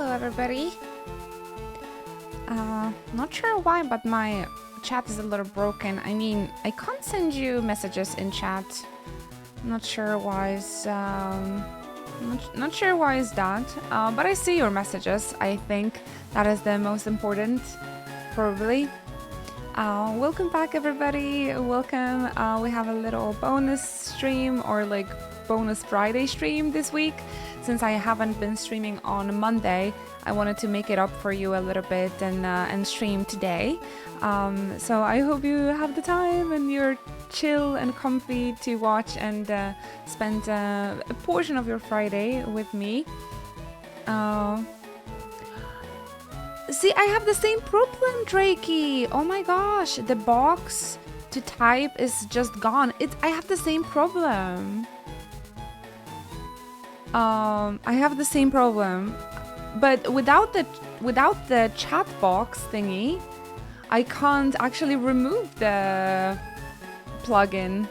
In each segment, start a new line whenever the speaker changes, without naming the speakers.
Hello, everybody. Not sure why, but my chat is a little broken. I mean, I can't send you messages in chat. Not sure why is not sure why is that. But I see your messages. I think that is the most important, probably. Welcome back, everybody. Welcome. We have a little bonus stream or like bonus Friday stream this week. Since I haven't been streaming on Monday, I wanted to make it up for you a little bit and stream today. So I hope you have the time and you're chill and comfy to watch and spend a portion of your Friday with me. See, I have the same problem, Drakey. Oh my gosh, the box to type is just gone. I have the same problem. I have the same problem, but without the chat box thingy, I can't actually remove the plugin.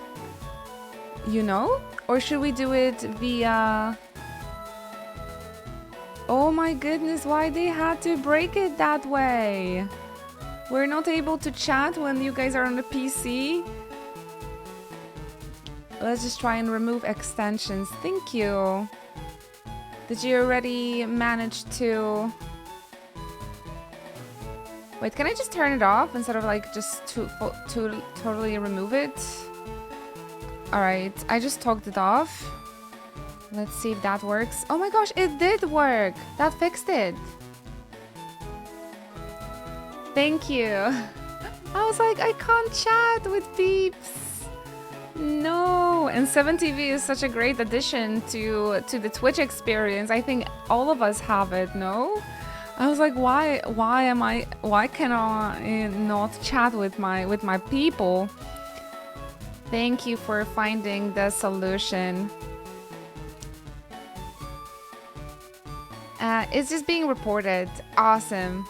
You know? Or should we do it via? Oh my goodness, why they had to break it that way? We're not able to chat when you guys are on the PC. Let's just try and remove extensions. Thank you. Did you already manage to... Wait, can I just turn it off instead of like just to totally remove it? Alright, I just took it off. Let's see if that works. Oh my gosh, it did work! That fixed it. Thank you. I was like, I can't chat with peeps. No, and 7TV is such a great addition to the Twitch experience. I think all of us have it, no? I was like, why can I not chat with my people? Thank you for finding the solution. It's just being reported. Awesome.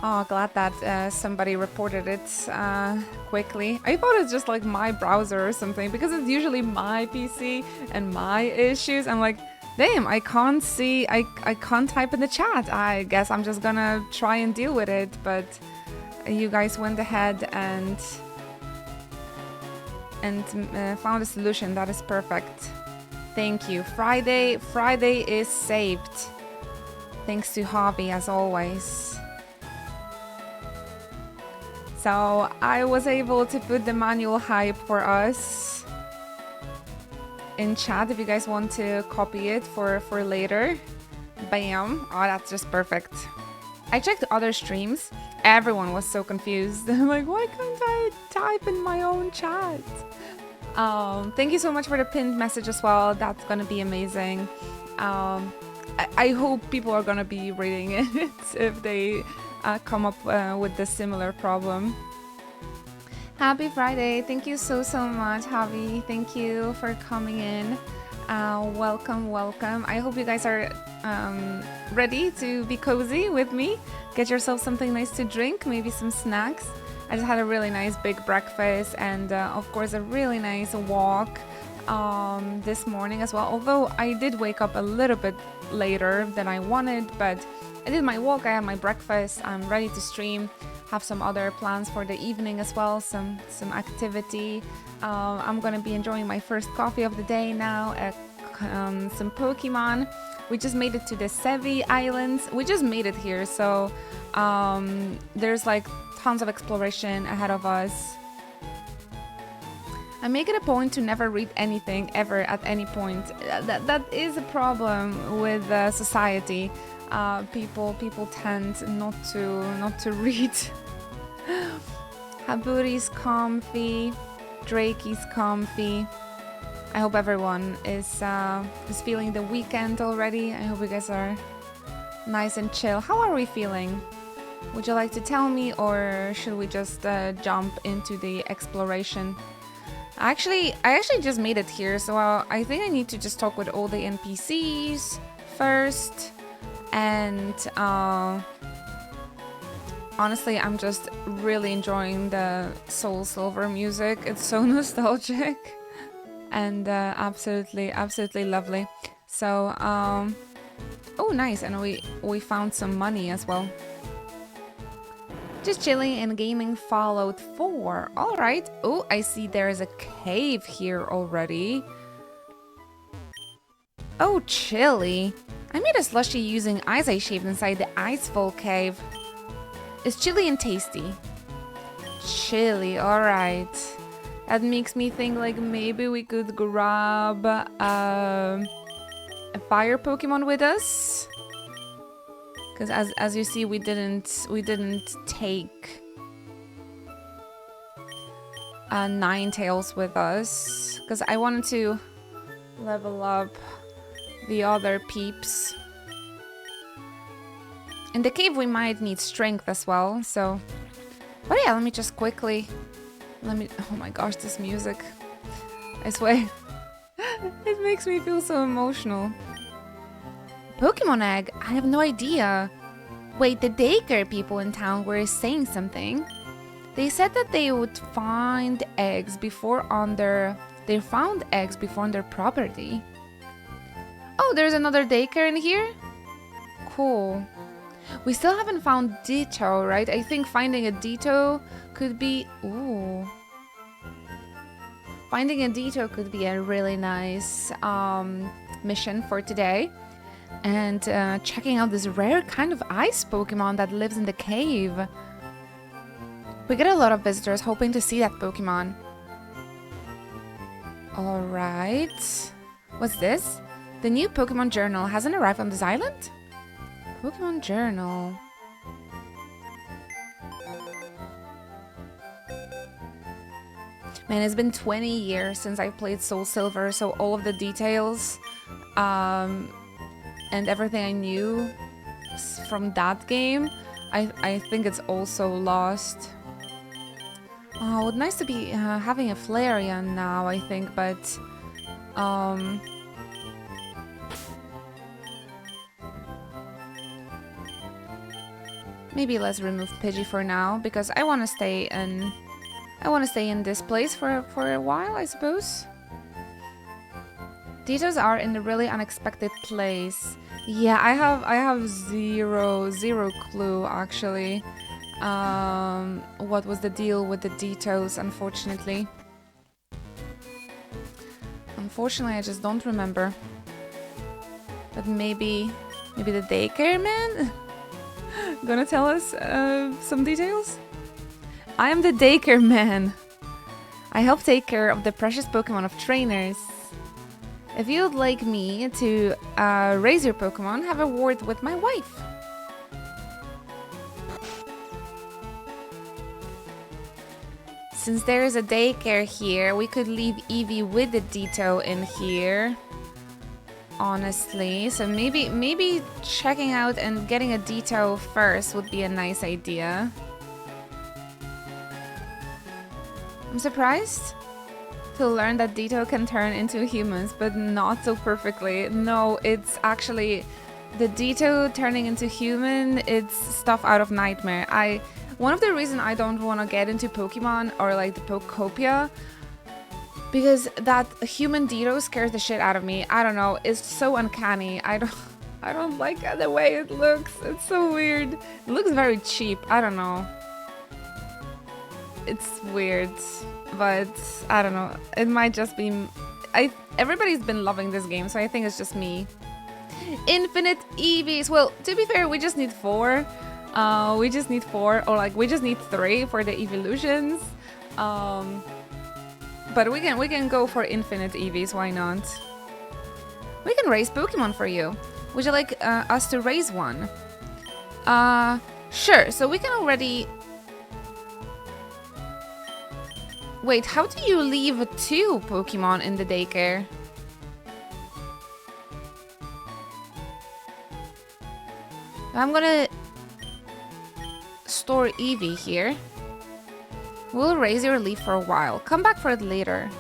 Oh, glad that somebody reported it quickly. I thought it's just like my browser or something because it's usually my PC and my issues. I'm like, damn, I can't see, I can't type in the chat. I guess I'm just gonna try and deal with it. But you guys went ahead and found a solution. That is perfect. Thank you. Friday is saved. Thanks to Hobby as always. So I was able to put the manual hype for us in chat if you guys want to copy it for later. Bam. Oh, that's just perfect. I checked other streams. Everyone was so confused. I'm like, why can't I type in my own chat? Thank you so much for the pinned message as well. That's gonna be amazing. I hope people are gonna be reading it if they come up with the similar problem. Happy Friday. Thank you so much, Javi. Thank you for coming in. Welcome. I hope you guys are ready to be cozy with me. Get yourself something nice to drink, maybe some snacks. I just had a really nice big breakfast and of course a really nice walk this morning as well. Although I did wake up a little bit later than I wanted, but I did my walk, I had my breakfast, I'm ready to stream, have some other plans for the evening as well, some activity. I'm gonna be enjoying my first coffee of the day now, some Pokémon. We just made it to the Sevi Islands. We just made it here, so there's like tons of exploration ahead of us. I make it a point to never read anything ever at any point. That is a problem with society. People tend not to read. Haburi's comfy, Drakey's comfy. I hope everyone is feeling the weekend already. I hope you guys are nice and chill. How are we feeling? Would you like to tell me, or should we just jump into the exploration? I actually just made it here, so I think I need to just talk with all the NPCs first. And honestly, I'm just really enjoying the Soul Silver music. It's so nostalgic and absolutely lovely. So Oh, nice. And we found some money as well. Just chilling and gaming Fallout 4. All right. Oh, I see there's a cave here already. Oh, chilly. I made a slushie using ice I shaved inside the Icefall cave. It's chilly and tasty. Chilly, all right. That makes me think like maybe we could grab a fire Pokemon with us. Because as you see, we didn't take Ninetales with us. Because I wanted to level up the other peeps. In the cave, we might need strength as well. So, but yeah, let me just quickly. Oh my gosh, this music! I swear, it makes me feel so emotional. Pokemon egg? I have no idea. Wait, the daycare people in town were saying something. They said that they would find eggs before on their... They found eggs before on their property. Oh, there's another daycare in here? Cool. We still haven't found Ditto, right? I think finding a Ditto could be... Ooh. Finding a Ditto could be a really nice mission for today. And checking out this rare kind of ice Pokemon that lives in the cave. We get a lot of visitors hoping to see that Pokemon. Alright. What's this? The new Pokemon Journal hasn't arrived on this island? Pokemon Journal. Man, it's been 20 years since I played Soul Silver, so all of the details and everything I knew from that game, I think it's also lost. Oh, it's nice to be having a Flareon now, I think, but maybe let's remove Pidgey for now because I want to stay in this place for a while, I suppose. Dittos are in a really unexpected place. Yeah, I have zero clue actually. What was the deal with the Dittos, unfortunately. Unfortunately, I just don't remember. But maybe the daycare man gonna tell us some details? I am the daycare man. I help take care of the precious Pokemon of trainers. If you'd like me to raise your Pokemon, have a word with my wife. Since there is a daycare here, we could leave Eevee with the Ditto in here. Honestly, so maybe checking out and getting a Ditto first would be a nice idea. I'm surprised to learn that Ditto can turn into humans, but not so perfectly. No, it's actually the Ditto turning into human, it's stuff out of Nightmare. One of the reasons I don't want to get into Pokemon or like the Pokopia, because that human Ditto scares the shit out of me. I don't know, it's so uncanny. I don't like the way it looks. It's so weird. It looks very cheap. I don't know. It's weird, but I don't know. It might just be... Everybody's been loving this game, so I think it's just me. Infinite Eevees. Well, to be fair, we just need 4. We just need 4, or like we just need 3 for the evolutions. But we can go for infinite Eevees. Why not? We can raise Pokemon for you. Would you like us to raise one? Sure. So we can already... Wait, how do you leave 2 Pokemon in the daycare? I'm gonna store Eevee here. We'll raise your Leaf for a while. Come back for it later.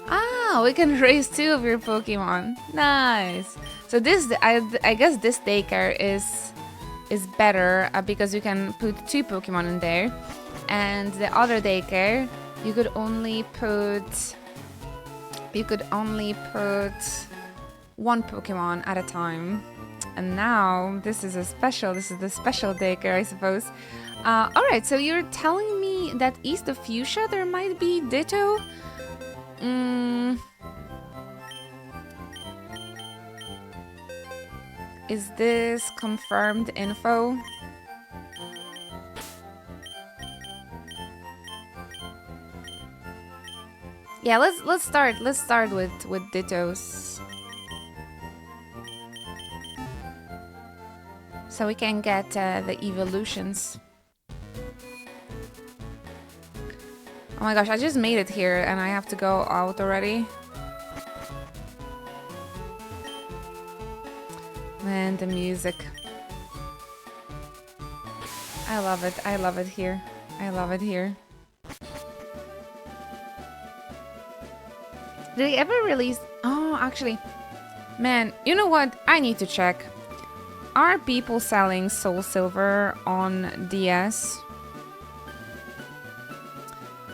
Ah, we can raise 2 of your Pokemon. Nice. So this, I guess this daycare is better because you can put 2 Pokemon in there. And the other daycare, you could only put one Pokemon at a time. And now this is the special daycare, I suppose. Alright, so you're telling me that east of Fuchsia there might be Ditto? Is this confirmed info? Yeah, let's start with Dittos. So we can get the evolutions. Oh my gosh, I just made it here and I have to go out already. Man, the music. I love it here. I love it here. Did they ever release... Oh, actually... Man, you know what? I need to check. Are people selling Soul Silver on DS?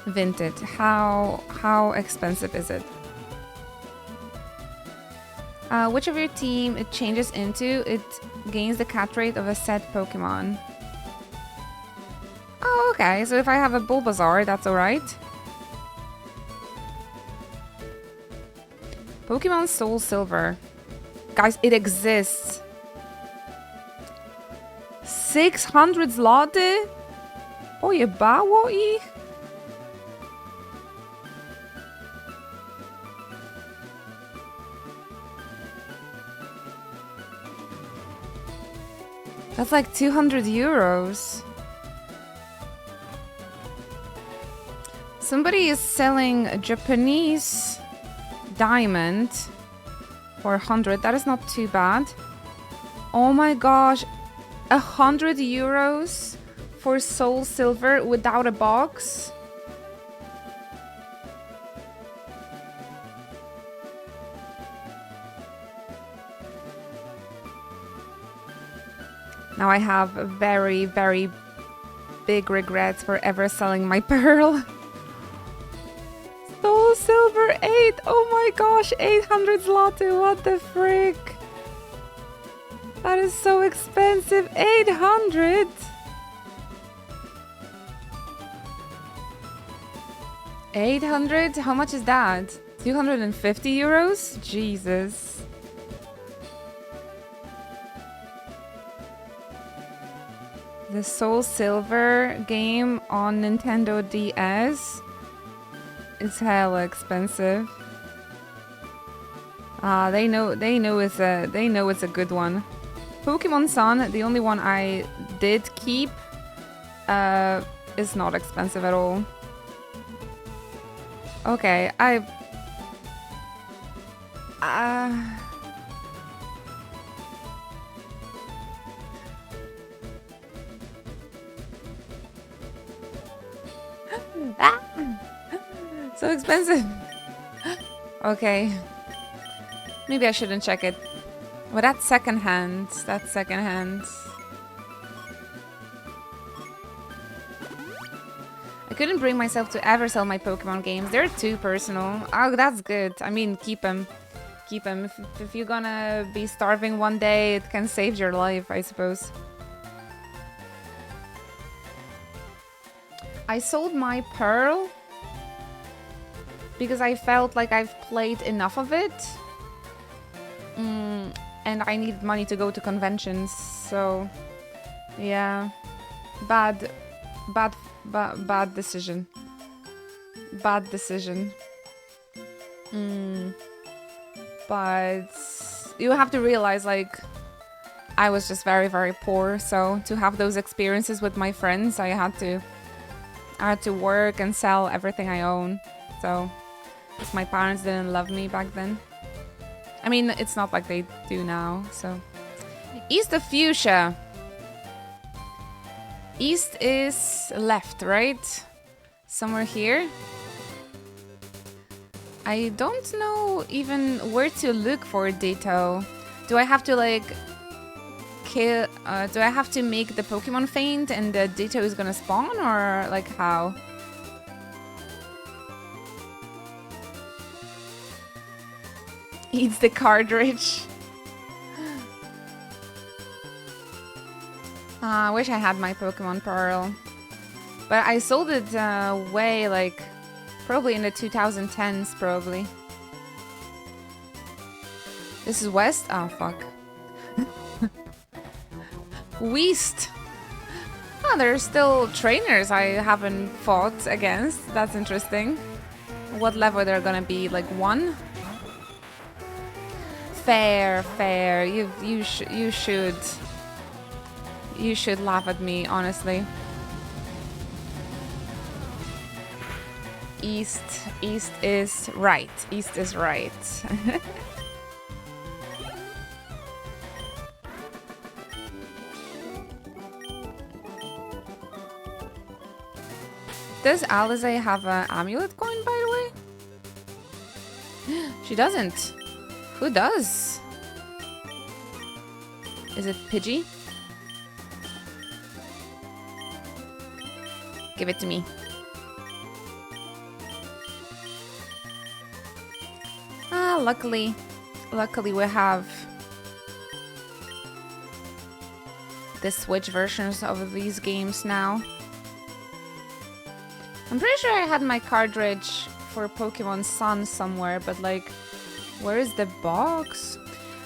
Vintage. How expensive is it? Whichever team it changes into, it gains the catch rate of a set Pokemon. Oh, okay. So if I have a Bulbasaur, that's alright. Pokemon Soul Silver. Guys, it exists. 600 zloty? Ojebało ich? That's like 200 euros. Somebody is selling a Japanese diamond for 100. That is not too bad. Oh my gosh. 100 euros for Soul Silver without a box? Now I have very, very big regrets for ever selling my pearl. Soul Silver 8! Oh my gosh, 800 zloty, what the frick? That is so expensive, 800! 800? How much is that? 250 euros? Jesus. The Soul Silver game on Nintendo DS is hella expensive. They know it's a good one. Pokemon Sun, the only one I did keep, is not expensive at all. Okay, so expensive. Okay. Maybe I shouldn't check it. Well, that's secondhand. That's secondhand. I couldn't bring myself to ever sell my Pokemon games. They're too personal. Oh, that's good. I mean, keep them. Keep them. If you're gonna be starving one day, it can save your life, I suppose. I sold my Pearl because I felt like I've played enough of it. And I needed money to go to conventions, so yeah. Bad decision. Bad decision. But you have to realize, like, I was just very, very poor, so to have those experiences with my friends, I had to work and sell everything I own. So, because my parents didn't love me back then. I mean, it's not like they do now, so. East of Fuchsia. East is left, right? Somewhere here. I don't know even where to look for Ditto. Do I have to, like, kill... do I have to make the Pokemon faint and the Ditto is gonna spawn, or, like, how? Eats the cartridge. I wish I had my Pokemon Pearl. But I sold it way, like, probably in the 2010s, probably. This is West? Oh, fuck. West. Oh, there's still trainers I haven't fought against. That's interesting. What level they're gonna be? Like 1? Fair, fair. You should laugh at me, honestly. East is right. East is right. Does Alize have an amulet coin, by the way? She doesn't. Who does? Is it Pidgey? Give it to me. Ah, luckily we have the Switch versions of these games now. I'm pretty sure I had my cartridge for Pokemon Sun somewhere, but like, where is the box?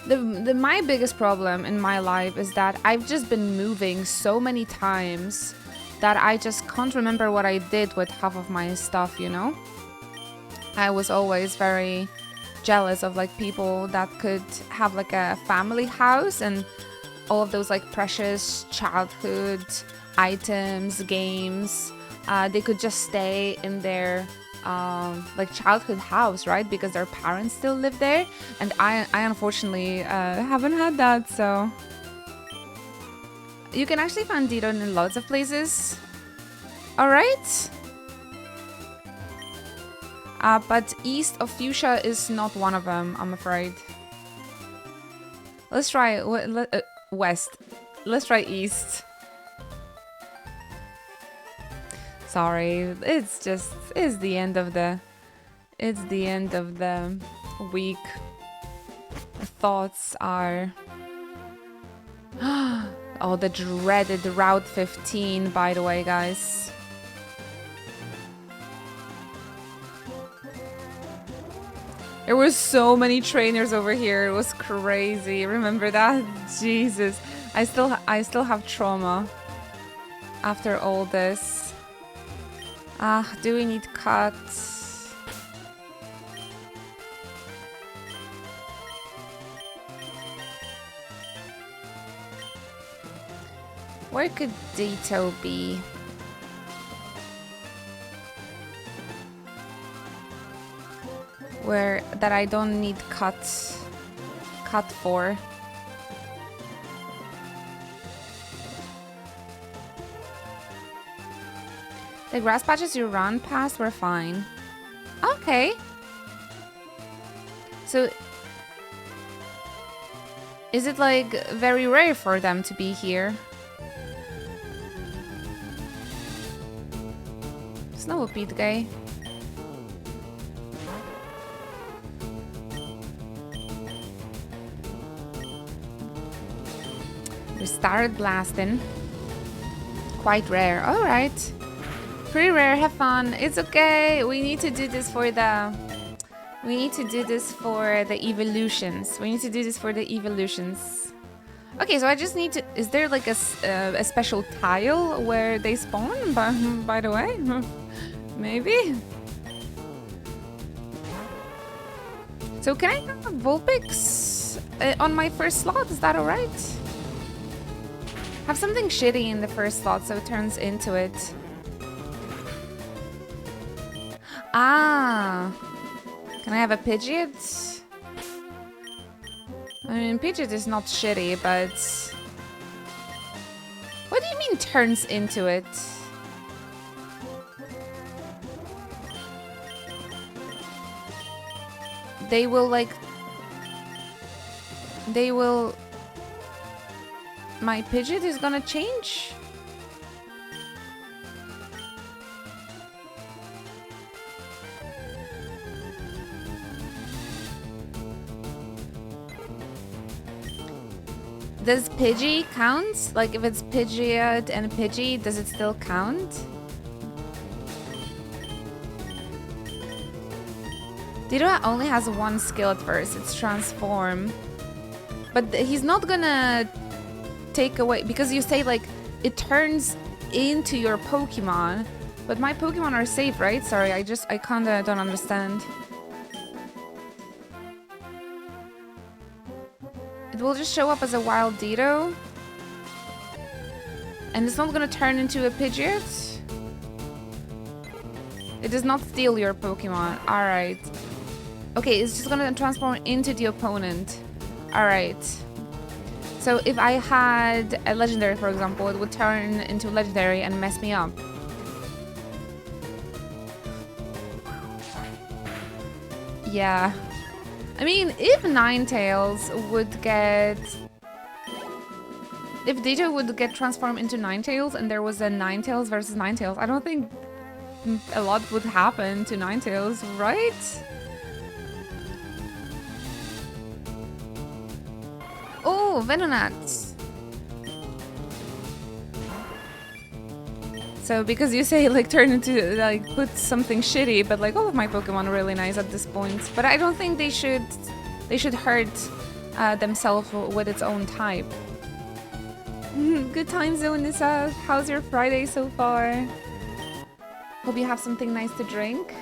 My biggest problem in my life is that I've just been moving so many times that I just can't remember what I did with half of my stuff, you know? I was always very jealous of like people that could have like a family house and all of those like precious childhood items, games. They could just stay in their like childhood house, right? Because their parents still live there. And I unfortunately haven't had that, so... You can actually find Didon in lots of places. Alright. But east of Fuchsia is not one of them, I'm afraid. Let's try west. Let's try east. Sorry, it's the end of the week. The thoughts are oh, the dreaded Route 15, by the way, guys. There were so many trainers over here. It was crazy. Remember that? Jesus. I still have trauma after all this. Do we need cuts? Where could Ditto be? Where that I don't need cut for. The grass patches you run past were fine. Okay. So, is it like very rare for them to be here? Snow Pete guy. We started blasting. Quite rare. Alright. Pretty rare, have fun. It's okay. We need to do this for the evolutions. Okay, so I just need to... Is there like a special tile where they spawn, by the way? Maybe? So can I have Vulpix on my first slot? Is that alright? Have something shitty in the first slot so it turns into it. Ah, can I have a Pidgeot? I mean, Pidgeot is not shitty, but... What do you mean turns into it? They will, like... They will... My Pidgeot is gonna change? Does Pidgey count? Like if it's Pidgeot and Pidgey, does it still count? Ditto only has one skill at first, it's Transform. But he's not gonna take away, because you say like it turns into your Pokemon. But my Pokemon are safe, right? Sorry, I kinda don't understand. It will just show up as a wild Ditto. And it's not gonna turn into a Pidgeot. It does not steal your Pokemon. Alright. Okay, it's just gonna transform into the opponent. Alright. So if I had a legendary, for example, it would turn into legendary and mess me up. Yeah. I mean, if Ninetales would get... If Ditto would get transformed into Ninetales and there was a Ninetales versus Ninetales, I don't think a lot would happen to Ninetales, right? Oh, Venonat! So because you say like turn into like put something shitty, but like all of my Pokemon are really nice at this point. But I don't think they should hurt themselves with its own type. Good time zone, Nissa. How's your Friday so far? Hope you have something nice to drink.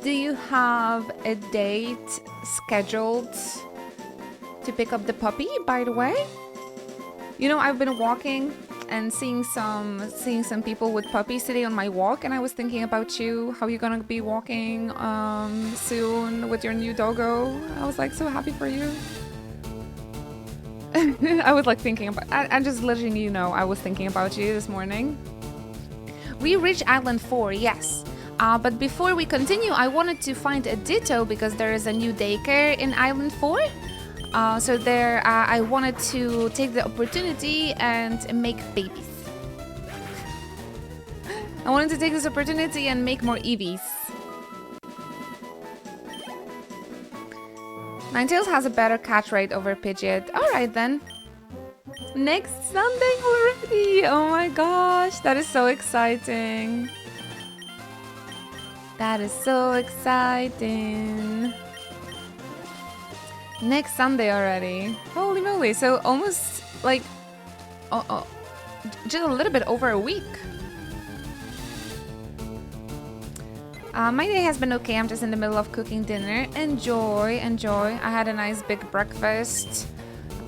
Do you have a date scheduled to pick up the puppy, by the way? You know, I've been walking and seeing some people with puppies today on my walk, and I was thinking about you, how you're gonna be walking soon with your new doggo. I was like so happy for you. I was like thinking about, I'm just letting you know, I was thinking about you this morning. We reached Island 4, yes. But before we continue, I wanted to find a Ditto because there is a new daycare in Island 4. So there, I wanted to take the opportunity and make babies. I wanted to take this opportunity and make more Eevees. Ninetales has a better catch rate over Pidgeot. Alright then. Next Sunday already! Oh my gosh, that is so exciting. That is so exciting. Next Sunday already. Holy moly. So almost like just a little bit over a week. My day has been okay. I'm just in the middle of cooking dinner. Enjoy. I had a nice big breakfast.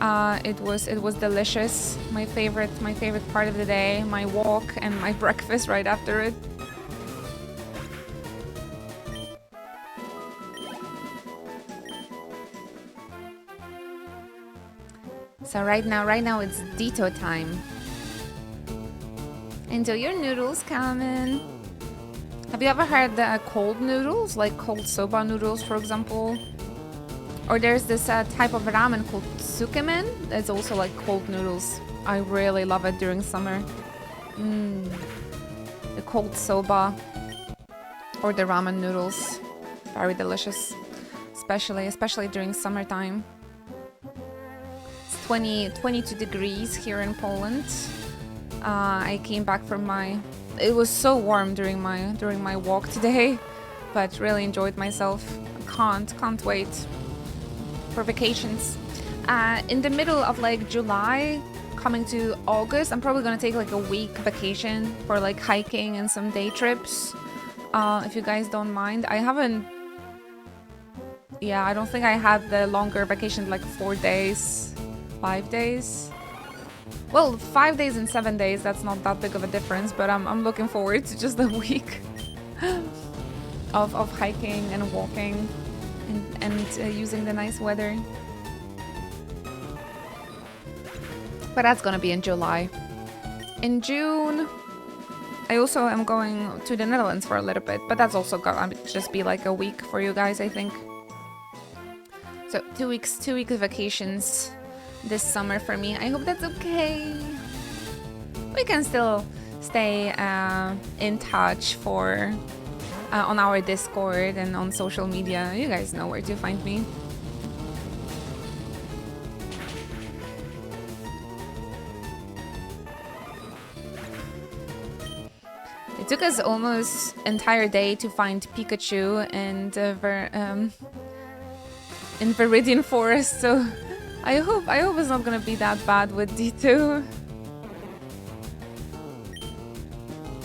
It was delicious. My favorite part of the day. My walk and my breakfast right after it. So right now it's Ditto time. Enjoy your noodles, Carmen. Have you ever had cold noodles, like cold soba noodles, for example? Or there's this type of ramen called tsukemen. It's also like cold noodles. I really love it during summer. The cold soba or the ramen noodles, very delicious, especially during summertime. 22 degrees here in Poland. I came back from it was so warm during my walk today, but really enjoyed myself. Can't wait for vacations. In the middle of like July, coming to August, I'm probably gonna take like a week vacation for like hiking and some day trips. If you guys don't mind. I don't think I had the longer vacation, like 4 days. 5 days? Well, 5 days and 7 days, that's not that big of a difference, but I'm looking forward to just a week of hiking and walking and using the nice weather. But that's gonna be in July. In June, I also am going to the Netherlands for a little bit, but that's also gonna just be like a week for you guys, I think. So 2 weeks vacations this summer for me. I hope that's okay. We can still stay in touch for on our Discord and on social media. You guys know where to find me. It took us almost entire day to find Pikachu and in Viridian Forest, so I hope it's not gonna be that bad with D2.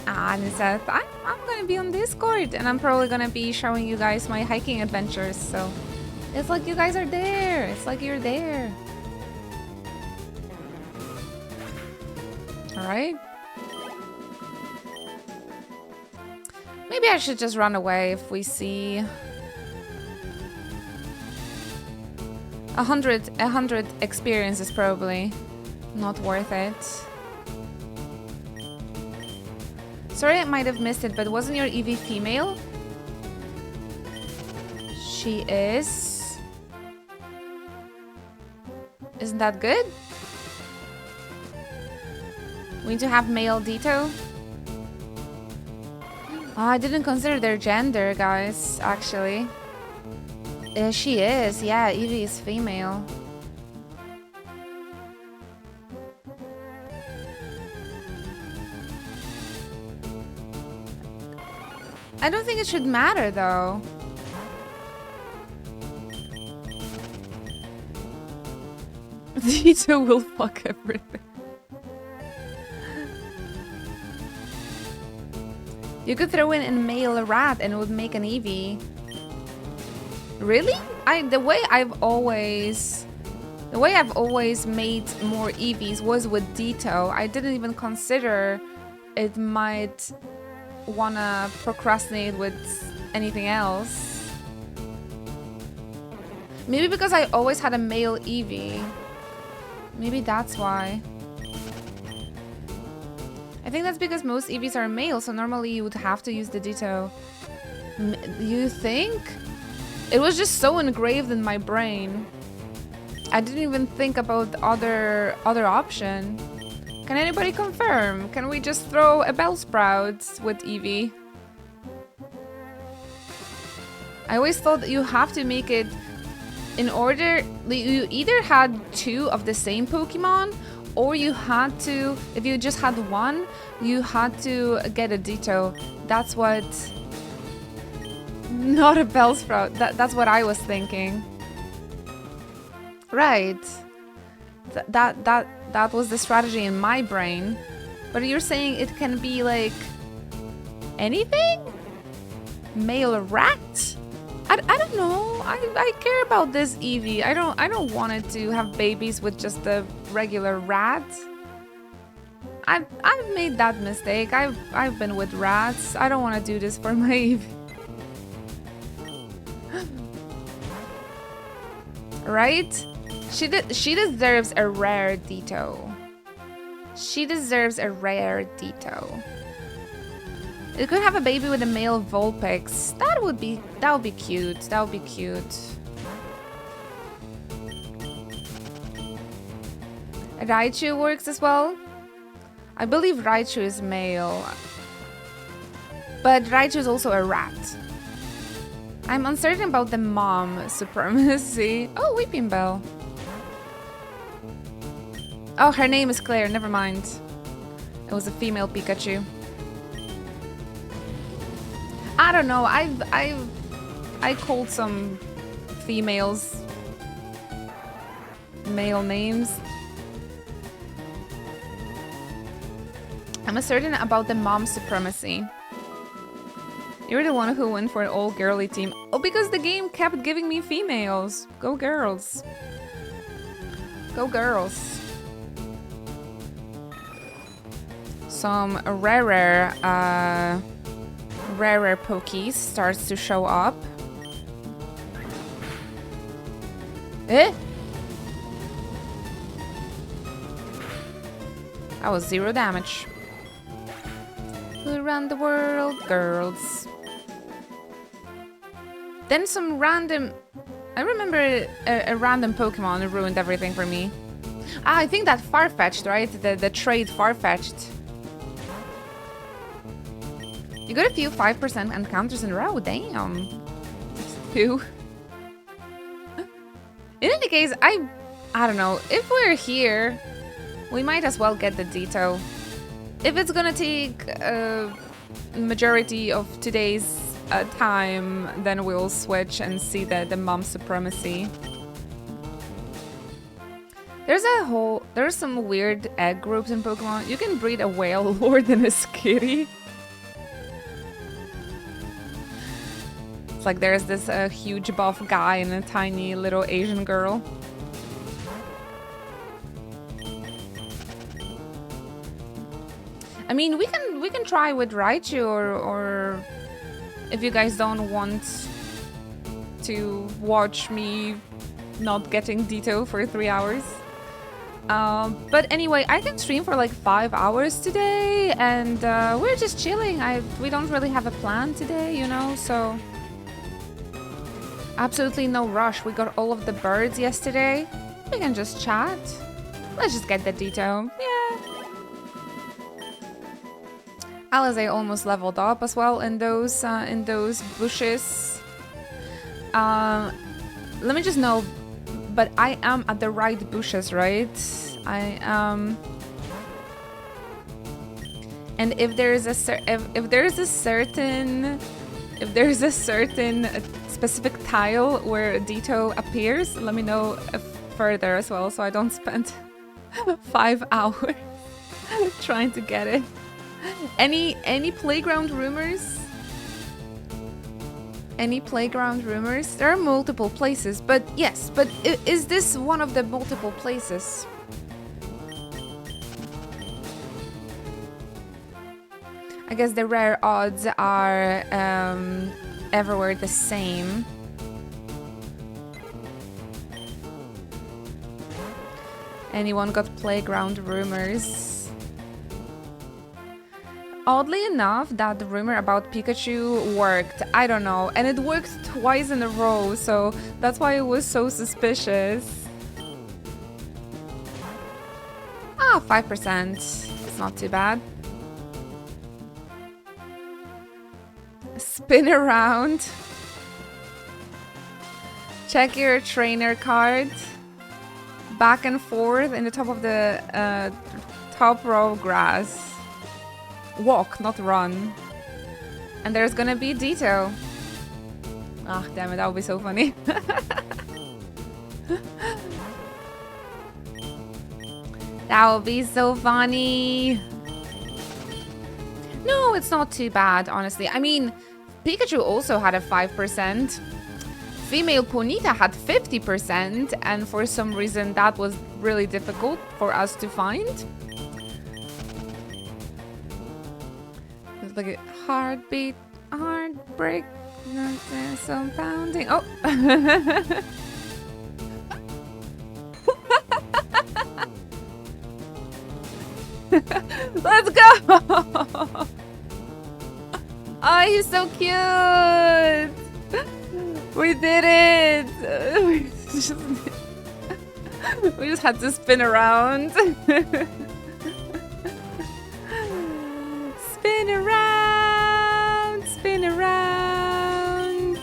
And it says I'm gonna be on Discord and I'm probably gonna be showing you guys my hiking adventures, so it's like you guys are there. It's like you're there. Alright. Maybe I should just run away if we see 100 experience is probably not worth it. Sorry, I might have missed it, but wasn't your Eevee female? She is. Isn't that good? We need to have male Ditto. Oh, I didn't consider their gender, guys, actually. She is, yeah, Eevee is female. I don't think it should matter, though. Ditto will fuck everything. You could throw in a male rat and it would make an Eevee. Really? The way I've always made more Eevees was with Ditto. I didn't even consider it might wanna procrastinate with anything else. Maybe because I always had a male Eevee. Maybe that's why. I think that's because most Eevees are male, so normally you would have to use the Ditto. You think? It was just so engraved in my brain. I didn't even think about the other option. Can anybody confirm? Can we just throw a Bellsprout with Eevee? I always thought that you have to make it in order. You either had 2 of the same Pokemon, or you had to, if you just had 1, you had to get a Ditto. That's what... Not a Bellsprout. That's what I was thinking. Right. That was the strategy in my brain. But you're saying it can be like... anything? Male rat? I don't know. I care about this Eevee. I don't want it to have babies with just a regular rat. I've made that mistake. I've been with rats. I don't want to do this for my Eevee. Right? She deserves a rare Ditto. She deserves a rare Ditto. It could have a baby with a male Vulpix. That would be cute. That would be cute. Raichu works as well. I believe Raichu is male. But Raichu is also a rat. I'm uncertain about the mom supremacy. Oh, Weeping Bell. Oh, her name is Claire. Never mind. It was a female Pikachu. I don't know. I called some females male names. I'm uncertain about the mom supremacy. You're the one who went for an all-girly team. Oh, because the game kept giving me females. Go girls. Go girls. Some rarer Pokies starts to show up. Eh? That was 0 damage. Who run the world, girls? Then some random... I remember a random Pokemon ruined everything for me. Ah, I think that Farfetch'd, right? The trade Farfetch'd. You got a few 5% encounters in a row, damn. 2. In any case, I don't know. If we're here, we might as well get the Ditto. If it's gonna take majority of today's time, then we'll switch and see the mom supremacy. There's some weird egg groups in Pokemon. You can breed a whale lord and a skitty. It's like there's this huge buff guy and a tiny little Asian girl. I mean, we can try with Raichu, or if you guys don't want to watch me not getting Ditto for 3 hours. But anyway, I can stream for like 5 hours today, and we're just chilling. We don't really have a plan today, you know, so absolutely no rush. We got all of the birds yesterday. We can just chat. Let's just get the Ditto. Yeah. Alize almost leveled up as well in those bushes. Let me just know. But I am at the right bushes, right? I am. And if there's a certain specific tile where Ditto appears, let me know further as well, so I don't spend 5 hours trying to get it. Any playground rumors? Any playground rumors? There are multiple places, but yes, but is this one of the multiple places? I guess the rare odds are everywhere the same. Anyone got playground rumors? Oddly enough, that rumor about Pikachu worked. I don't know. And it worked twice in a row, so that's why it was so suspicious. 5%. It's not too bad. Spin around. Check your trainer card. Back and forth in the top of the top row of grass. Walk, not run. And there's gonna be Ditto. Ah, damn it, that would be so funny. That would be so funny. No, it's not too bad, honestly. I mean, Pikachu also had a 5%. Female Ponyta had 50%, and for some reason that was really difficult for us to find. Look at heartbeat, heartbreak, some pounding. Oh! Let's go! Oh, he's so cute! We did it! We just had to spin around. Spin around, spin around.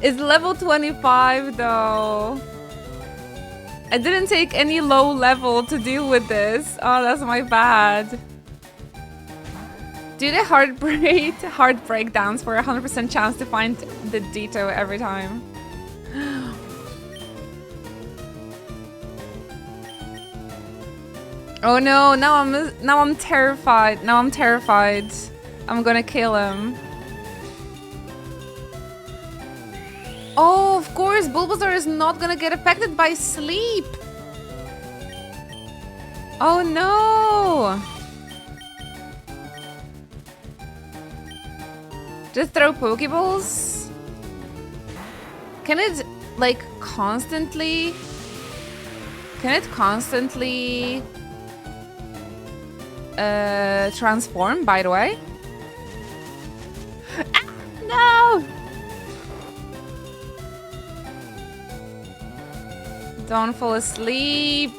It's level 25 though. I didn't take any low level to deal with this. Oh, that's my bad. Do the heart breakdowns for a 100% chance to find the Ditto every time. Oh no, now I'm terrified. Now I'm terrified. I'm gonna kill him. Oh, of course, Bulbasaur is not gonna get affected by sleep. Oh no. Just throw Pokeballs? Can it like constantly? Can it constantly transform, by the way? Ah, no! Don't fall asleep.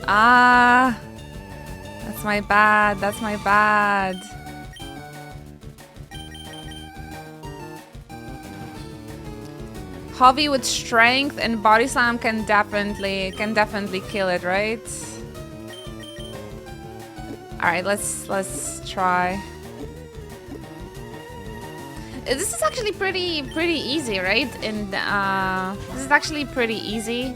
Ah, that's my bad. That's my bad. Hovey with strength and body slam can definitely kill it, right? Alright, let's try. This is actually pretty easy, right? And this is actually pretty easy.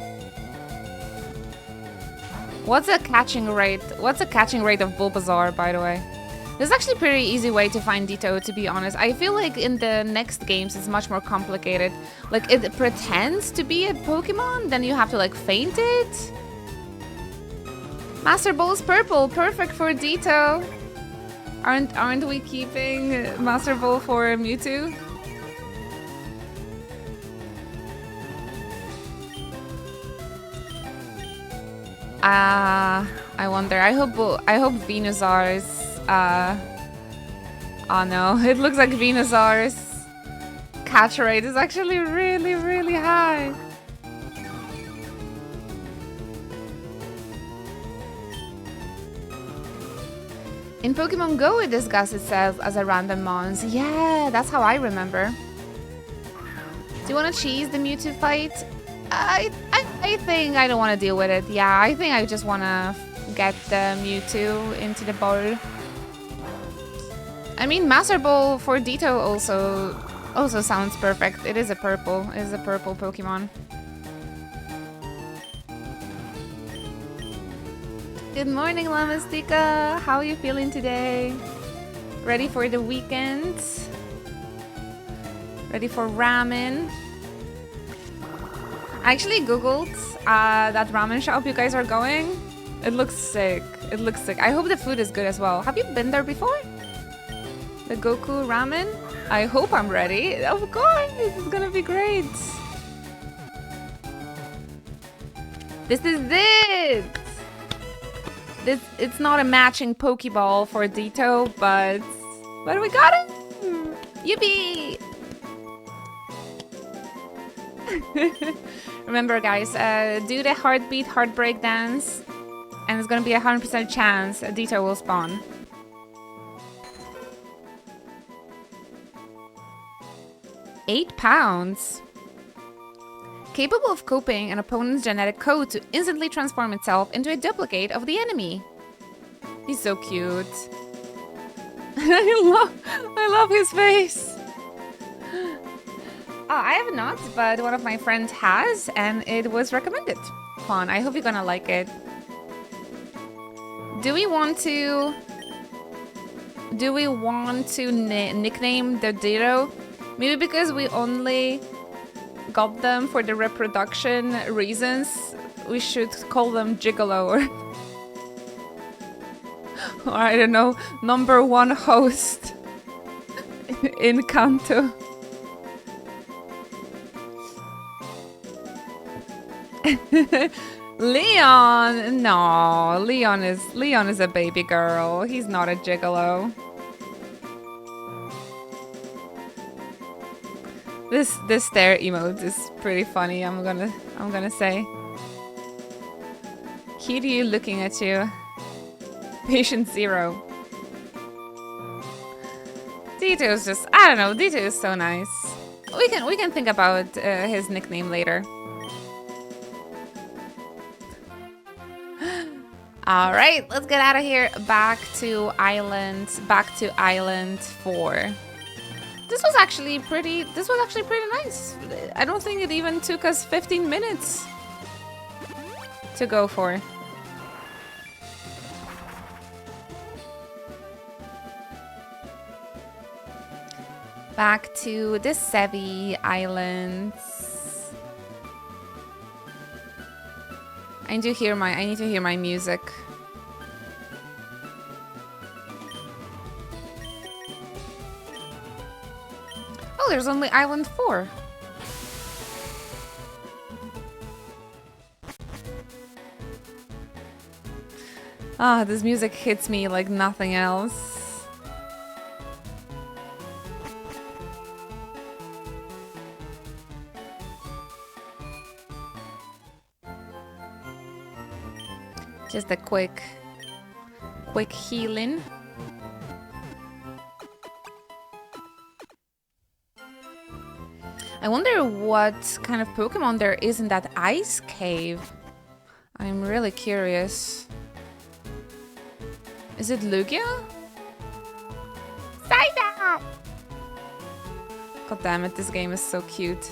What's the catching rate? What's the catching rate of Bulbasaur, by the way? This is actually a pretty easy way to find Ditto, to be honest. I feel like in the next games it's much more complicated. Like, it pretends to be a Pokemon, then you have to, like, faint it. Master Ball's purple, perfect for Ditto. Aren't we keeping Master Ball for Mewtwo? I wonder. I hope Venusaur's. Oh no! It looks like Venusaur's catch rate is actually really high. In Pokemon Go, it discusses itself as a random mons. Yeah, that's how I remember. Do you want to cheese the Mewtwo fight? I think I don't want to deal with it. Yeah, I think I just want to get the Mewtwo into the bowl. I mean, Master Ball for Ditto also sounds perfect. It is a purple. It is a purple Pokemon. Good morning, Lamastika. How are you feeling today? Ready for the weekend? Ready for ramen? I actually googled that ramen shop you guys are going. It looks sick. It looks sick. I hope the food is good as well. Have you been there before? The Goku ramen? I hope I'm ready. Of course, it's gonna be great. This is it. It's not a matching Pokeball for Ditto, but we got it. Yippee! Remember, guys, do the heartbreak dance, and it's gonna be 100% chance Ditto will spawn. £8. Capable of copying an opponent's genetic code to instantly transform itself into a duplicate of the enemy. He's so cute. I love his face. I have not, but one of my friends has, and it was recommended. Fun. I hope you're gonna like it. Do we want to nickname the Ditto? Maybe because we only got them for the reproduction reasons, we should call them Gigolo or I don't know, #1 host in Kanto. Leon! No, Leon is a baby girl. He's not a Gigolo. This stare emote is pretty funny. I'm gonna say. Kiryu looking at you. Patient 0. Ditto is just, I don't know. Ditto is so nice. We can think about his nickname later. All right, let's get out of here. Back to Island 4. This was actually pretty nice. I don't think it even took us 15 minutes to go for. Back to the Sevi Islands. I need to hear my music. Oh, there's only Island 4. Ah, this music hits me like nothing else. Just a quick healing. I wonder what kind of Pokemon there is in that ice cave. I'm really curious. Is it Lugia? Psyduck! God damn it, this game is so cute.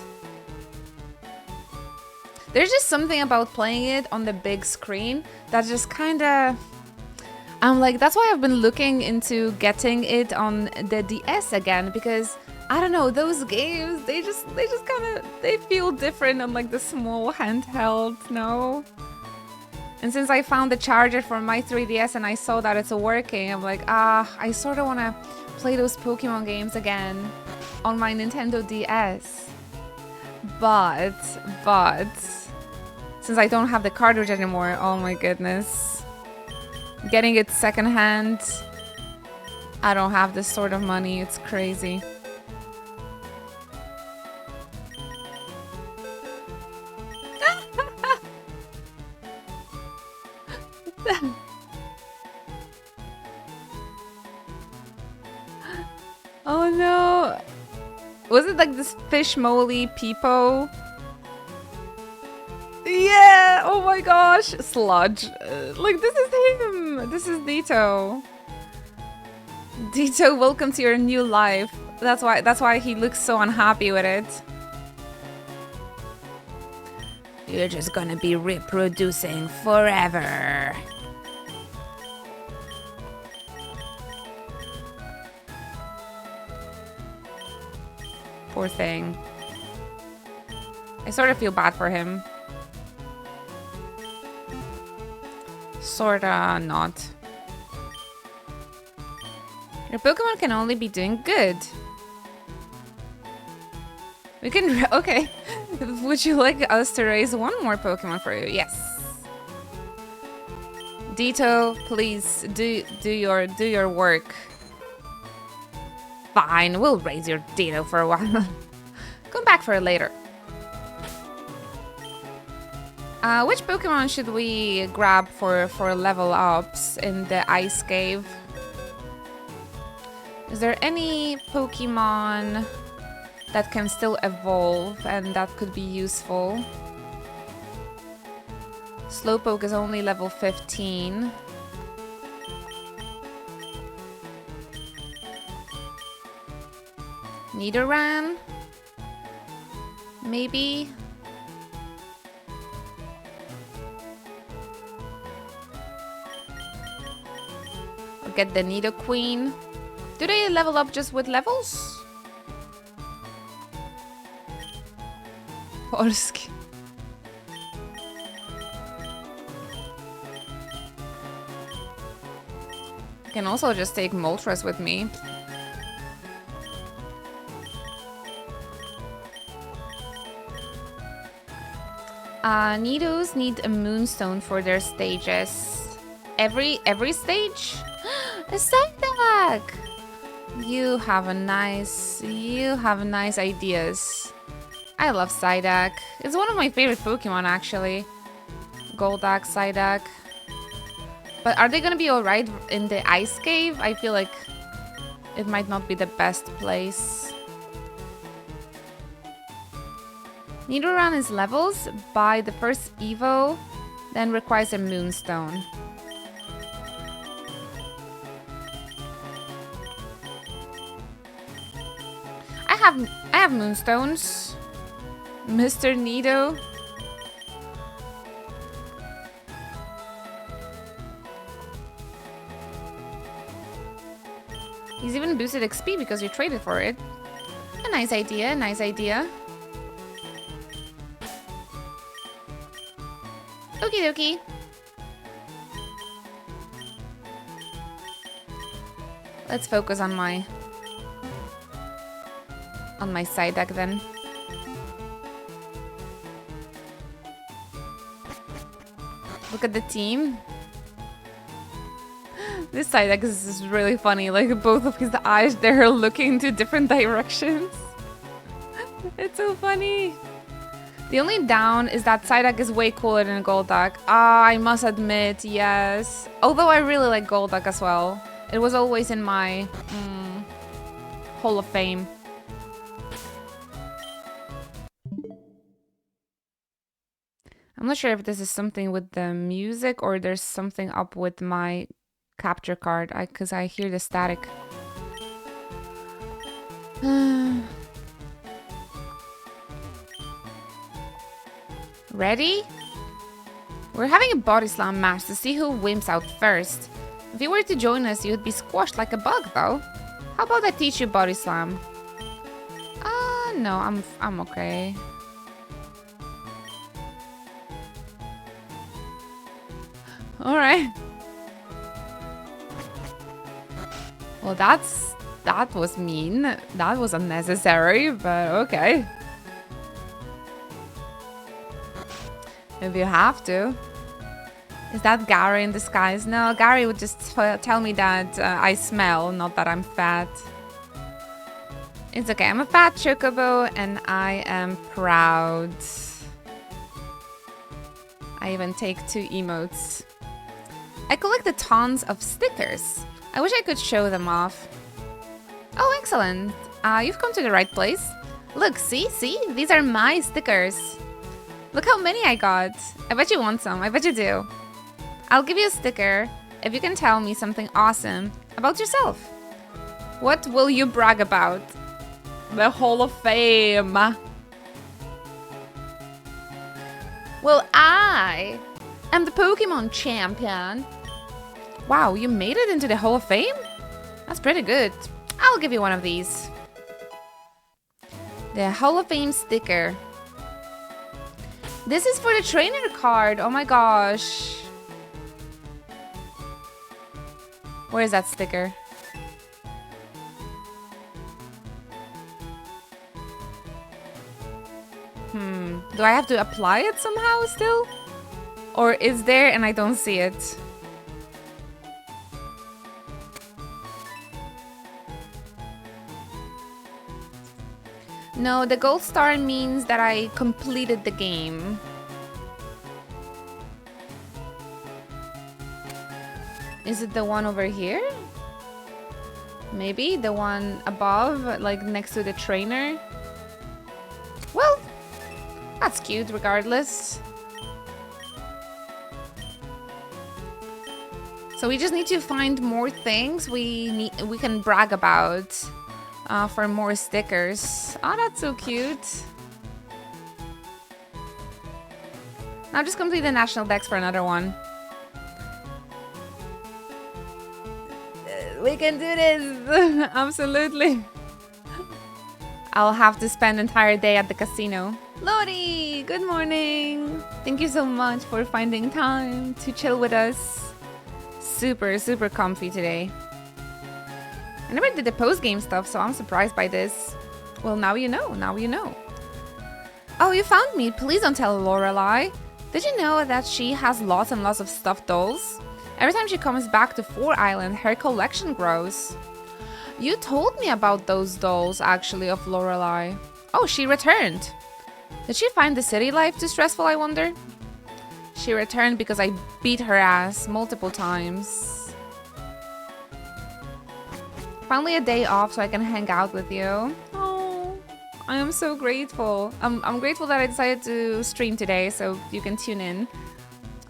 There's just something about playing it on the big screen that just kinda... I'm like, that's why I've been looking into getting it on the DS again, because I don't know, those games, they just kind of, they feel different on like the small handheld, no? And since I found the charger for my 3DS and I saw that it's working, I'm like, I sort of want to play those Pokemon games again on my Nintendo DS. But, since I don't have the cartridge anymore, oh my goodness. Getting it secondhand, I don't have this sort of money, it's crazy. Oh no! Was it like this fish moly Peepo? Yeah! Oh my gosh! Sludge. Like, this is him! This is Dito. Dito, welcome to your new life. That's why he looks so unhappy with it. You're just gonna be reproducing forever. Poor thing. I sort of feel bad for him. Sorta not. Your Pokemon can only be doing good. We can... Okay. Would you like us to raise one more Pokemon for you? Yes. Dito, please do your work. Fine, we'll raise your Dito for a while. Come back for it later. Which Pokemon should we grab for level ups in the Ice Cave? Is there any Pokemon that can still evolve and that could be useful? Slowpoke is only level 15. Nidoran? Maybe? Or get the Nidoqueen. Do they level up just with levels? Polski. I can also just take Moltres with me. Nidos need a Moonstone for their stages. Every stage? A Psyduck! You have nice ideas. I love Psyduck. It's one of my favorite Pokemon, actually. Golduck, Psyduck. But are they gonna be alright in the Ice Cave? I feel like it might not be the best place. Nidoran is levels by the first Evo, then requires a Moonstone. I have Moonstones. Mr. Nido. He's even boosted XP because you traded for it. A nice idea, nice idea. Okie dokie. Let's focus on my Psyduck then. Look at the team. This Psyduck is really funny. Like, both of his eyes, they're looking to different directions. It's so funny. The only down is that Psyduck is way cooler than Golduck. I must admit, yes. Although I really like Golduck as well. It was always in my Hall of Fame. I'm not sure if this is something with the music or there's something up with my capture card because I hear the static. Ready? We're having a body slam match to see who wimps out first. If you were to join us, you'd be squashed like a bug, though. How about I teach you body slam? No, I'm okay. All right. Well, that was mean. That was unnecessary, but okay. If you have to. Is that Gary in disguise? No, Gary would just tell me that I smell, not that I'm fat. It's okay, I'm a fat chocobo and I am proud. I even take 2 emotes. I collected tons of stickers. I wish I could show them off. Oh, excellent. You've come to the right place. Look, see? These are my stickers. Look how many I got. I bet you want some. I bet you do. I'll give you a sticker if you can tell me something awesome about yourself. What will you brag about? The Hall of Fame. Well, I am the Pokemon champion. Wow, you made it into the Hall of Fame? That's pretty good. I'll give you one of these. The Hall of Fame sticker. This is for the trainer card. Oh my gosh. Where is that sticker? Do I have to apply it somehow still? Or is there and I don't see it? No, the gold star means that I completed the game. Is it the one over here? Maybe the one above, like next to the trainer? Well, that's cute regardless. So we just need to find more things we can brag about for more stickers. Oh, that's so cute. Now just complete the national dex for another one. We can do this! Absolutely. I'll have to spend an entire day at the casino. Lori, good morning! Thank you so much for finding time to chill with us. Super, super comfy today. I never did the post-game stuff, so I'm surprised by this. Well, now you know, now you know. Oh, you found me. Please don't tell Lorelai. Did you know that she has lots and lots of stuffed dolls? Every time she comes back to 4 Island, her collection grows. You told me about those dolls, actually, of Lorelai. Oh, she returned. Did she find the city life too stressful, I wonder? She returned because I beat her ass multiple times. Finally a day off so I can hang out with you. Oh, I am so grateful. I'm grateful that I decided to stream today so you can tune in.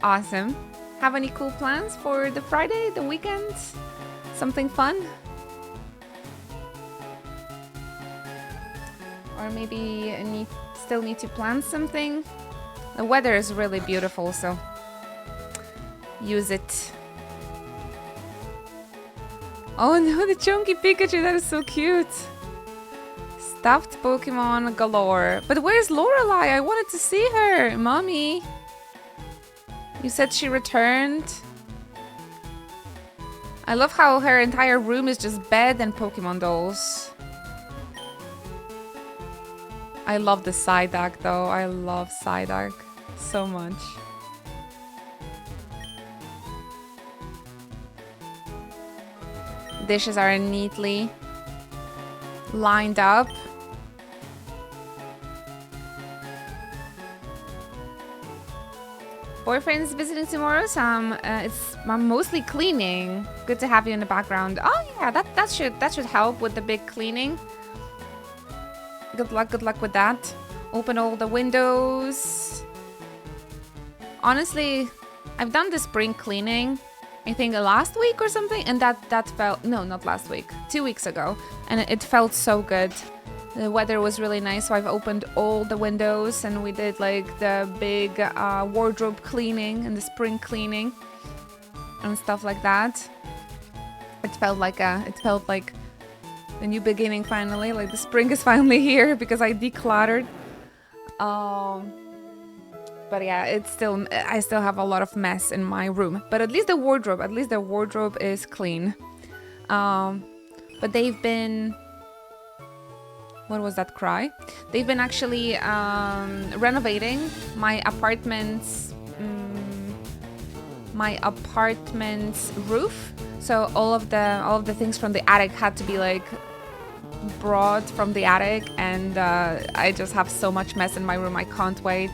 Awesome. Have any cool plans for the Friday, the weekend? Something fun? Or maybe still need to plan something? The weather is really beautiful, so use it. Oh no, the chunky Pikachu, that is so cute. Stuffed Pokemon galore. But where's Lorelai? I wanted to see her, Mommy. You said she returned. I love how her entire room is just bed and Pokemon dolls. I love the Psyduck though. I love Psyduck so much. Dishes are neatly lined up. Boyfriend's visiting tomorrow, so I'm mostly cleaning. Good to have you in the background. Oh yeah, that should help with the big cleaning. Good luck with that. Open all the windows. Honestly, I've done the spring cleaning I think last week or something, and that felt, no, not last week, 2 weeks ago, and it felt so good. The weather was really nice, so I've opened all the windows and we did like the big wardrobe cleaning and the spring cleaning and stuff like that. It felt like the new beginning finally, like the spring is finally here because I decluttered. But yeah, I still have a lot of mess in my room. But at least the wardrobe is clean. But they've been, what was that cry? They've been actually renovating my apartment's roof. So all of the things from the attic had to be like brought from the attic, and I just have so much mess in my room. I can't wait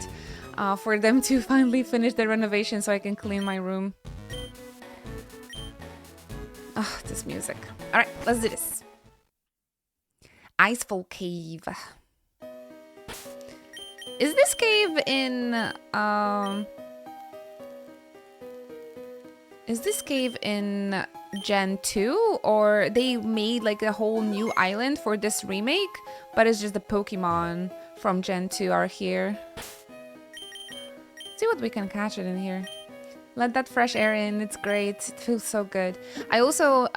for them to finally finish the renovation so I can clean my room. Oh, this music. All right, let's do this. Icefall Cave. Is this cave in Gen 2, or they made like a whole new island for this remake, but it's just the Pokemon from Gen 2 are here. See what we can catch it in here. Let that fresh air in, it's great, it feels so good. I also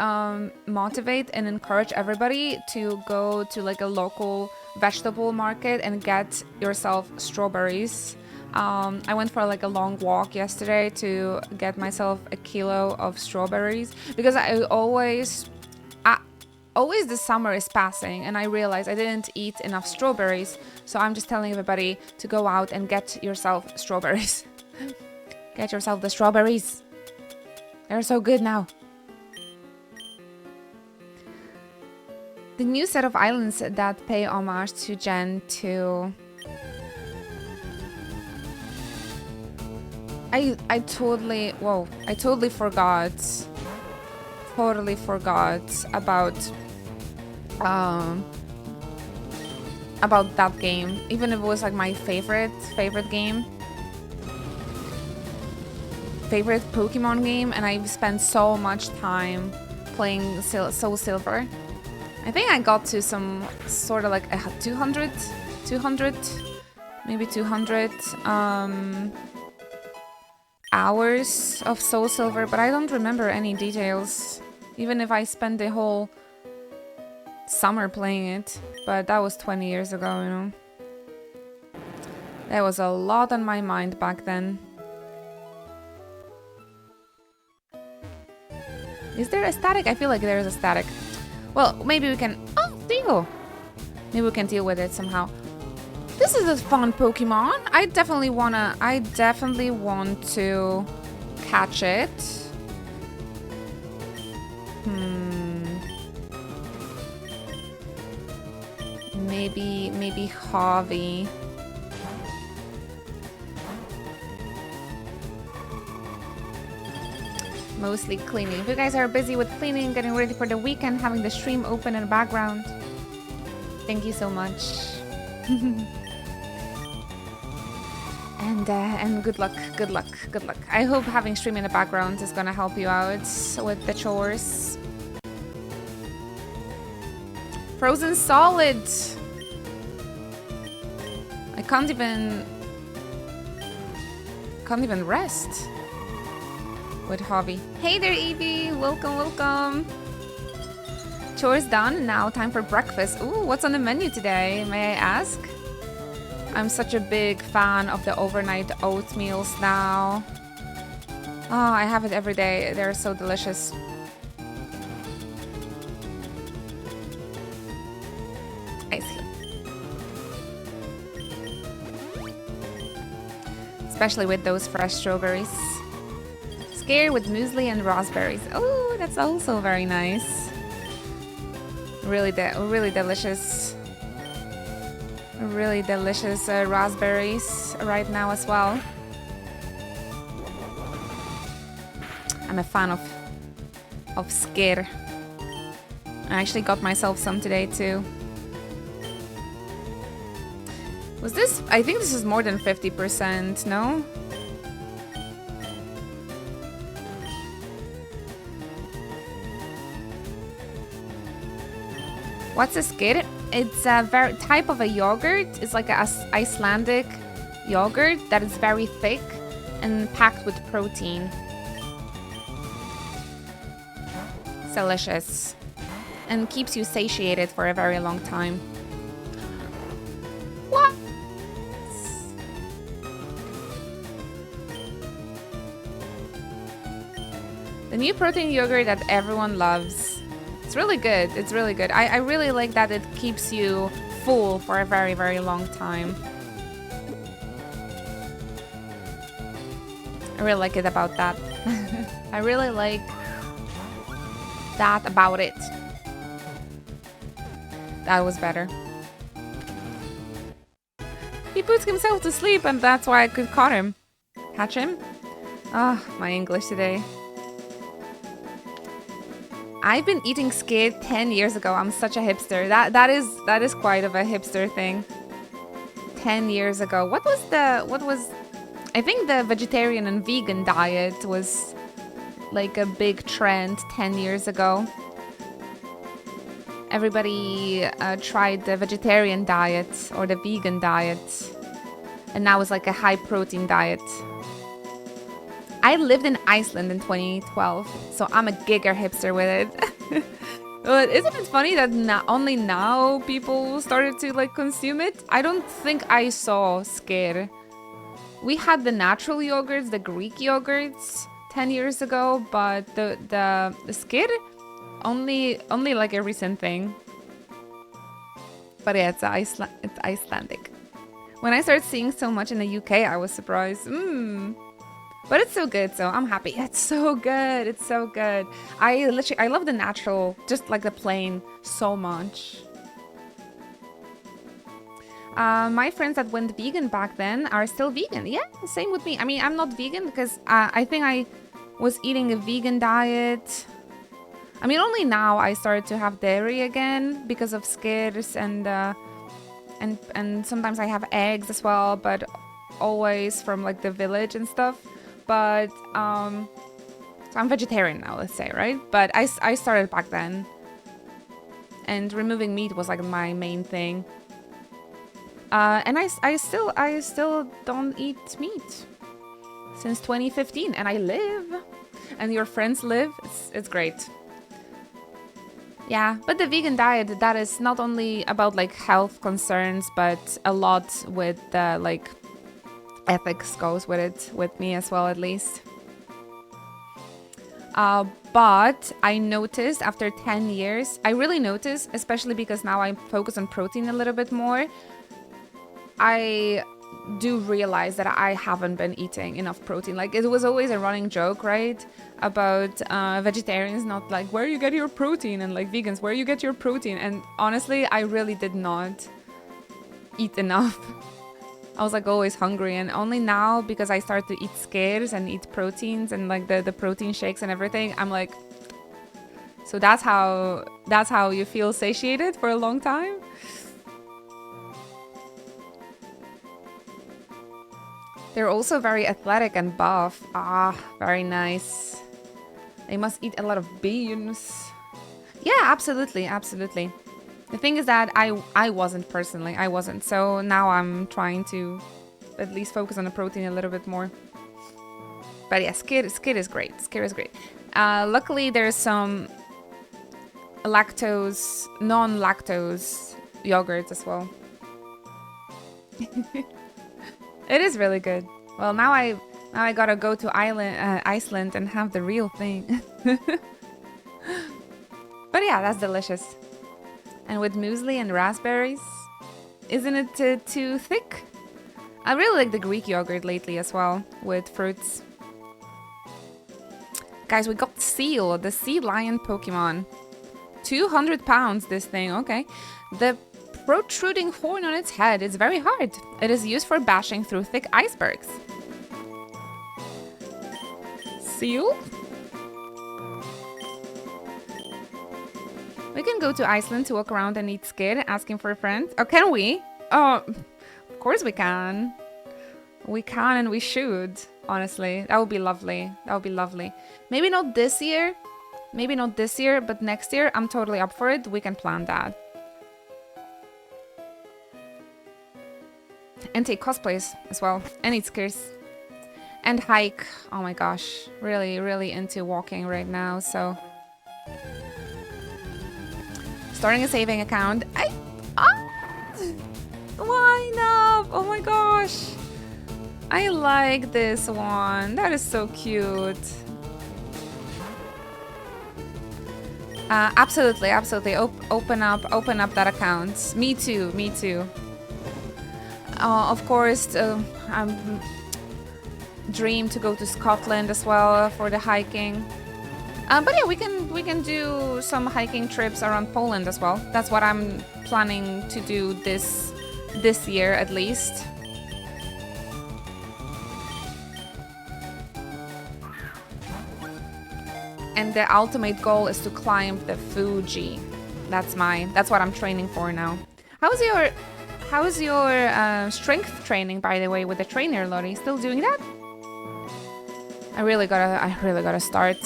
motivate and encourage everybody to go to like a local vegetable market and get yourself strawberries. I went for like a long walk yesterday to get myself a kilo of strawberries because always the summer is passing and I realized I didn't eat enough strawberries. So I'm just telling everybody to go out and get yourself strawberries. Get yourself the strawberries. They're so good now. The new set of islands that pay homage to Gen 2. I totally forgot. Totally forgot about that game. Even if it was like my favorite game. Favorite Pokemon game, and I've spent so much time playing Soul Silver. I think I got to some sort of like 200 maybe 200 hours of Soul Silver, but I don't remember any details, even if I spent the whole summer playing it. But that was 20 years ago, you know. There was a lot on my mind back then. Is there a static? I feel like there is a static. Well, maybe we can... Oh, deal! Maybe we can deal with it somehow. This is a fun Pokemon. I definitely want to catch it. Maybe Harvey. Mostly cleaning. If you guys are busy with cleaning, getting ready for the weekend, having the stream open in the background, thank you so much. And good luck. I hope having stream in the background is gonna help you out with the chores. Frozen Solid. I can't even rest with Hobby. Hey there, Evie. Welcome. Chores done. Now time for breakfast. Ooh, what's on the menu today? May I ask? I'm such a big fan of the overnight oatmeals now. Oh, I have it every day. They're so delicious. I see. Especially with those fresh strawberries. Scare with muesli and raspberries. Oh, that's also very nice. Really delicious. Really delicious raspberries right now as well. I'm a fan of Scare. I actually got myself some today too. Was this? I think this is more than 50%, no? What's a skid? It's a very type of a yogurt. It's like a Icelandic yogurt that is very thick and packed with protein. It's delicious. And keeps you satiated for a very long time. What? The new protein yogurt that everyone loves. It's really good. It's really good. I really like that it keeps you full for a very, very long time. I really like it about that. I really like that about it. That was better. He puts himself to sleep and that's why I could catch him. Ah, oh, my English today. I've been eating skid 10 years ago. I'm such a hipster. That is quite of a hipster thing. 10 years ago. What was I think the vegetarian and vegan diet was like a big trend 10 years ago. Everybody tried the vegetarian diet or the vegan diet. And now it's like a high protein diet. I lived in Iceland in 2012, so I'm a giga hipster with it. But isn't it funny that only now people started to like consume it? I don't think I saw skyr. We had the natural yogurts, the Greek yogurts 10 years ago, but the skyr only like a recent thing. But yeah, it's Icelandic. When I started seeing so much in the UK, I was surprised. But it's so good, so I'm happy. It's so good. It's so good. I love the natural, just like the plain, so much. My friends that went vegan back then are still vegan. Yeah, same with me. I mean, I'm not vegan because I think I was eating a vegan diet. I mean, only now I started to have dairy again because of skyrs and sometimes I have eggs as well, but always from like the village and stuff. But so I'm vegetarian now, let's say, right? But I started back then, and removing meat was like my main thing. And I still don't eat meat since 2015, and I live, and your friends live. It's great. Yeah, but the vegan diet, that is not only about like health concerns, but a lot with like ethics goes with it, with me as well, at least. But I noticed after 10 years, I really noticed, especially because now I focus on protein a little bit more, I do realize that I haven't been eating enough protein. Like, it was always a running joke, right? About vegetarians not like, where you get your protein, and like vegans, where you get your protein. And honestly, I really did not eat enough. I was like always hungry, and only now, because I started to eat skyrs and eat proteins and like the protein shakes and everything, I'm like, so that's how you feel satiated for a long time? They're also very athletic and buff. Ah, very nice. They must eat a lot of beans. Yeah, absolutely, absolutely. The thing is that I wasn't personally. I wasn't. So now I'm trying to at least focus on the protein a little bit more. But yeah, skyr is great. Skyr is great. Luckily, there's some non-lactose yogurts as well. It is really good. Well, now I gotta go to Iceland and have the real thing. But yeah, that's delicious. And with muesli and raspberries, isn't it too thick? I really like the Greek yogurt lately as well, with fruits. Guys, we got Seal, the sea lion Pokemon. 200 pounds, this thing, okay. The protruding horn on its head is very hard. It is used for bashing through thick icebergs. Seal? We can go to Iceland to walk around and eat skyr, asking for a friend. Oh, can we? Oh, of course we can. We can and we should, honestly. That would be lovely. That would be lovely. Maybe not this year. Maybe not this year, but next year, I'm totally up for it. We can plan that. And take cosplays as well. And eat scarce. And hike. Oh my gosh. Really, really into walking right now, so... Starting a saving account. Why not? Oh my gosh. I like this one. That is so cute. Absolutely, absolutely. Open up that account. Me too, me too. Of course, dream to go to Scotland as well for the hiking. But yeah, we can do some hiking trips around Poland as well. That's what I'm planning to do this year at least. And the ultimate goal is to climb the Fuji. That's what I'm training for now. How's your strength training, by the way, with the trainer, Lori? Still doing that? I really gotta start.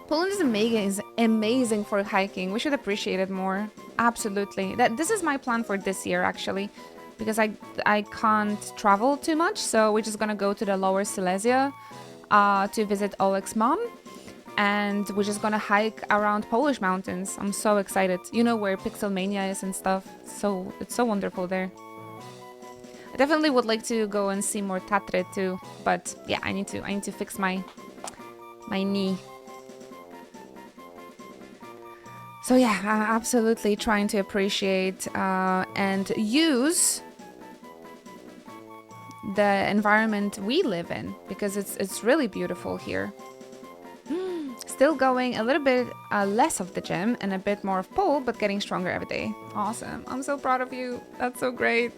Poland is amazing for hiking. We should appreciate it more. Absolutely. This is my plan for this year, actually, because I can't travel too much, so we're just gonna go to the Lower Silesia to visit Oleg's mom, and we're just gonna hike around Polish mountains. I'm so excited. You know where Pixelmania is and stuff. So it's so wonderful there. I definitely would like to go and see more Tatry too, but yeah, I need to fix my knee. So yeah, absolutely trying to appreciate and use the environment we live in, because it's really beautiful here. Still going a little bit less of the gym and a bit more of pole, but getting stronger every day. Awesome. I'm so proud of you. That's so great.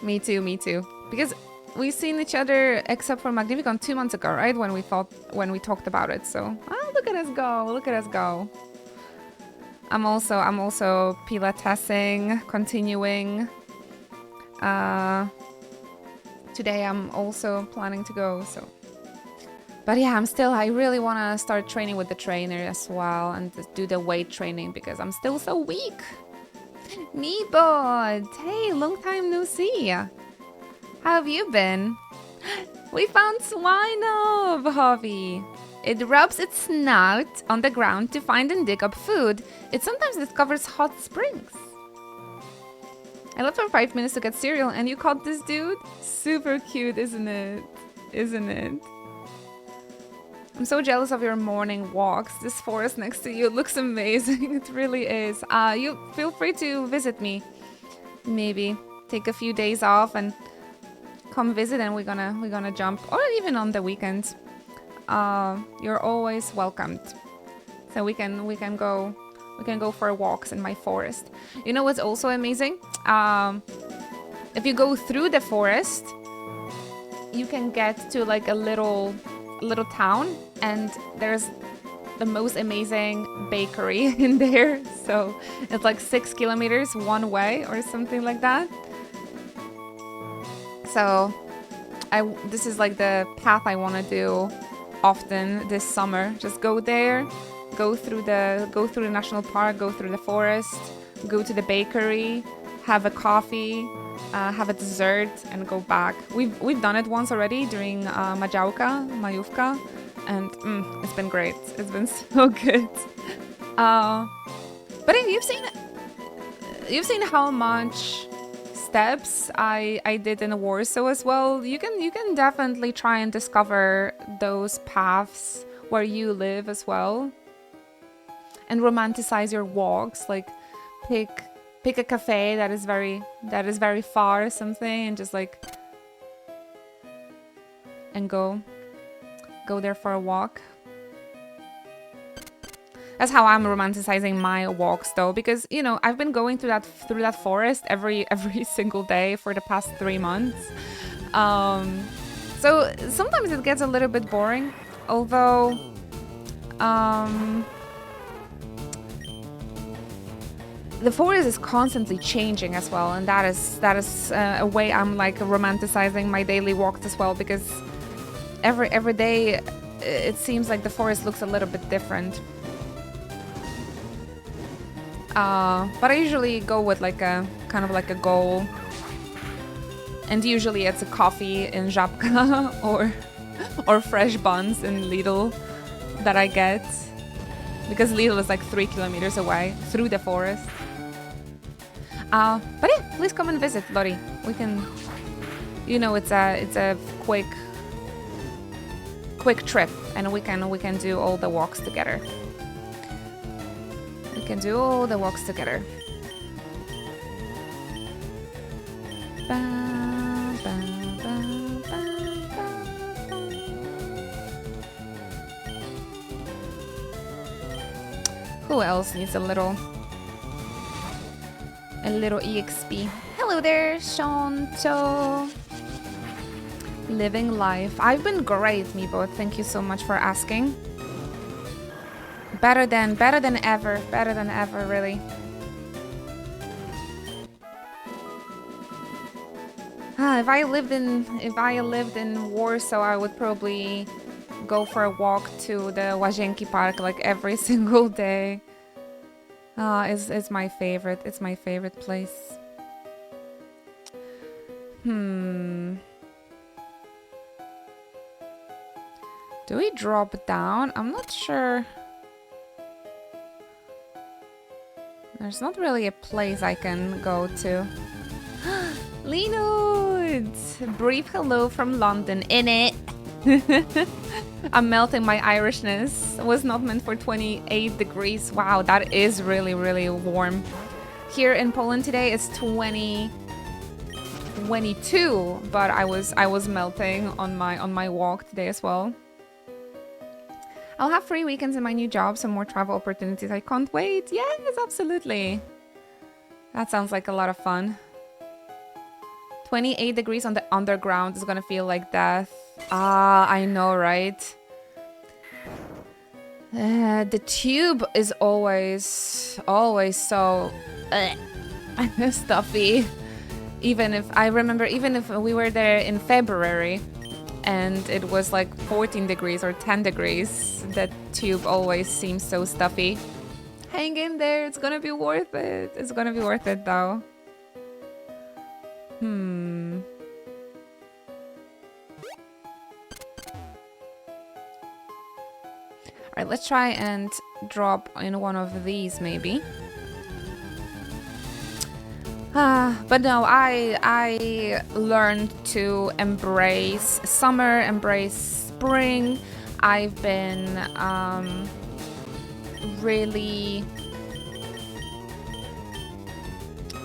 Me too, me too. Because we've seen each other except for Magnificon 2 months ago, right? When we talked about it. So look at us go. Look at us go. I'm also pilatesing, continuing. Today I'm also planning to go, so. But yeah, I really want to start training with the trainer as well and do the weight training because I'm still so weak. Meatbot! Hey, long time no see. How have you been? We found Swinov, Javi. It rubs its snout on the ground to find and dig up food. It sometimes discovers hot springs. I left for 5 minutes to get cereal and you caught this dude? Super cute, isn't it? Isn't it? I'm so jealous of your morning walks. This forest next to you looks amazing. It really is. You feel free to visit me. Maybe take a few days off and come visit, and we're gonna jump, or even on the weekend. You're always welcomed. So we can go for walks in my forest. You know what's also amazing? If you go through the forest, you can get to like a little town, and there's the most amazing bakery in there. So it's like 6 kilometers one way or something like that. So this is like the path I want to do often this summer. Just go there, go through the national park, go through the forest, go to the bakery, have a coffee, have a dessert, and go back. We've done it once already during Majówka, and it's been great. It's been so good. But you've seen how much steps I did in Warsaw as well. You can definitely try and discover those paths where you live as well, and romanticize your walks. Like pick a cafe that is very far or something, and just like and go there for a walk. That's how I'm romanticizing my walks, though, because you know I've been going through that forest every single day for the past 3 months. So sometimes it gets a little bit boring, although the forest is constantly changing as well, and that is a way I'm like romanticizing my daily walks as well, because every day it seems like the forest looks a little bit different. But I usually go with like a kind of like a goal. And usually it's a coffee in Żabka or fresh buns in Lidl that I get. Because Lidl is like 3 kilometers away through the forest. But yeah, please come and visit, Lori. We can, you know, it's a quick trip, and we can do all the walks together. We can do all the walks together. Who else needs a little EXP? Hello there, Shanto. Living life. I've been great, Meebo. Thank you so much for asking. Better than ever. Better than ever, really. If I lived in Warsaw, I would probably go for a walk to the Łazienki Park like every single day. It's my favorite. It's my favorite place. Do we drop down? I'm not sure. There's not really a place I can go to. Linwood! Brief hello from London. In it! I'm melting my Irishness. It was not meant for 28 degrees. Wow, that is really, really warm. Here in Poland today it's 22, but I was melting on my walk today as well. I'll have free weekends in my new job, some more travel opportunities. I can't wait. Yes, absolutely. That sounds like a lot of fun. 28 degrees on the underground is gonna feel like death. I know, right? The tube is always so stuffy. Even if we were there in February and it was like 14 degrees or 10 degrees, the tube always seems so stuffy. Hang in there, it's gonna be worth it. It's gonna be worth it though. Alright, let's try and drop in one of these maybe. But no, I learned to embrace summer, embrace spring. I've been really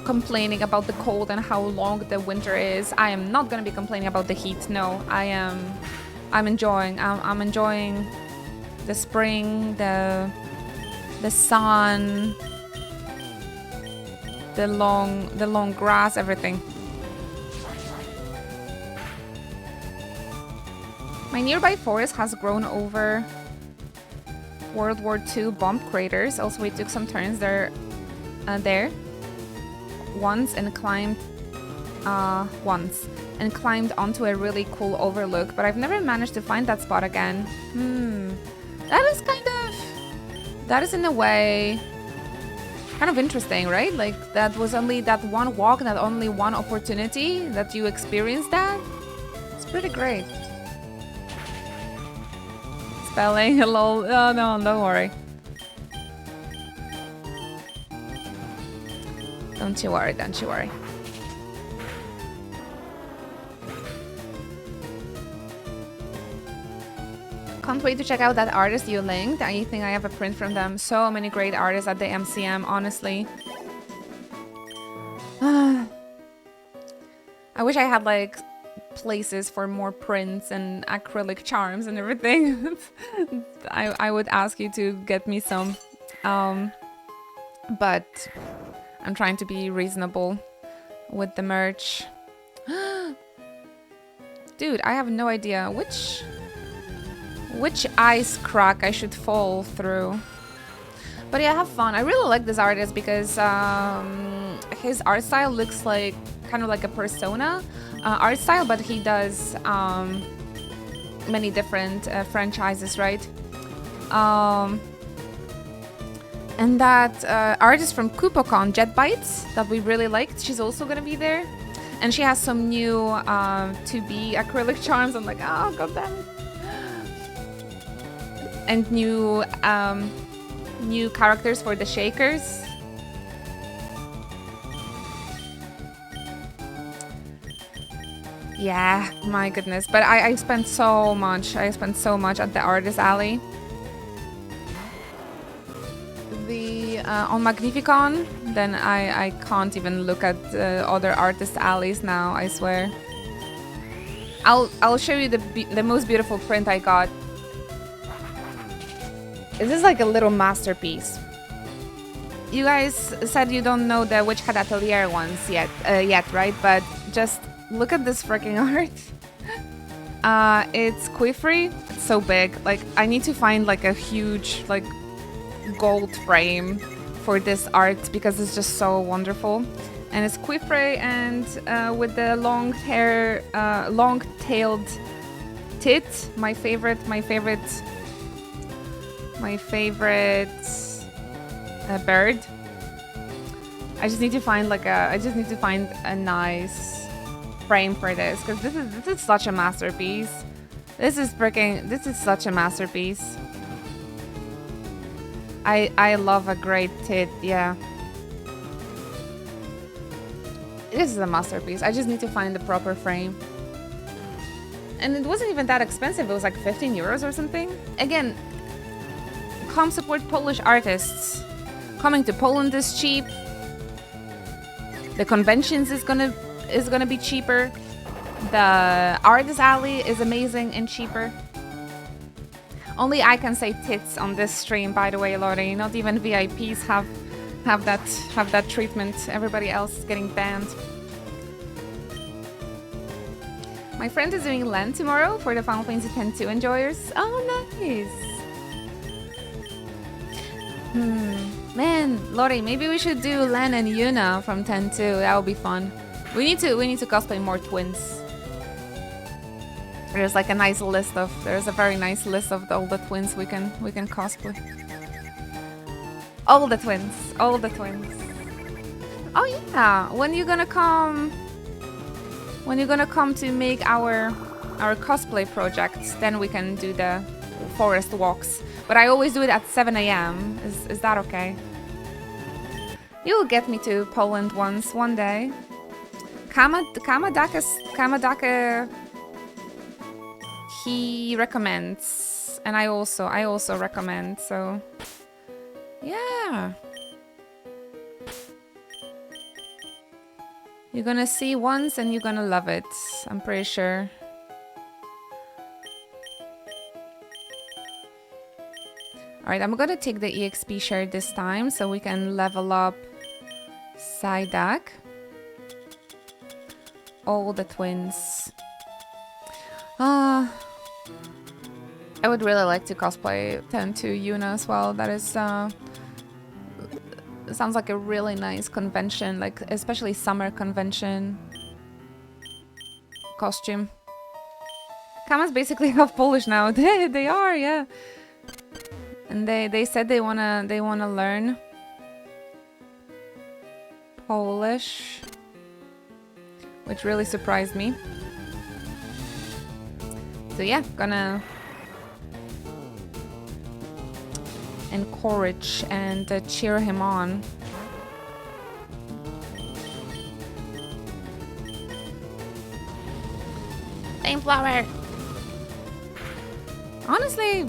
complaining about the cold and how long the winter is. I am not gonna be complaining about the heat. No, I'm enjoying the spring, the sun, the long grass, everything. My nearby forest has grown over World War II bomb craters. Also, we took some turns there once and climbed onto a really cool overlook, but I've never managed to find that spot again. That is in a way kind of interesting, right? Like that was only that one walk, that only one opportunity that you experienced that. It's pretty great. Spelling, lol. Oh no, don't worry. Don't you worry, don't you worry. Can't wait to check out that artist you linked. I think I have a print from them. So many great artists at the MCM, honestly. I wish I had like places for more prints and acrylic charms and everything. I would ask you to get me some. But I'm trying to be reasonable with the merch. Dude, I have no idea which ice crack I should fall through. But yeah, have fun. I really like this artist because his art style looks like kind of like a Persona art style, but he does many different franchises, right? And that artist from Kupocon, Jet Bites, that we really liked, she's also gonna be there. And she has some new 2B acrylic charms. I'm like, oh, god damn it. And new characters for the shakers. Yeah, my goodness. But I spent so much. I spent so much at the Artist Alley. On Magnificon, then I can't even look at other Artist Alleys now, I swear. I'll show you the most beautiful print I got. This is like a little masterpiece. You guys said you don't know the Witch Hat Atelier ones yet, right? But just look at this freaking art. It's quiffy. It's so big. Like, I need to find like a huge like gold frame for this art because it's just so wonderful. And it's quiffy and with the long hair, long-tailed tit. My favorite bird. I just need to find a nice frame for this because this is such a masterpiece. This is such a masterpiece. I love a great tit, yeah. This is a masterpiece. I just need to find the proper frame. And it wasn't even that expensive. It was like 15 euros or something. Again, come support Polish artists. Coming to Poland is cheap. The conventions is gonna be cheaper. The Artist Alley is amazing and cheaper. Only I can say tits on this stream, by the way, Lori. Not even VIPs have that treatment. Everybody else is getting banned. My friend is doing LAN tomorrow for the Final Fantasy X-2 enjoyers. Oh, nice. Man, Lori, maybe we should do Len and Yuna from 10-2. That would be fun. We need to cosplay more twins. There's like a nice list of. There's a very nice list of all the twins we can cosplay. All the twins. All the twins. Oh yeah. When you gonna come? When you're gonna come to make our cosplay projects? Then we can do the forest walks. But I always do it at 7 AM. Is that okay? You will get me to Poland one day. Kamadaka. He recommends, and I also recommend. So, yeah. You're gonna see once and you're gonna love it. I'm pretty sure. Alright, I'm gonna take the EXP share this time so we can level up Psyduck. All the twins. I would really like to cosplay 10-2 Yuna as well. That is, sounds like a really nice convention, like especially summer convention costume. Kama's basically half Polish now. They are, yeah. And they said they wanna learn Polish, which really surprised me. So yeah, gonna encourage and cheer him on. Flameflower! Honestly,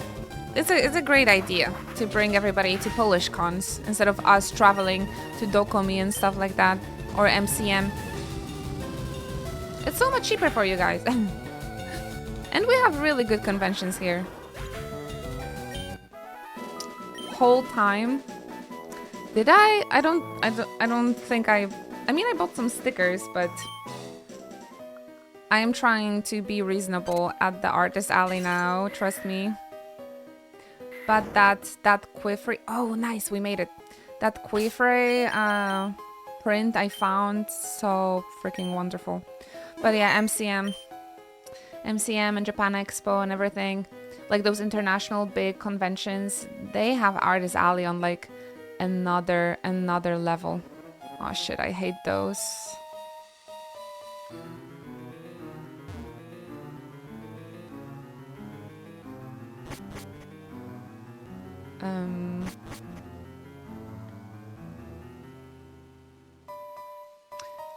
it's a great idea to bring everybody to Polish cons instead of us traveling to Dokomi and stuff like that, or MCM. It's so much cheaper for you guys. And we have really good conventions here. Whole time. Did I? I don't think I mean, I bought some stickers, but I am trying to be reasonable at the Artist Alley now, trust me. But that quiffy, oh nice, we made it. That quiffy print I found so freaking wonderful. But yeah, MCM and Japan Expo and everything, like those international big conventions, they have Artist Alley on like another level. Oh shit, I hate those.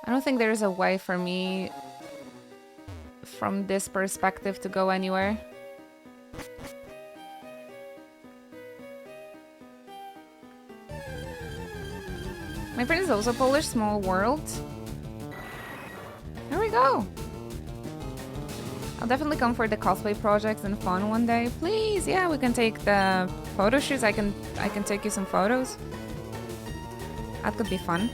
I don't think there's a way for me from this perspective to go anywhere. My friend is also Polish, small world. There we go. I'll definitely come for the cosplay projects and fun one day. Please, yeah, we can take the photo shoots. I can take you some photos. That could be fun.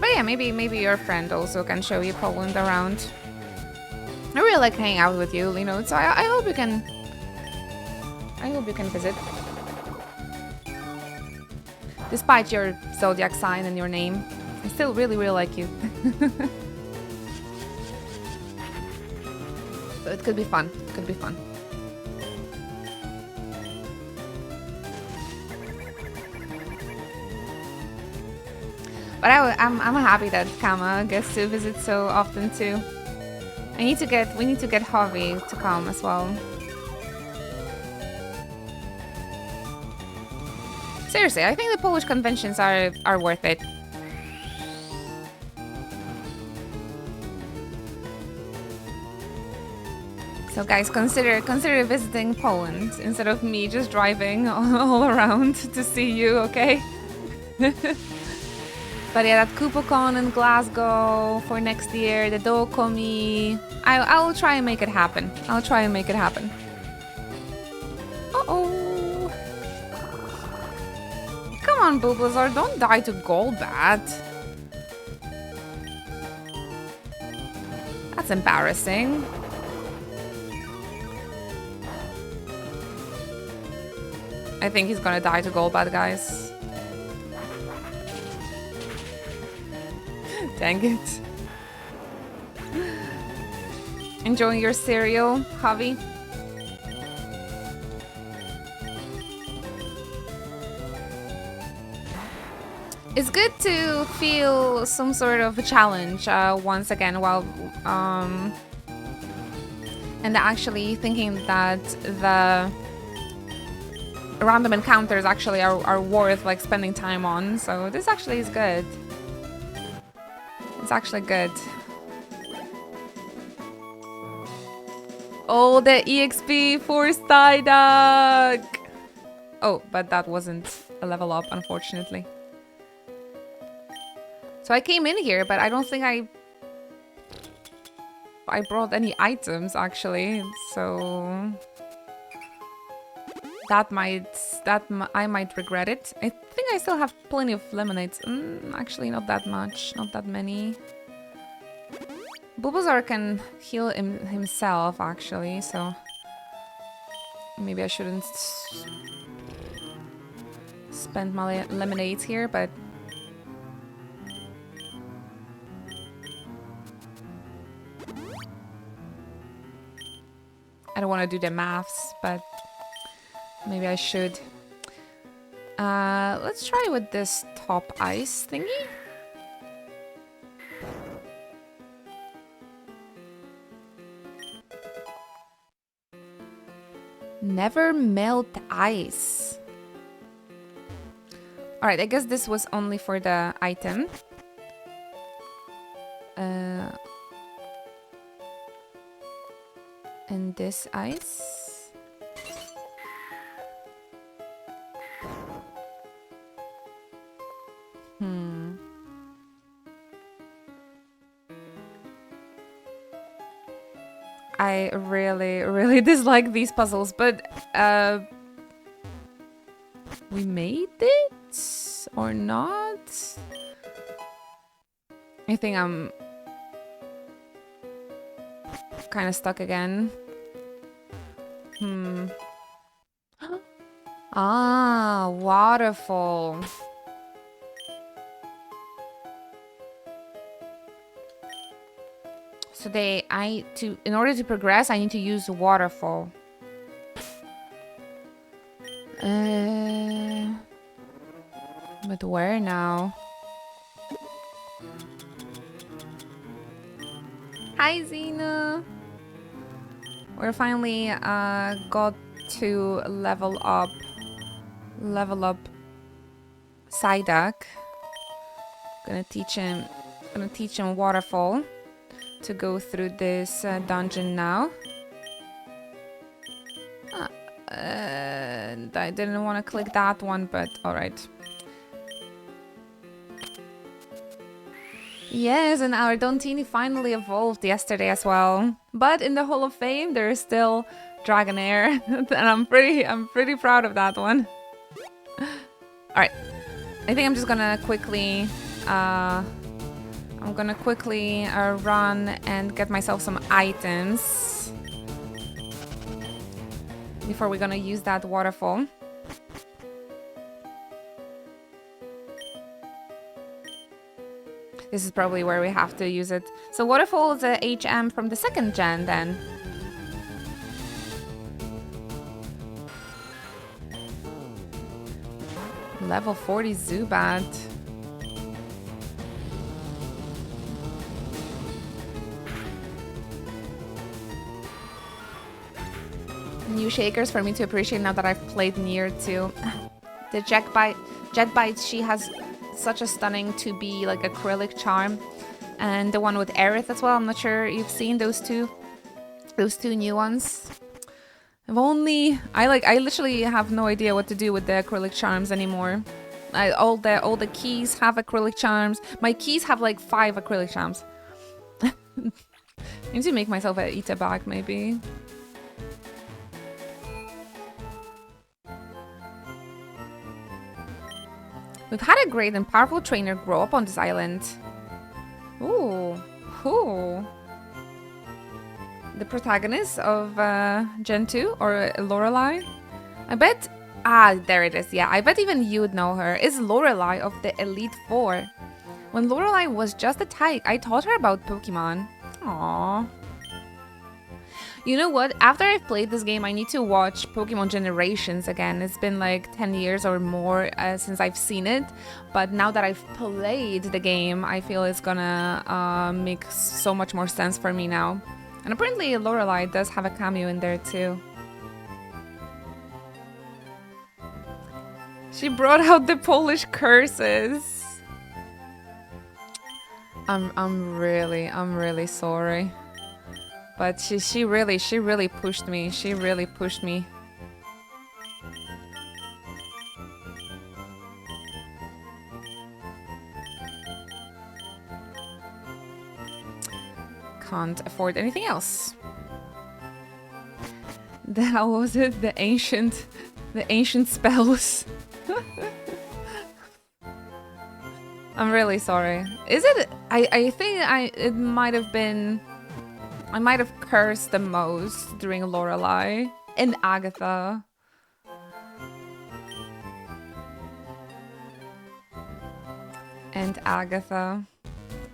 But yeah, maybe your friend also can show you Poland around. I really like hanging out with you, you know. So I hope you can. I hope you can visit. Despite your zodiac sign and your name, I still really like you. So it could be fun. It could be fun. But I'm happy that Kama gets to visit so often too. We need to get Javi to come as well. Seriously, I think the Polish conventions are worth it. So guys, consider visiting Poland instead of me just driving all around to see you, okay? But yeah, that KupoCon in Glasgow for next year, the Dokomi. I'll try and make it happen. I'll try and make it happen. Uh-oh. Come on, Bulbasaur, don't die to Golbat. That's embarrassing. I think he's gonna die to Golbat, guys. Dang it. Enjoying your cereal, Javi? It's good to feel some sort of a challenge once again while and actually thinking that the random encounters actually are worth like spending time on. So this actually is good. It's actually good. Oh, the EXP for Psyduck! Oh, but that wasn't a level up, unfortunately. So I came in here, but I don't think I brought any items, actually. So I might regret it. I think I still have plenty of lemonades. Actually, not that much, not that many. Bulbasaur can heal himself, actually, so maybe I shouldn't spend my lemonades here, but I don't want to do the maths, but maybe I should. Let's try with this top ice thingy. Never melt ice. Alright, I guess this was only for the item. And this ice. I really dislike these puzzles, but we made it or not? I think I'm kind of stuck again. Ah, waterfall. So in order to progress, I need to use waterfall. But where now? Hi, Zena. We're finally got to level up Psyduck. Gonna teach him waterfall to go through this dungeon now. And I didn't want to click that one, but alright. Yes, and our Dontini finally evolved yesterday as well. But in the Hall of Fame, there is still Dragonair, and I'm pretty proud of that one. Alright, I think I'm just gonna quickly run and get myself some items before we're gonna use that waterfall. This is probably where we have to use it. So waterfall is a HM from the 2nd gen then. Level 40 Zubat. New shakers for me to appreciate now that I've played Nier 2. The Jetbite, she has such a stunning 2B like acrylic charm, and the one with Aerith as well. I'm not sure you've seen those two new ones. I literally have no idea what to do with the acrylic charms anymore. All the keys have acrylic charms. My keys have like 5 acrylic charms. I need to make myself a Ita bag maybe. We've had a great and powerful trainer grow up on this island. Ooh. The protagonist of Gen 2 or Lorelei? I bet... Ah, there it is. Yeah, I bet even you'd know her. It's Lorelei of the Elite Four. When Lorelei was just a tyke, I taught her about Pokemon. Aww. You know what? After I've played this game, I need to watch Pokemon Generations again. It's been like 10 years or more since I've seen it. But now that I've played the game, I feel it's gonna make so much more sense for me now. And apparently Lorelei does have a cameo in there too. She brought out the Polish curses. I'm really sorry. But she really pushed me. She really pushed me. Can't afford anything else. How was it? The ancient spells. I'm really sorry. Is it? I think it might have been. I might have cursed the most during Lorelei and Agatha.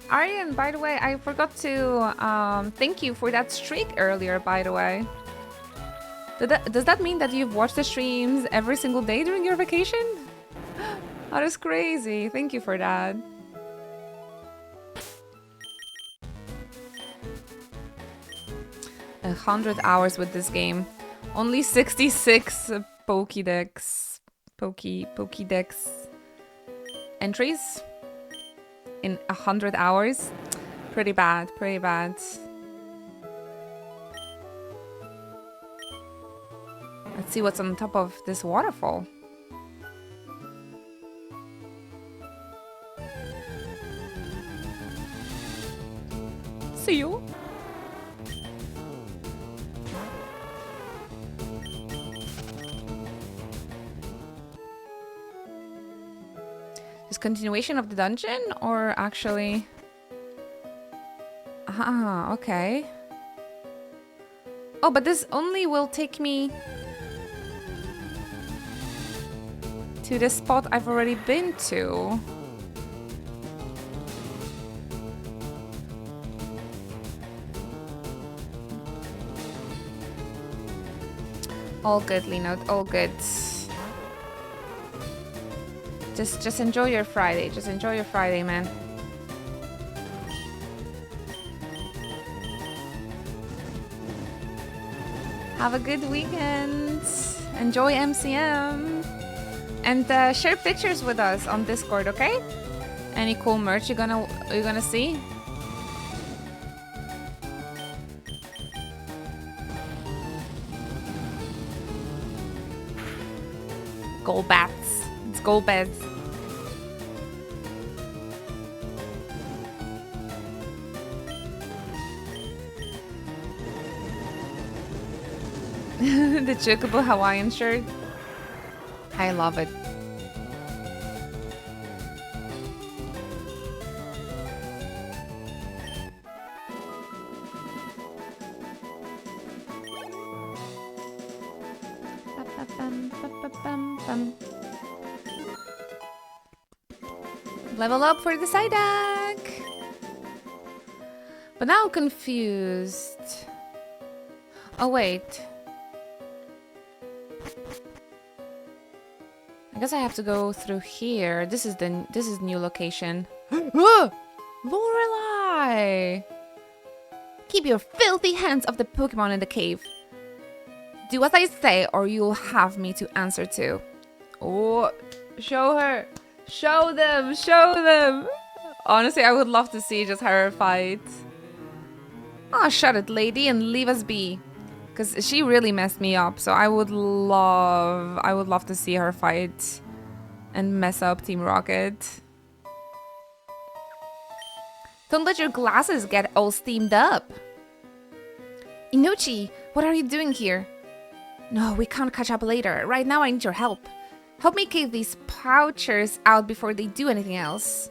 Aryan, by the way, I forgot to thank you for that streak earlier, by the way. Does that mean that you've watched the streams every single day during your vacation? That is crazy. Thank you for that. 100 hours with this game. Only 66 Pokédex entries in 100 hours. Pretty bad, pretty bad. Let's see what's on top of this waterfall. See you. Is continuation of the dungeon or actually? Ah, okay. Oh, but this only will take me to the spot I've already been to. All good, Linode, all good. Just enjoy your Friday. Just enjoy your Friday, man. Have a good weekend. Enjoy MCM. And share pictures with us on Discord, okay? Any cool merch you're gonna see? Goal bats. It's goal beds. The Chocobo Hawaiian shirt. I love it. Level up for the Psyduck! But now I'm confused. Oh wait. I guess I have to go through here. This is new location. Lorelei! Keep your filthy hands off the Pokemon in the cave. Do as I say or you'll have me to answer to. Oh, show her. Show them. Show them. Honestly, I would love to see just her fight. Oh, shut it, lady, and leave us be. Because she really messed me up, so I would love to see her fight and mess up Team Rocket. Don't let your glasses get all steamed up. Inuchi, what are you doing here? No, we can't catch up later. Right now I need your help. Help me kick these pouchers out before they do anything else.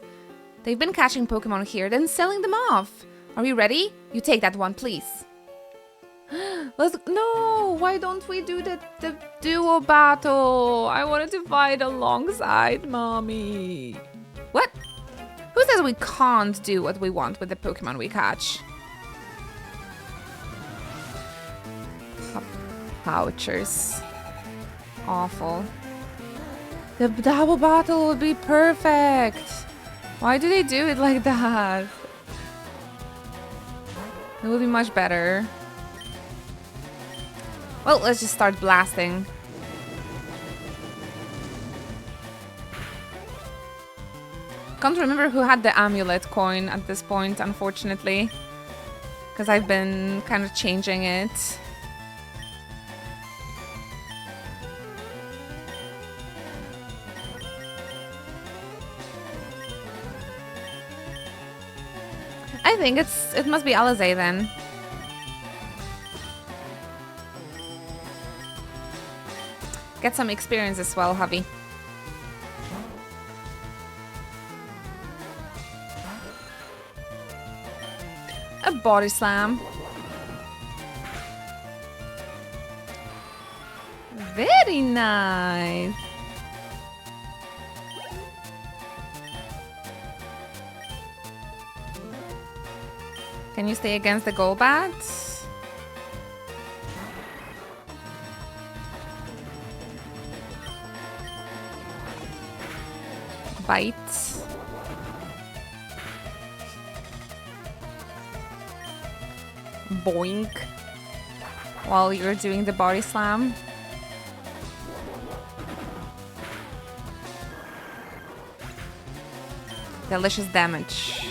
They've been catching Pokemon here, then selling them off. Are you ready? You take that one, please. No, why don't we do the duo battle? I wanted to fight alongside Mommy. What? Who says we can't do what we want with the Pokemon we catch? Pouchers. Awful. The double battle would be perfect. Why do they do it like that? It would be much better. Well, let's just start blasting. Can't remember who had the amulet coin at this point, unfortunately. Because I've been kind of changing it. I think it must be Alizé then. Get some experience as well, hubby. A body slam. Very nice. Can you stay against the Golbat? Bite. Boink. While you're doing the body slam. Delicious damage.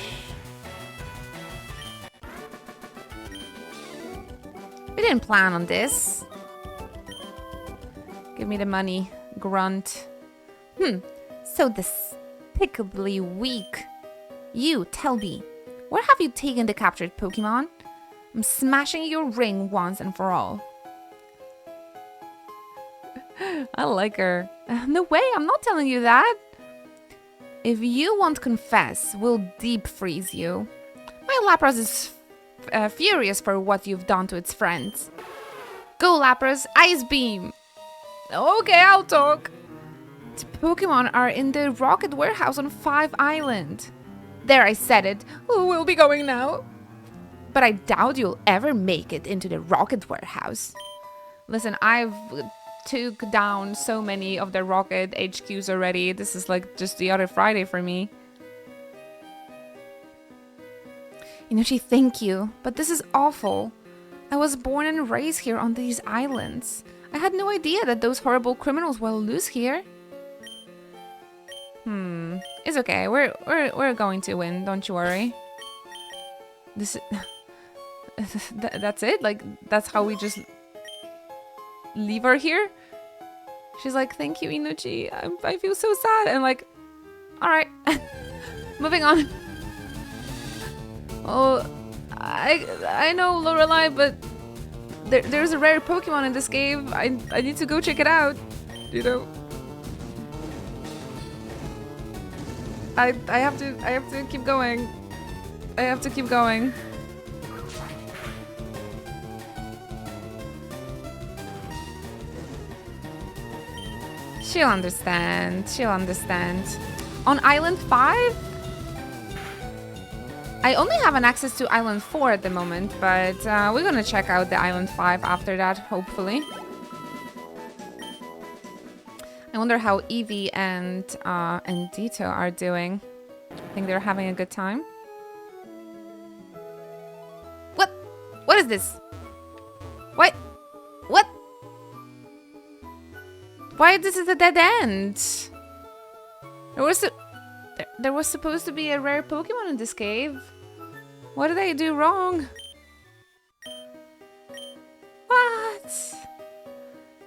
We didn't plan on this. Give me the money, grunt. So despicably weak. You, tell me, where have you taken the captured Pokemon? I'm smashing your ring once and for all. I like her. No way, I'm not telling you that. If you won't confess, we'll deep freeze you. My Lapras is furious for what you've done to its friends. Go, Lapras, Ice Beam! Okay, I'll talk. The Pokemon are in the Rocket Warehouse on 5 Island. There, I said it. We'll be going now. But I doubt you'll ever make it into the Rocket Warehouse. Listen, I've took down so many of the rocket HQs already. This is like just the other Friday for me. Inuchi, thank you, but this is awful. I was born and raised here on these islands. I had no idea that those horrible criminals were loose here. It's okay. We're going to win. Don't you worry. This that's it. Like that's how we just leave her here. She's like, "Thank you, Inuchi. I feel so sad." And like, all right, moving on. Oh, I know Lorelei, but there's a rare Pokemon in this cave. I need to go check it out. You know. I have to keep going. I have to keep going. She'll understand. She'll understand. On Island 5? I only have an access to Island 4 at the moment, but we're gonna check out the Island 5 after that, hopefully. I wonder how Eevee and Ditto are doing. I think they're having a good time. What? What is this? What? What? Why this is a dead end? There was supposed to be a rare Pokemon in this cave. What did I do wrong? What?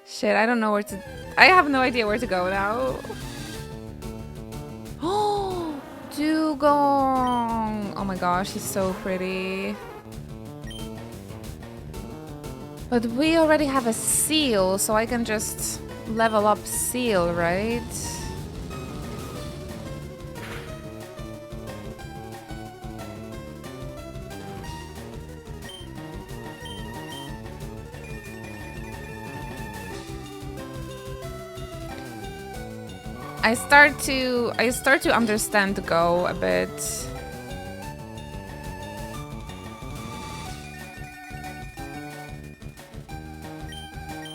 Shit, I don't know where to... I have no idea where to go now. Oh, Dugong! Oh my gosh, he's so pretty. But we already have a Seal, so I can just level up Seal, right? I start to understand the Go a bit.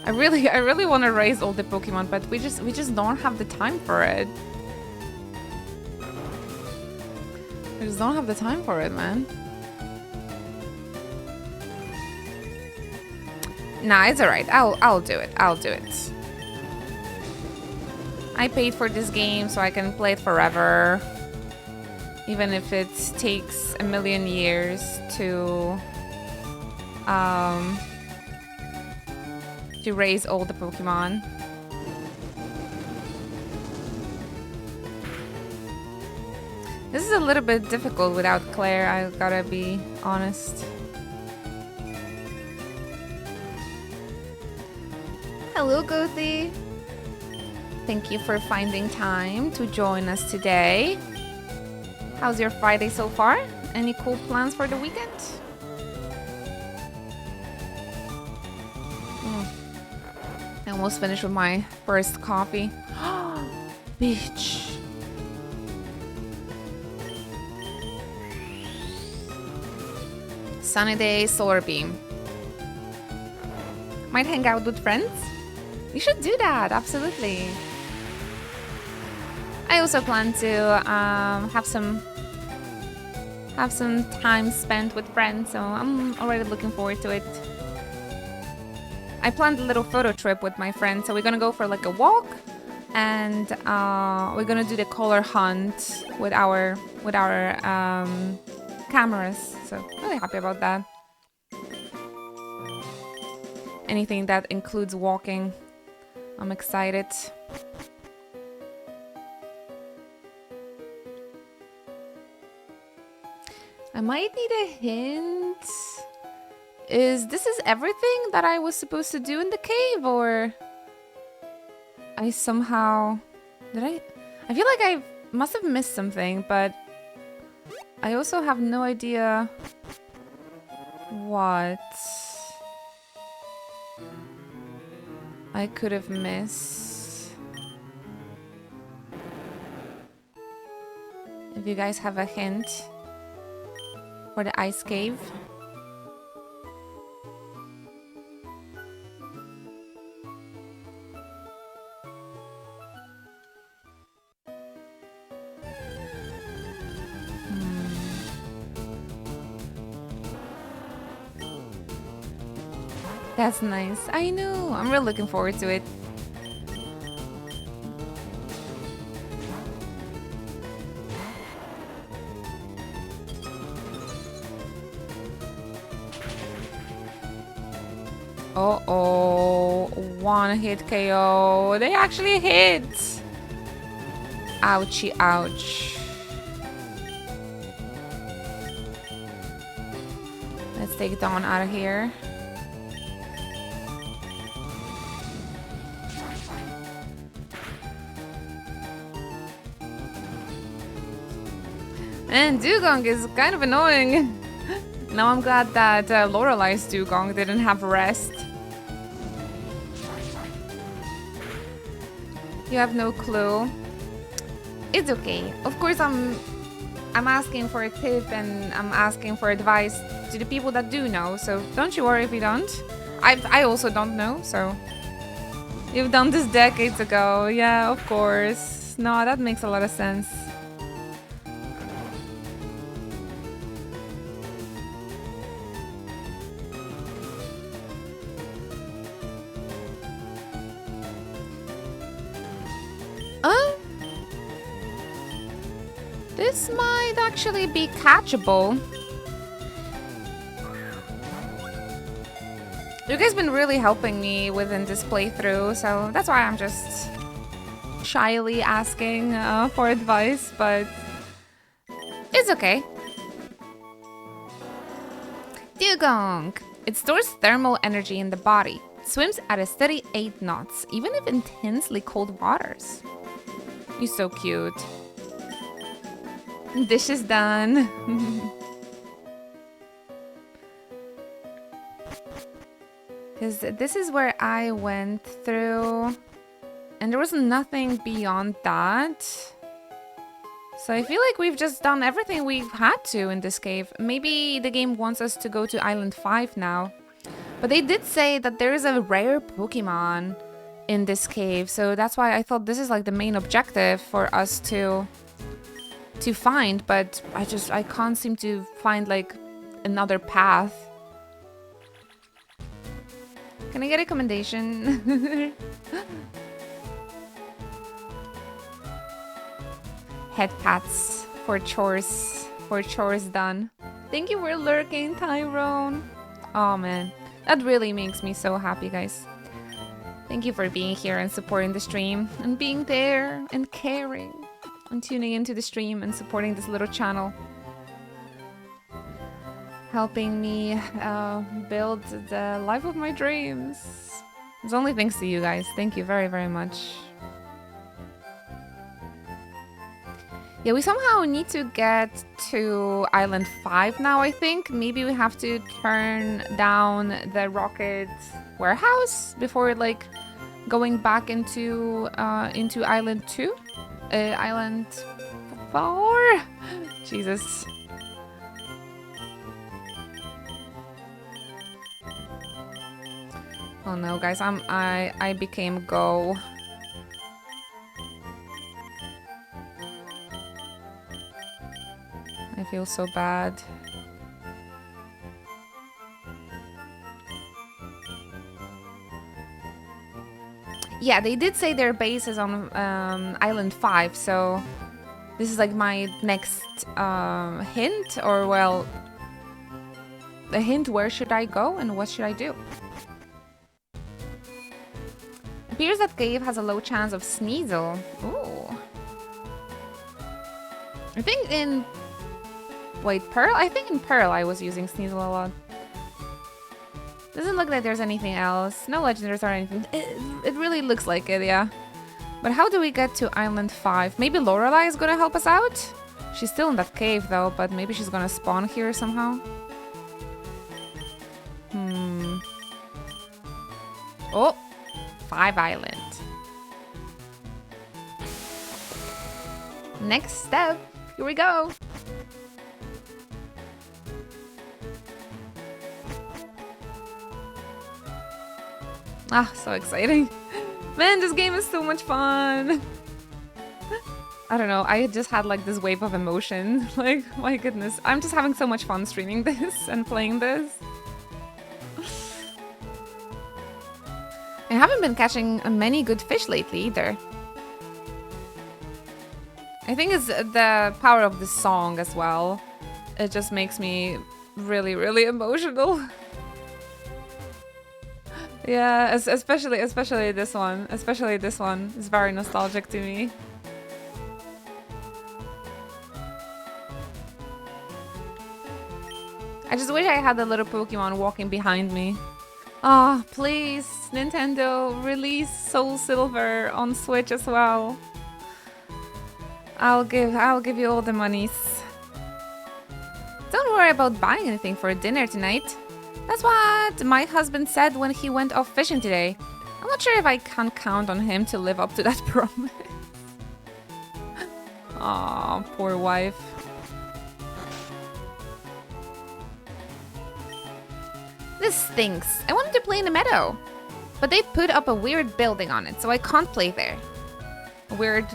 I really want to raise all the Pokemon, but we just don't have the time for it. We just don't have the time for it, man. Nah, it's alright. I'll do it. I'll do it. I paid for this game so I can play it forever. Even if it takes a million years to raise all the Pokemon. This is a little bit difficult without Claire, I gotta be honest. Hello, Gothi. Thank you for finding time to join us today. How's your Friday so far? Any cool plans for the weekend? I almost finished with my first coffee. Beach. Sunny day, solar beam. Might hang out with friends? You should do that, absolutely. I also plan to have some time spent with friends, so I'm already looking forward to it. I planned a little photo trip with my friends, so we're gonna go for like a walk, and we're gonna do the color hunt with our cameras. So really happy about that. Anything that includes walking, I'm excited. I might need a hint. Is this everything that I was supposed to do in the cave, or I somehow I feel like I must have missed something, but I also have no idea what I could have missed. If you guys have a hint for the ice cave. That's nice. I know. I'm really looking forward to it. Uh-oh. One hit KO. They actually hit. Ouchie, ouch. Let's take Dawn out of here. And Dugong is kind of annoying. Now I'm glad that Lorelai's Dugong didn't have rest. You have no clue. It's okay. Of course, I'm asking for a tip and I'm asking for advice to the people that do know. So don't you worry if you don't. I also don't know. So you've done this decades ago. Yeah, of course. No, that makes a lot of sense. This might actually be catchable. You guys been really helping me within this playthrough, so that's why I'm just shyly asking for advice, but it's okay. Dugong. It stores thermal energy in the body. It swims at a steady 8 knots, even if intensely cold waters. You're so cute. Dish is done. Because this is where I went through, and there was nothing beyond that. So I feel like we've just done everything we've had to in this cave. Maybe the game wants us to go to Island 5 now. But they did say that there is a rare Pokemon in this cave, so that's why I thought this is like the main objective for us to find, but I can't seem to find like another path. Can I get a commendation? Head pats for chores done. Thank you for lurking, Tyrone. Oh man, that really makes me so happy, guys. Thank you for being here and supporting the stream and being there and caring and tuning into the stream and supporting this little channel. Helping me build the life of my dreams. It's only thanks to you guys. Thank you very, very much. Yeah, we somehow need to get to Island 5 now, I think. Maybe we have to turn down the rocket warehouse before like going back into Island 2. Island 4? Jesus. Oh no, guys, I became Go. I feel so bad. Yeah, they did say their base is on Island 5, so this is like my next hint, or well, a hint where should I go and what should I do. Appears that cave has a low chance of Sneasel. Ooh. I think in... Wait, Pearl? I think in Pearl I was using Sneasel a lot. Doesn't look like there's anything else. No legendaries or anything. It really looks like it, yeah. But how do we get to Island 5? Maybe Lorelai is gonna help us out? She's still in that cave though, but maybe she's gonna spawn here somehow. Oh! 5 Island. Next step. Here we go. Ah, so exciting. Man, this game is so much fun. I don't know, I just had like this wave of emotion. Like, my goodness. I'm just having so much fun streaming this and playing this. I haven't been catching many good fish lately either. I think it's the power of the song as well. It just makes me really, really emotional. Yeah, especially this one. Especially this one is very nostalgic to me. I just wish I had a little Pokemon walking behind me. Oh, please, Nintendo, release Soul Silver on Switch as well. I'll give you all the monies. Don't worry about buying anything for dinner tonight. That's what my husband said when he went off fishing today. I'm not sure if I can count on him to live up to that promise. Aw, poor wife. This stinks. I wanted to play in the meadow, but they put up a weird building on it, so I can't play there. Weird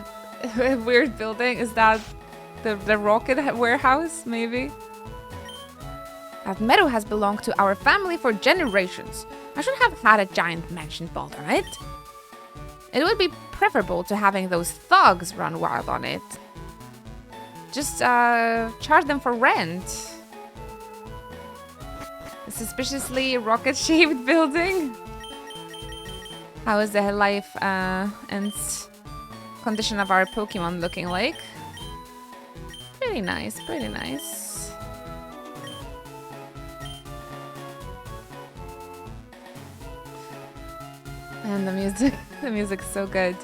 building? Is that the rocket warehouse, maybe? That meadow has belonged to our family for generations. I should have had a giant mansion built on it. It would be preferable to having those thugs run wild on it. Just charge them for rent. A suspiciously rocket-shaped building. How is the life and condition of our Pokemon looking like? Pretty nice, pretty nice. And the music's so good.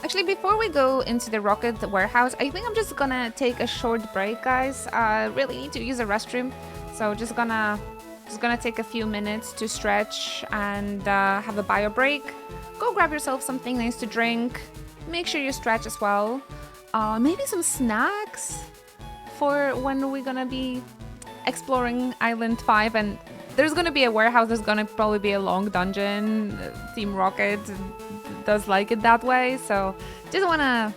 Actually, before we go into the rocket warehouse, I think I'm just gonna take a short break, guys. I really need to use a restroom, so just gonna take a few minutes to stretch and have a bio break. Go grab yourself something nice to drink. Make sure you stretch as well. Maybe some snacks for when we're gonna be exploring Island 5, and there's gonna be a warehouse. There's gonna probably be a long dungeon. Team Rocket does like it that way, so just wanna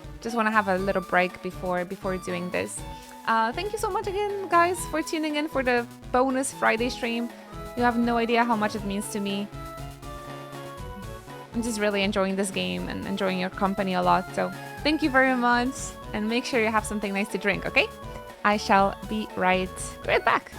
have a little break before doing this. Thank you so much again, guys, for tuning in for the bonus Friday stream. You have no idea how much it means to me. I'm just really enjoying this game and enjoying your company a lot. So thank you very much, and make sure you have something nice to drink, okay? I shall be right back.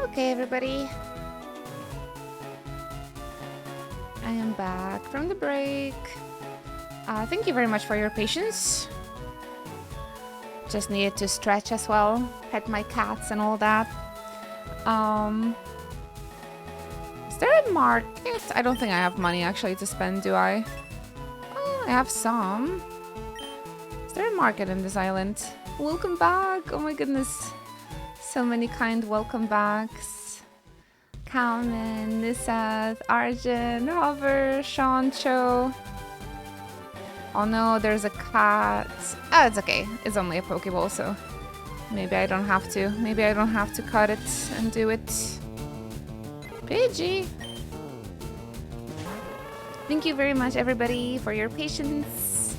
Okay, everybody. I am back from the break. Thank you very much for your patience. Just needed to stretch as well, pet my cats and all that. Is there a market? I don't think I have money actually to spend, do I? Oh, I have some. Is there a market in this island? Welcome back! Oh my goodness. So many kind welcome backs. Calvin, Nissath, Arjun, Hover, Shancho. Oh no, there's a cat. Oh, it's okay. It's only a Pokeball, so maybe I don't have to. Maybe I don't have to cut it and do it. Pidgey. Thank you very much, everybody, for your patience.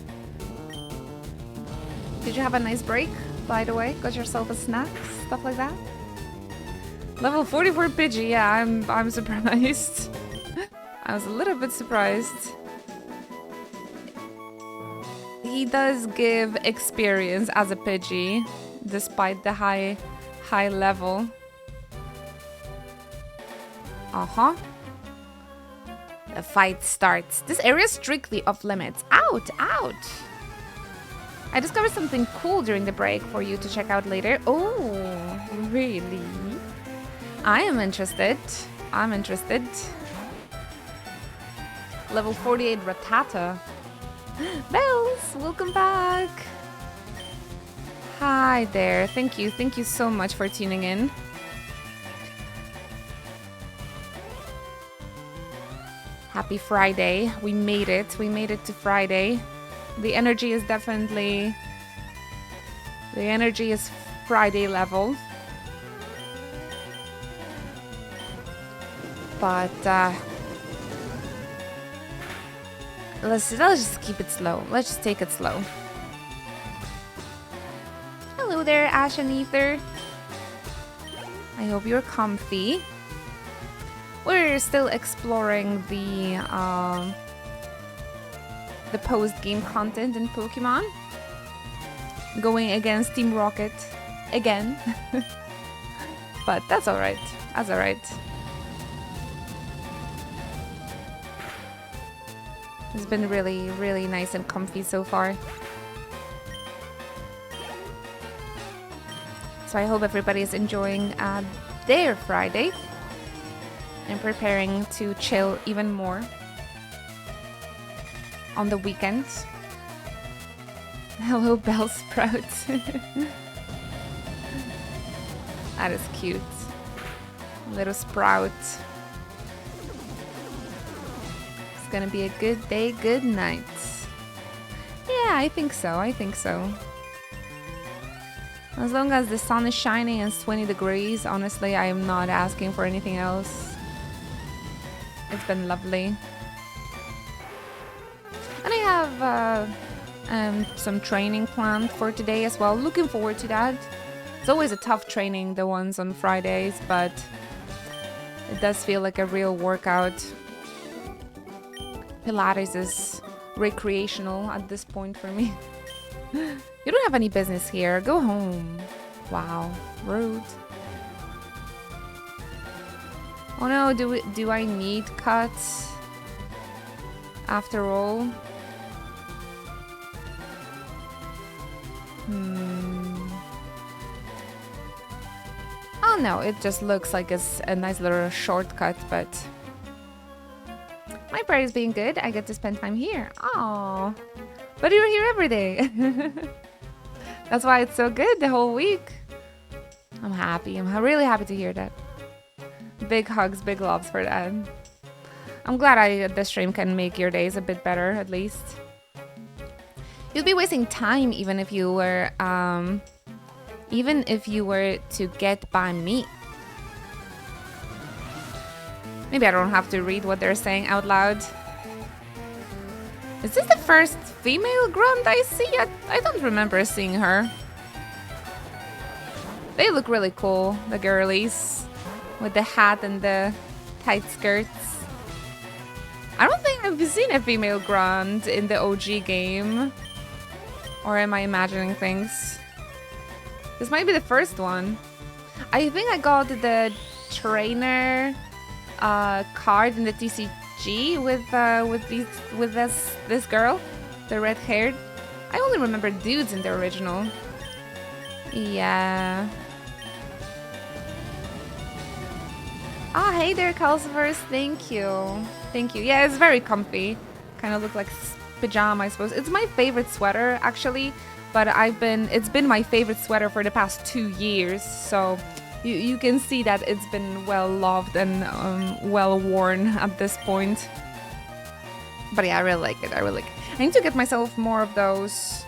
Did you have a nice break, by the way? Got yourself a snack? Stuff like that? Level 44 Pidgey, yeah, I'm surprised. I was a little bit surprised. He does give experience as a Pidgey, despite the high level. Uh-huh. The fight starts. This area is strictly off limits. Out! Out! I discovered something cool during the break for you to check out later. Oh, really? I am interested. I'm interested. Level 48 Rattata. Bells, welcome back. Hi there. Thank you so much for tuning in. Happy Friday. We made it to Friday. The energy is definitely Friday level. But let's just keep it slow. Let's just take it slow. Hello there, Ash and Ether. I hope you're comfy. We're still exploring the post-game content in Pokemon. Going against Team Rocket again. But that's alright. That's alright. It's been really, really nice and comfy so far. So I hope everybody is enjoying their Friday and preparing to chill even more on the weekend. Hello, Bellsprout. That is cute. Little Sprout. Gonna be a good day, good night. Yeah, I think so. As long as the sun is shining and it's 20 degrees, honestly, I am not asking for anything else. It's been lovely. And I have some training planned for today as well. Looking forward to that. It's always a tough training, the ones on Fridays, but it does feel like a real workout. Pilates is recreational at this point for me. You don't have any business here. Go home. Wow, rude. Oh no, do I need cuts? After all. Oh no, it just looks like it's a nice little shortcut, but my party is being good. I get to spend time here. Oh, but you're here every day. That's why it's so good the whole week. I'm happy. I'm really happy to hear that. Big hugs, big loves for that. I'm glad the stream can make your days a bit better, at least. You'd be wasting time even if you were to get by me. Maybe I don't have to read what they're saying out loud. Is this the first female grunt I see? I don't remember seeing her. They look really cool, the girlies. With the hat and the tight skirts. I don't think I've seen a female grunt in the OG game. Or am I imagining things? This might be the first one. I think I got the trainer card in the TCG with this girl, the red haired. I only remember dudes in the original. Yeah. Ah, hey there, Calciverse. Thank you. Thank you. Yeah, it's very comfy. Kind of look like pajama, I suppose. It's my favorite sweater, actually. But it's been my favorite sweater for the past 2 years. So you can see that it's been well loved and well worn at this point. But yeah, I really like it. I really like it. I need to get myself more of those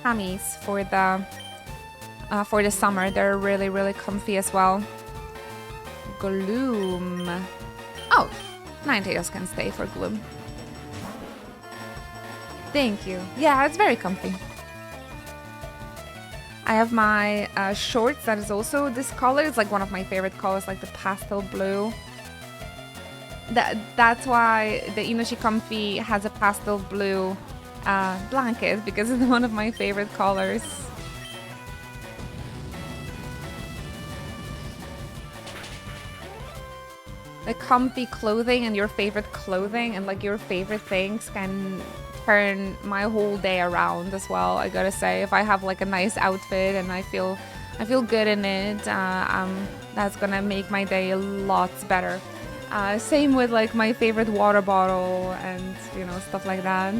camis for the summer. They're really, really comfy as well. Gloom. Oh, Ninetales can stay for Gloom. Thank you. Yeah, it's very comfy. I have my shorts that is also this color. It's like one of my favorite colors, like the pastel blue. That's why the Inoshi Comfy has a pastel blue blanket, because it's one of my favorite colors. The comfy clothing and your favorite clothing and like your favorite things can turn my whole day around as well. I gotta say, if I have like a nice outfit and I feel good in it, that's gonna make my day lots better. Same with like my favorite water bottle and stuff like that.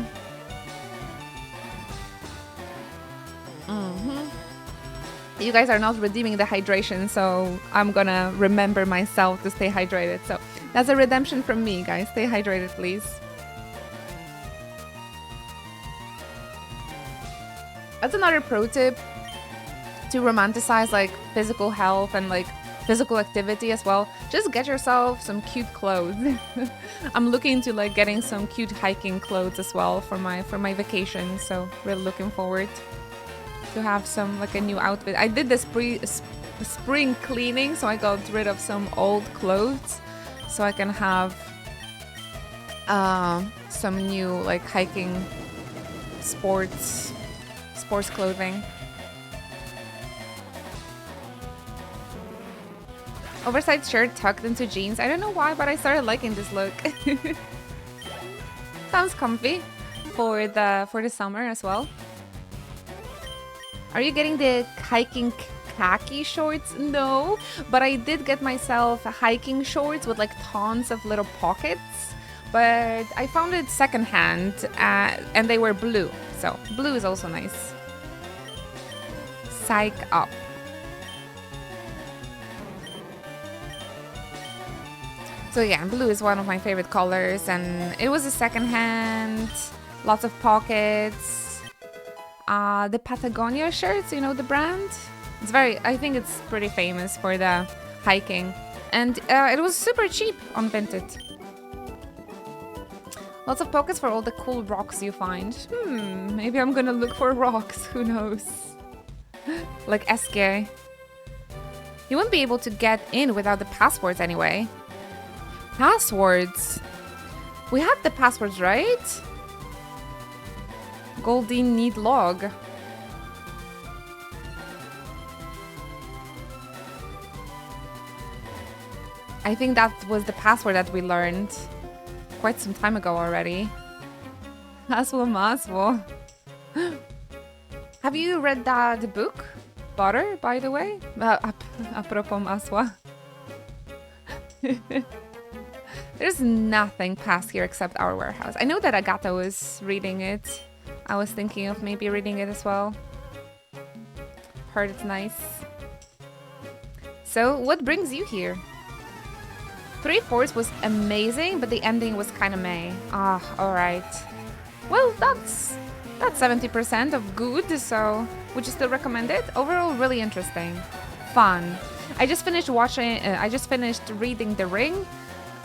You guys are not redeeming the hydration, so I'm gonna remember myself to stay hydrated. So that's a redemption from me, guys. Stay hydrated, please. That's another pro tip to romanticize like physical health and like physical activity as well. Just get yourself some cute clothes. I'm looking to like getting some cute hiking clothes as well for my vacation, so really looking forward to have some like a new outfit. I did this spring cleaning, so I got rid of some old clothes so I can have some new like hiking sports clothing. Oversized shirt tucked into jeans. I don't know why, but I started liking this look. Sounds comfy for the summer as well. Are you getting the hiking khaki shorts? No, but I did get myself hiking shorts with like tons of little pockets. But I found it secondhand, and they were blue. So blue is also nice. Psych up. So yeah, blue is one of my favorite colors, and it was a secondhand, lots of pockets. The Patagonia shirts, you know the brand? I think it's pretty famous for the hiking. And it was super cheap on Vinted. Lots of pockets for all the cool rocks you find. Maybe I'm gonna look for rocks, who knows? Like SK. You won't be able to get in without the passwords anyway. Passwords? We have the passwords, right? Goldine need log. I think that was the password that we learned quite some time ago already. Maswo. Have you read the book? Butter, by the way? Apropos Maswa. There's nothing past here except our warehouse. I know that Agata was reading it. I was thinking of maybe reading it as well. Heard it's nice. So, what brings you here? 3/4 was amazing, but the ending was kind of meh. Alright. Well, that's 70% of good, so would you still recommend it? Overall, really interesting. Fun. I just finished reading The Ring.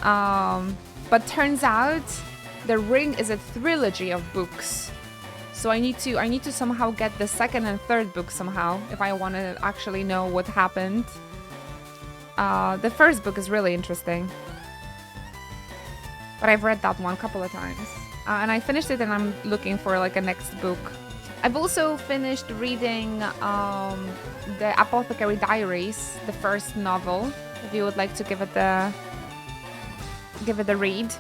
But turns out The Ring is a trilogy of books. So I need to somehow get the second and third book somehow if I want to actually know what happened. The first book is really interesting. But I've read that one a couple of times. And I finished it and I'm looking for like a next book. I've also finished reading the Apothecary Diaries, the first novel. if you would like to give it the read.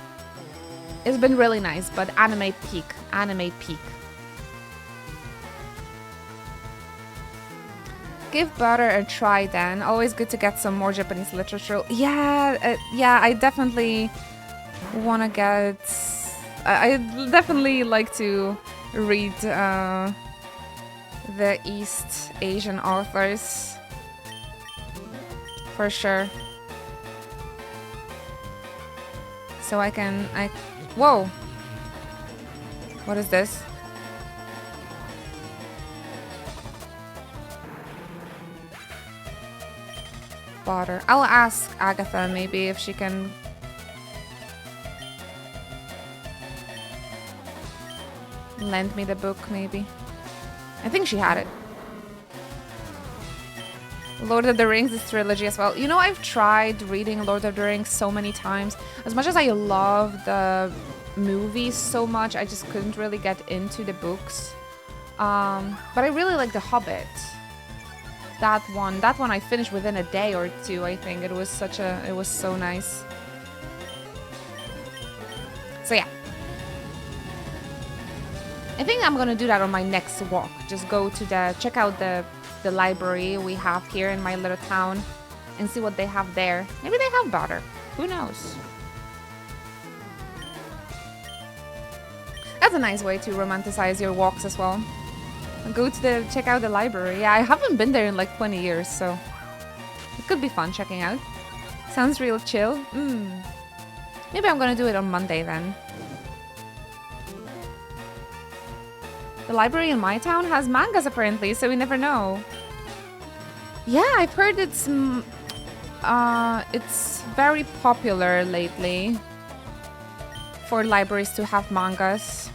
It's been really nice, but anime peak. Give butter a try then. Always good to get some more Japanese literature. Yeah, I definitely want to get... I definitely like to read the East Asian authors. For sure. So whoa! What is this? Butter. I'll ask Agatha maybe if she can... lend me the book, maybe. I think she had it. Lord of the Rings is trilogy as well. You know, I've tried reading Lord of the Rings so many times. As much as I love the movies so much, I just couldn't really get into the books. But I really like The Hobbit. That one I finished within a day or two, I think. It was so nice. So yeah. I think I'm gonna do that on my next walk. Just go to check out the library we have here in my little town and see what they have there. Maybe they have butter. Who knows? That's a nice way to romanticize your walks as well. Go to check out the library. Yeah, I haven't been there in like 20 years, so it could be fun checking out. Sounds real chill. Maybe I'm gonna do it on Monday then. The library in my town has mangas apparently, so we never know. Yeah, I've heard it's very popular lately for libraries to have mangas.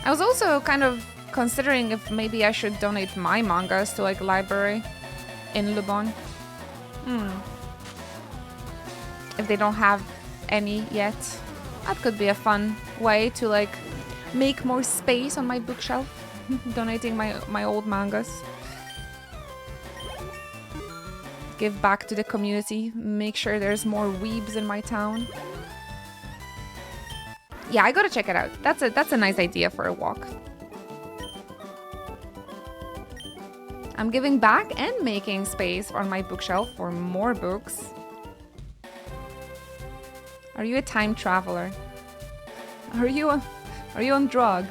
I was also kind of considering if maybe I should donate my mangas to like a library in Lubon. If they don't have any yet. That could be a fun way to like make more space on my bookshelf. Donating my old mangas. Give back to the community. Make sure there's more weebs in my town. Yeah, I gotta check it out. That's a nice idea for a walk. I'm giving back and making space on my bookshelf for more books. Are you a time traveler? Are you on drugs?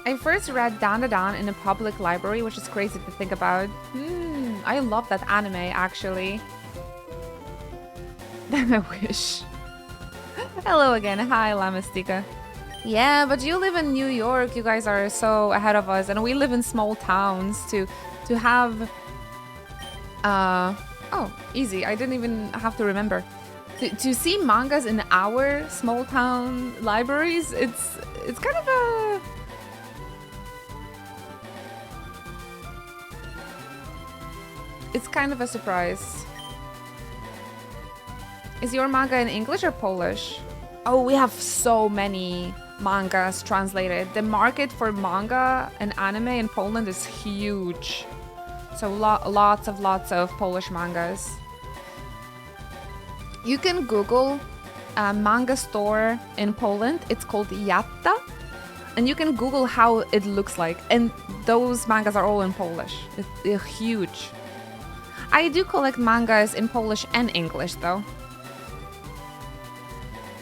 I first read Dan Da Dan in a public library, which is crazy to think about. I love that anime, actually. I wish. Hello again. Hi, Lamastika. Yeah, but you live in New York. You guys are so ahead of us. And we live in small towns to have... oh, easy. I didn't even have to remember. To see mangas in our small town libraries, it's kind of a... It's kind of a surprise. Is your manga in English or Polish? Oh, we have so many mangas translated. The market for manga and anime in Poland is huge. So lots of Polish mangas. You can Google a manga store in Poland. It's called Yatta. And you can Google how it looks like. And those mangas are all in Polish. They're huge. I do collect mangas in Polish and English though.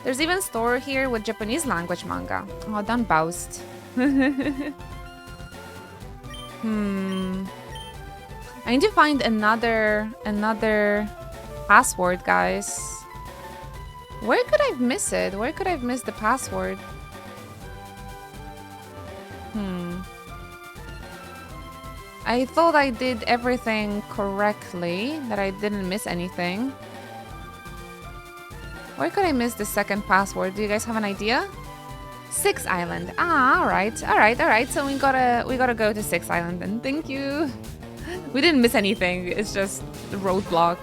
There's even a store here with Japanese language manga. Oh, don't boast. I need to find another password, guys. Where could I miss it? Where could I miss the password? I thought I did everything correctly, that I didn't miss anything. Where could I miss the second password? Do you guys have an idea? Six Island. Ah, all right. So we gotta go to Six Island then. Thank you. We didn't miss anything. It's just roadblock,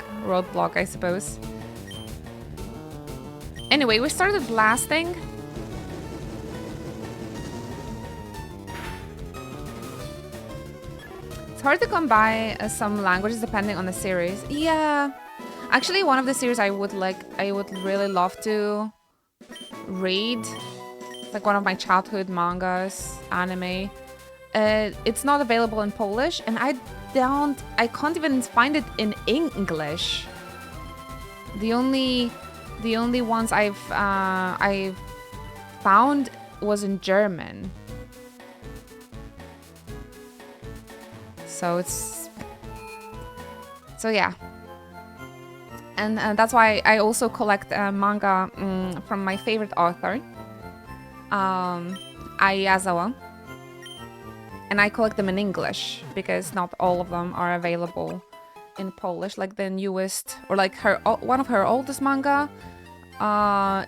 I suppose. Anyway, we started blasting. It's hard to come by some languages depending on the series. Yeah. Actually, one of the series I would really love to read. It's like one of my childhood mangas, anime. It's not available in Polish, and I can't even find it in English. The only ones I've found was in German. So yeah. And that's why I also collect manga from my favorite author, Ayazawa. And I collect them in English because not all of them are available in Polish. Like the newest, or like one of her oldest manga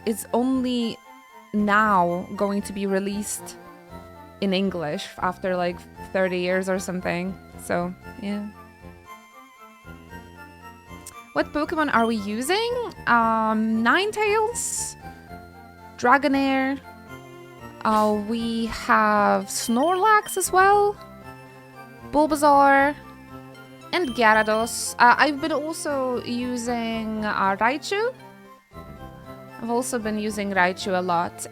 is only now going to be released in English after like 30 years or something. So yeah. What Pokemon are we using? Ninetales, Dragonair. We have Snorlax as well, Bulbasaur, and Gyarados. I've been also using Raichu. I've also been using Raichu a lot.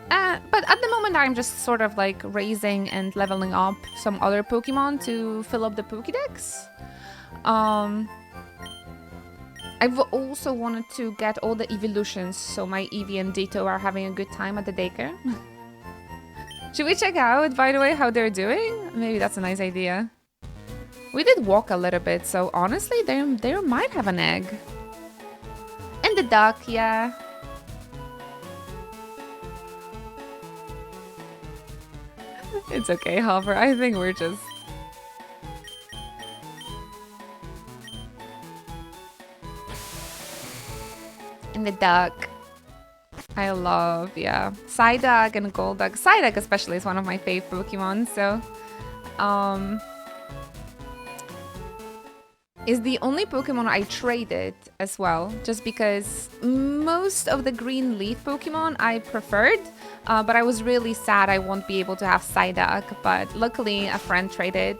But at the moment I'm just sort of like raising and leveling up some other Pokemon to fill up the Pokédex. I've also wanted to get all the evolutions, so my Eevee and Ditto are having a good time at the daycare. Should we check out, by the way, how they're doing? Maybe that's a nice idea. We did walk a little bit, so honestly, they might have an egg. And the duck, yeah. It's okay, Hopper. I think we're just... And the duck. I love, yeah. Psyduck and Golduck. Psyduck especially is one of my fave Pokemon, so... is the only Pokemon I traded as well, just because most of the green leaf Pokemon I preferred, but I was really sad I won't be able to have Psyduck, but luckily a friend traded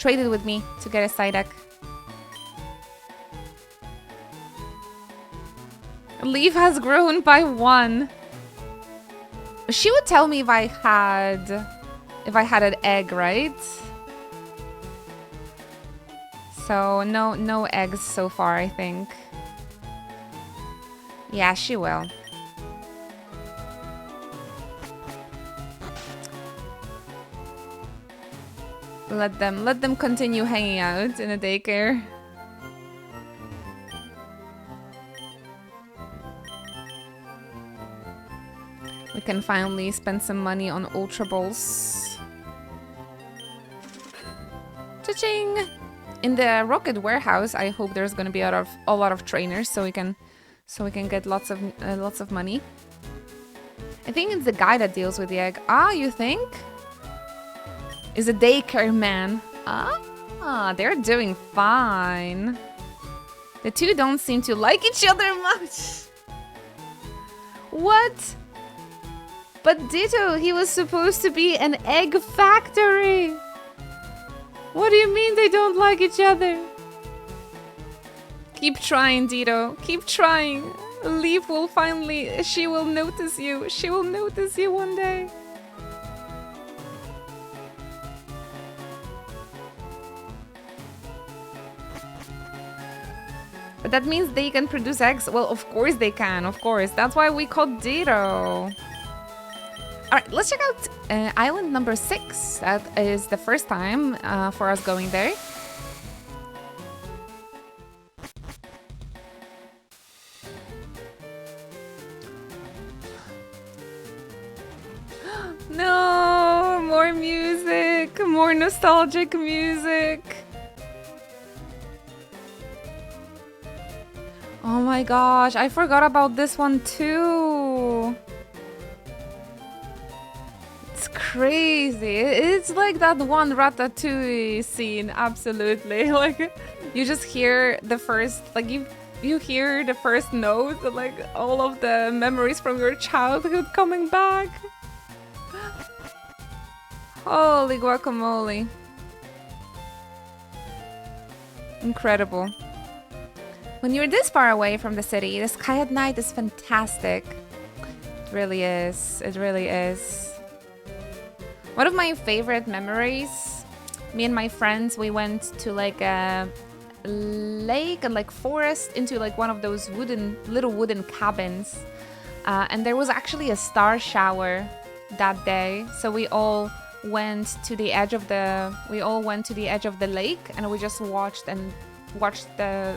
with me to get a Psyduck. Leaf has grown by 1. She would tell me if I had an egg, right? So no eggs so far, I think. Yeah, she will. Let them continue hanging out in a daycare. We can finally spend some money on Ultra Balls. Cha-ching! In the Rocket Warehouse, I hope there's gonna be a lot of trainers, so we can get lots of money. I think it's the guy that deals with the egg. Ah, you think? Is a daycare man. Ah, they're doing fine. The two don't seem to like each other much. What? But Ditto, he was supposed to be an egg factory. What do you mean they don't like each other? Keep trying, Ditto. Keep trying. Leaf will finally... She will notice you. She will notice you one day. But that means they can produce eggs. Well, of course they can. Of course. That's why we call Ditto. Alright, let's check out island number 6. That is the first time for us going there. No, more music, more nostalgic music. Oh my gosh, I forgot about this one too. Crazy. It's like that one Ratatouille scene, absolutely. Like, you just hear the first, like, you hear the first note, like, all of the memories from your childhood coming back. Holy guacamole. Incredible. When you're this far away from the city, the sky at night is fantastic. It really is. It really is. One of my favorite memories, me and my friends, we went to like a lake and like forest into like one of those little wooden cabins. And there was actually a star shower that day. So we all went to the edge of the lake and we just watched the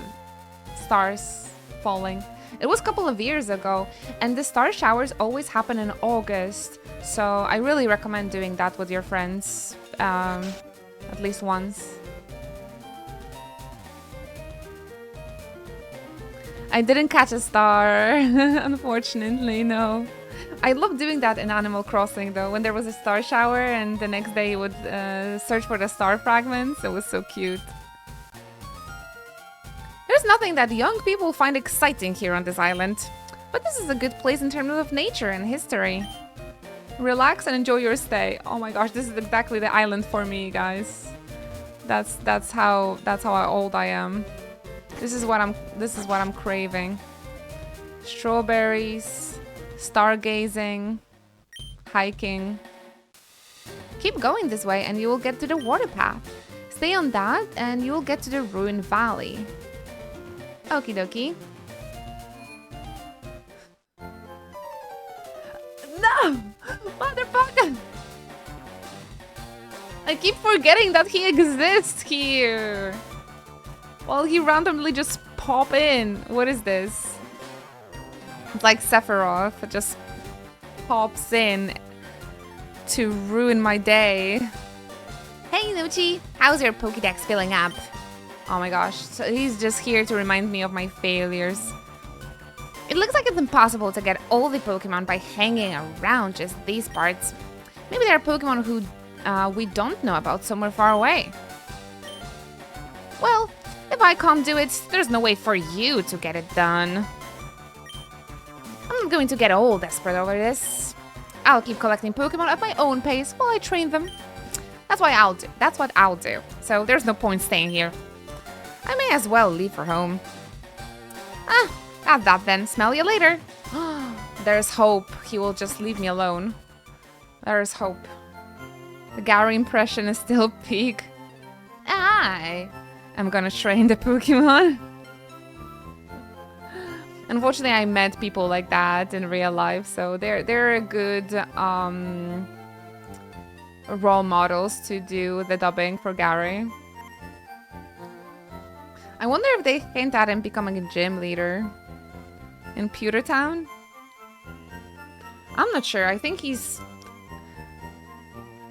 stars falling. It was a couple of years ago, and the star showers always happen in August. So I really recommend doing that with your friends, at least once. I didn't catch a star, unfortunately, no. I love doing that in Animal Crossing, though, when there was a star shower and the next day you would search for the star fragments. It was so cute. There's nothing that young people find exciting here on this island, but this is a good place in terms of nature and history. Relax and enjoy your stay. Oh my gosh, this is exactly the island for me, guys. That's how old I am. This is what I'm craving. Strawberries, stargazing, hiking. Keep going this way and you will get to the water path. Stay on that and you will get to the ruined valley. Okie dokie. No! Motherfucker! I keep forgetting that he exists here. Well, he randomly just pop in. What is this? It's like Sephiroth. It just pops in to ruin my day. Hey, Nuchi! How's your Pokédex filling up? Oh my gosh, so he's just here to remind me of my failures. It looks like it's impossible to get all the Pokemon by hanging around just these parts. Maybe there are Pokemon who we don't know about somewhere far away. Well, if I can't do it, there's no way for you to get it done. I'm not going to get all desperate over this. I'll keep collecting Pokemon at my own pace while I train them. That's what I'll do. So there's no point staying here. I may as well leave for home. At that then. Smell you later. There's hope. He will just leave me alone. There's hope. The Gary impression is still peak. I'm gonna train the Pokemon. Unfortunately, I met people like that in real life, so they're a good role models to do the dubbing for Gary. I wonder if they hint at him becoming a gym leader in Pewtertown. I'm not sure. I think it's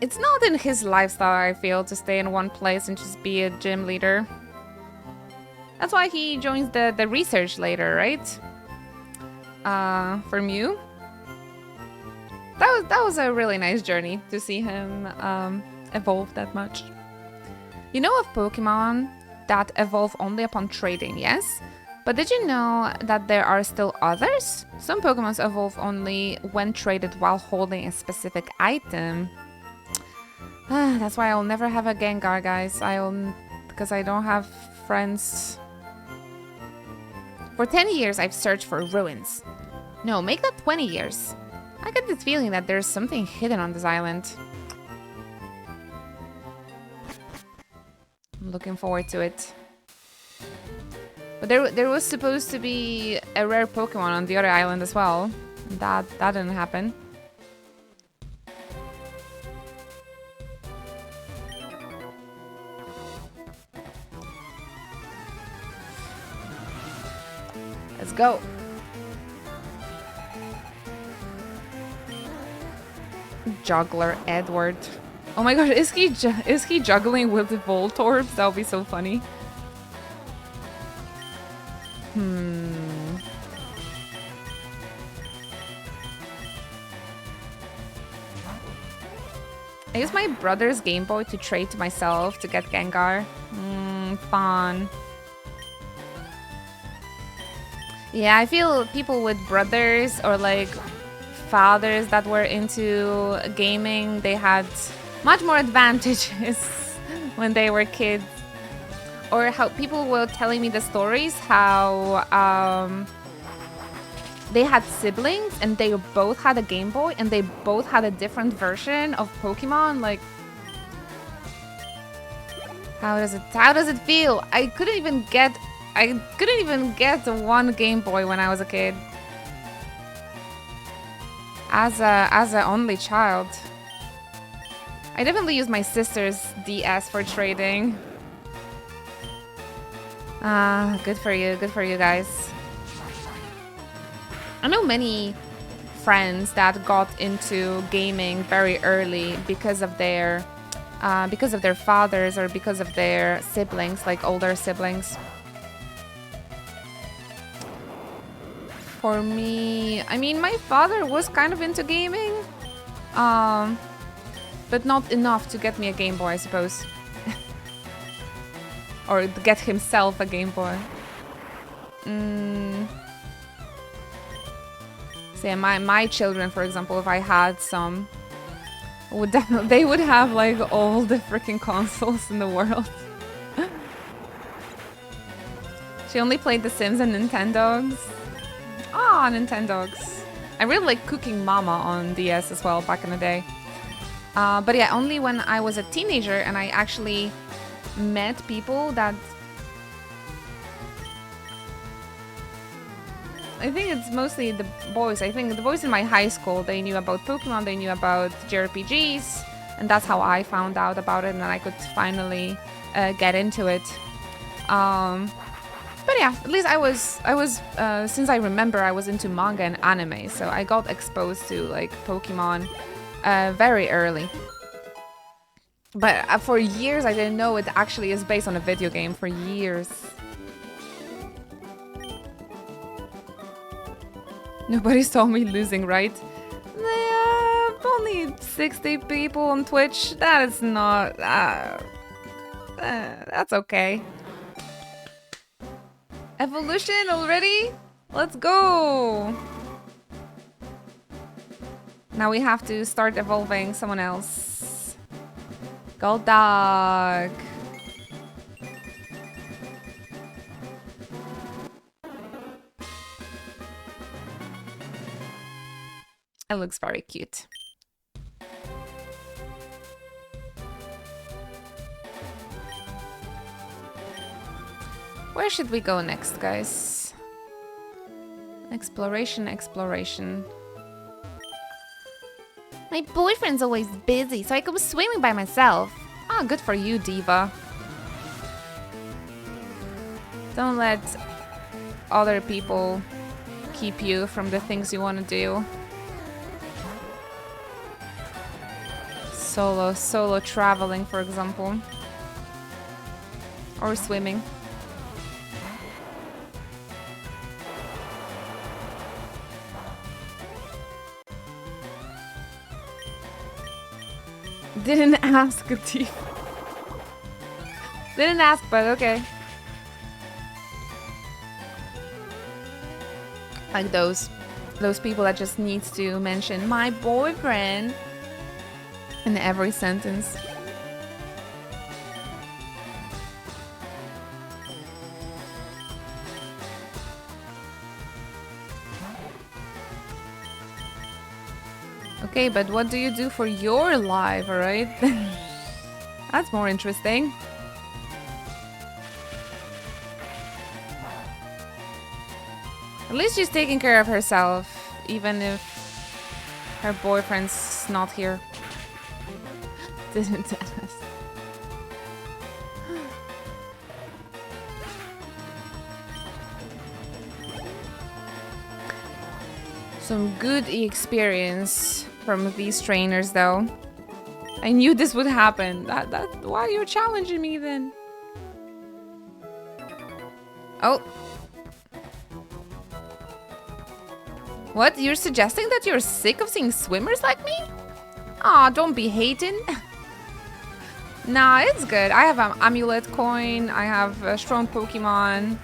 not in his lifestyle, I feel, to stay in one place and just be a gym leader. That's why he joins the research later, right? For Mew. That was a really nice journey to see him evolve that much. You know of Pokemon that evolve only upon trading, yes? But did you know that there are still others? Some Pokemon evolve only when traded while holding a specific item. That's why I'll never have a Gengar, guys. Because I don't have friends. For 10 years, I've searched for ruins. No, make that 20 years. I get this feeling that there's something hidden on this island. I'm looking forward to it. But there was supposed to be a rare Pokemon on the other island as well. That didn't happen. Let's go. Juggler Edward. Oh my gosh, is he juggling with the Voltorbs? That would be so funny. I used my brother's Game Boy to trade to myself to get Gengar. Fun. Yeah, I feel people with brothers or like fathers that were into gaming, they had much more advantages when they were kids. Or how people were telling me the stories, how they had siblings and they both had a Game Boy and they both had a different version of Pokemon. Like, how does it feel? I couldn't even get one Game Boy when I was a kid. As a only child. I definitely used my sister's DS for trading. Good for you guys. I know many friends that got into gaming very early because of their fathers or because of their siblings, like older siblings. For me, I mean, my father was kind of into gaming, but not enough to get me a Game Boy, I suppose. Or get himself a Game Boy. So yeah, my children, for example, if I had some, would definitely, they would have like all the freaking consoles in the world. She only played The Sims and Nintendogs. Ah, Nintendogs. I really like Cooking Mama on DS as well back in the day. But yeah, only when I was a teenager and I actually met people that... I think it's mostly the boys. I think the boys in my high school, they knew about Pokemon, they knew about JRPGs, and that's how I found out about it and I could finally get into it. But yeah, at least I was since I remember, I was into manga and anime, so I got exposed to like Pokemon very early. But for years, I didn't know it actually is based on a video game for years. Nobody saw me losing, right? Yeah, only 60 people on Twitch. That is not... that's okay. Evolution already? Let's go! Now we have to start evolving someone else. Gold Dog. It looks very cute. Where should we go next, guys? Exploration, exploration. My boyfriend's always busy, so I go swimming by myself. Ah, good for you, Diva. Don't let other people keep you from the things you want to do. Solo traveling, for example. Or swimming. Didn't ask, Tifa. Didn't ask, but okay. Like those people that just needs to mention my boyfriend in every sentence. Okay, but what do you do for your life, alright? That's more interesting. At least she's taking care of herself, even if her boyfriend's not here. Didn't tell us. Some good experience from these trainers, though. I knew this would happen. That why are you challenging me then? Oh. What? You're suggesting that you're sick of seeing swimmers like me? Aw, don't be hating. Nah, it's good. I have an amulet coin. I have a strong Pokemon.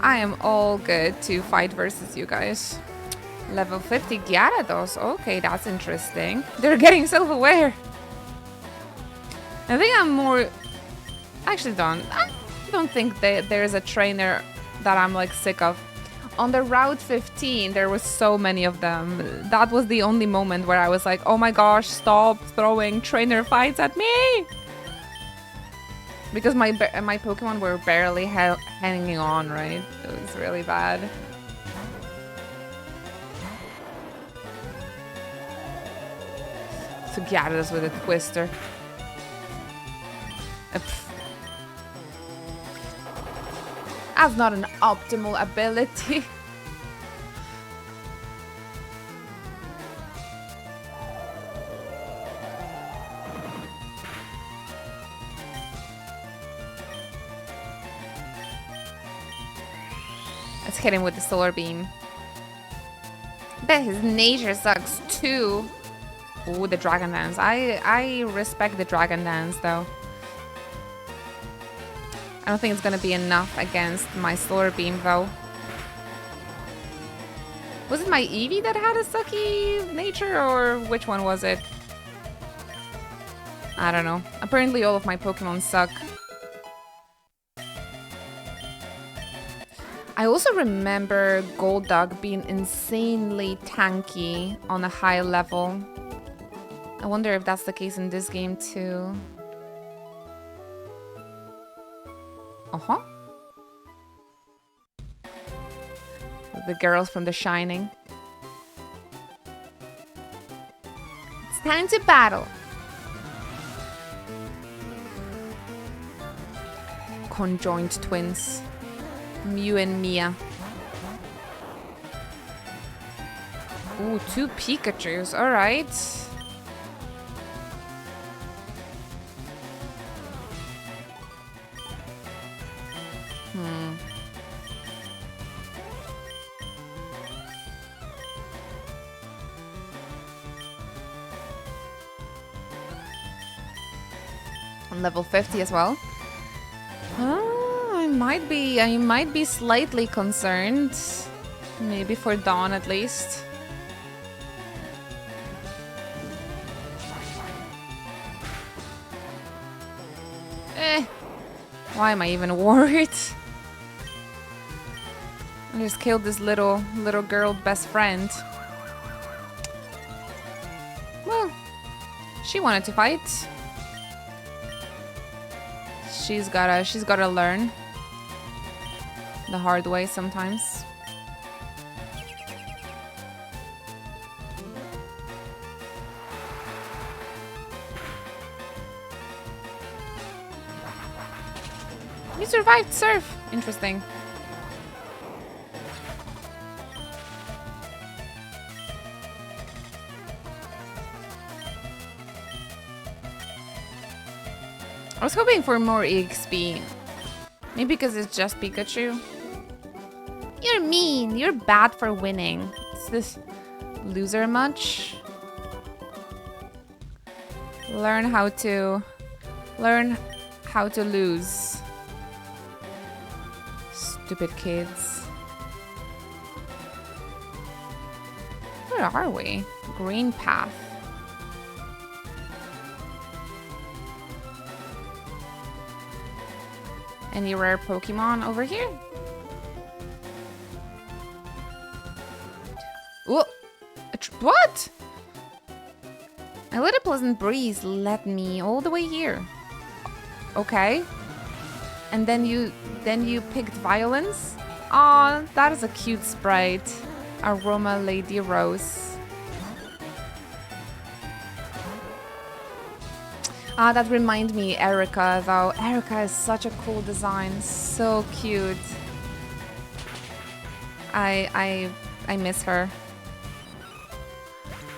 I am all good to fight versus you guys. Level 50 Gyarados. Okay, that's interesting. They're getting self-aware. I think I'm more... Actually, don't. I don't think that there's a trainer that I'm like sick of. On the Route 15, there were so many of them. That was the only moment where I was like, oh my gosh, stop throwing trainer fights at me! Because my Pokemon were barely hanging on, right? It was really bad. To get us with a Twister. That's not an optimal ability. Let's hit him with the Solar Beam. Bet his nature sucks too. Ooh, the Dragon Dance. I respect the Dragon Dance though. I don't think it's gonna be enough against my Solar Beam though. Was it my Eevee that had a sucky nature, or which one was it? I don't know. Apparently all of my Pokemon suck. I also remember Golduck being insanely tanky on a high level. I wonder if that's the case in this game too. Uh-huh. The girls from The Shining. It's time to battle. Conjoined twins. Mew and Mia. Ooh, 2 Pikachus. Alright. I'm level 50 as well. I might be slightly concerned. Maybe for Dawn at least. Why am I even worried? I just killed this little girl best friend. Well, she wanted to fight. She's gotta learn the hard way sometimes. You survived Surf. Interesting. I was hoping for more EXP. Maybe because it's just Pikachu. You're mean. You're bad for winning. Is this loser much? Learn how to lose. Stupid kids. Where are we? Green path. Any rare Pokemon over here? Ooh! What? I let a pleasant breeze led me all the way here. Okay. And then you picked violence? Aw, that is a cute sprite. Aroma Lady Rose. Ah, that reminds me, Erica, though. Erica is such a cool design. So cute. I miss her.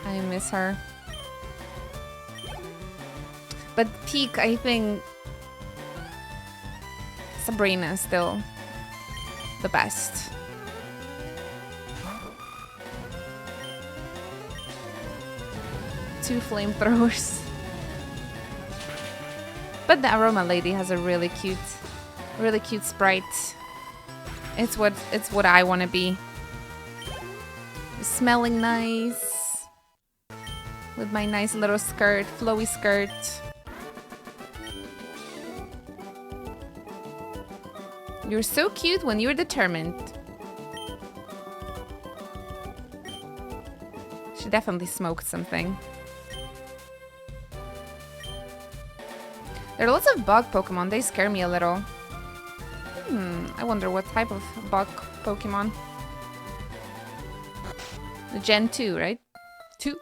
I miss her. But peak, I think Sabrina is still the best. Two flamethrowers. But the Aroma Lady has a really cute sprite. It's what I want to be. Smelling nice. With my nice little skirt, flowy skirt. You're so cute when you're determined. She definitely smoked something. There are lots of bug Pokemon. They scare me a little. I wonder what type of bug Pokemon. The Gen 2, right? 2?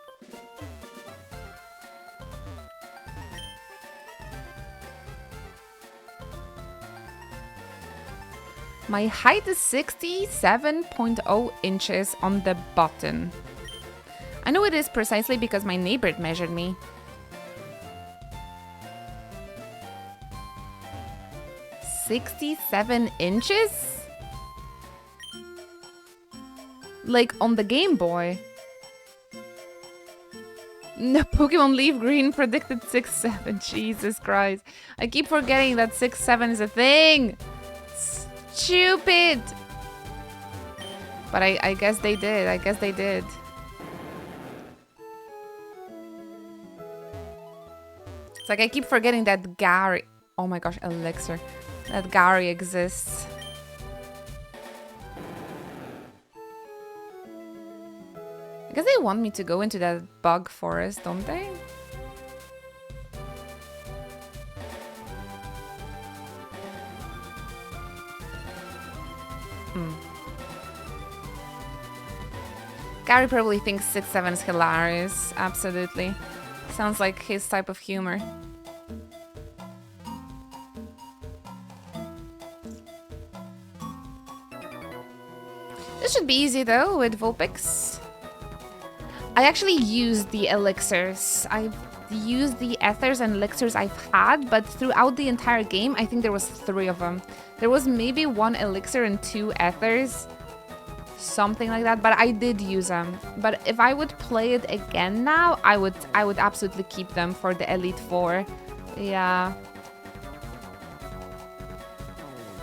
My height is 67.0 inches on the button. I know it is precisely because my neighbor measured me. 67 inches? Like on the Game Boy. No, Pokemon LeafGreen predicted 6'7". Jesus Christ. I keep forgetting that 6'7" is a thing. Stupid. But I guess they did. I guess they did. It's like I keep forgetting that Gary... Oh my gosh, Elixir. That Gary exists. I guess they want me to go into that bug forest, don't they? Gary probably thinks 6'7" is hilarious. Absolutely. Sounds like his type of humor. This should be easy though with Vulpix. I actually used the elixirs. I've used the ethers and elixirs I've had, but throughout the entire game, I think there was 3 of them. There was maybe 1 elixir and 2 ethers. Something like that, but I did use them. But if I would play it again now, I would absolutely keep them for the Elite Four. Yeah.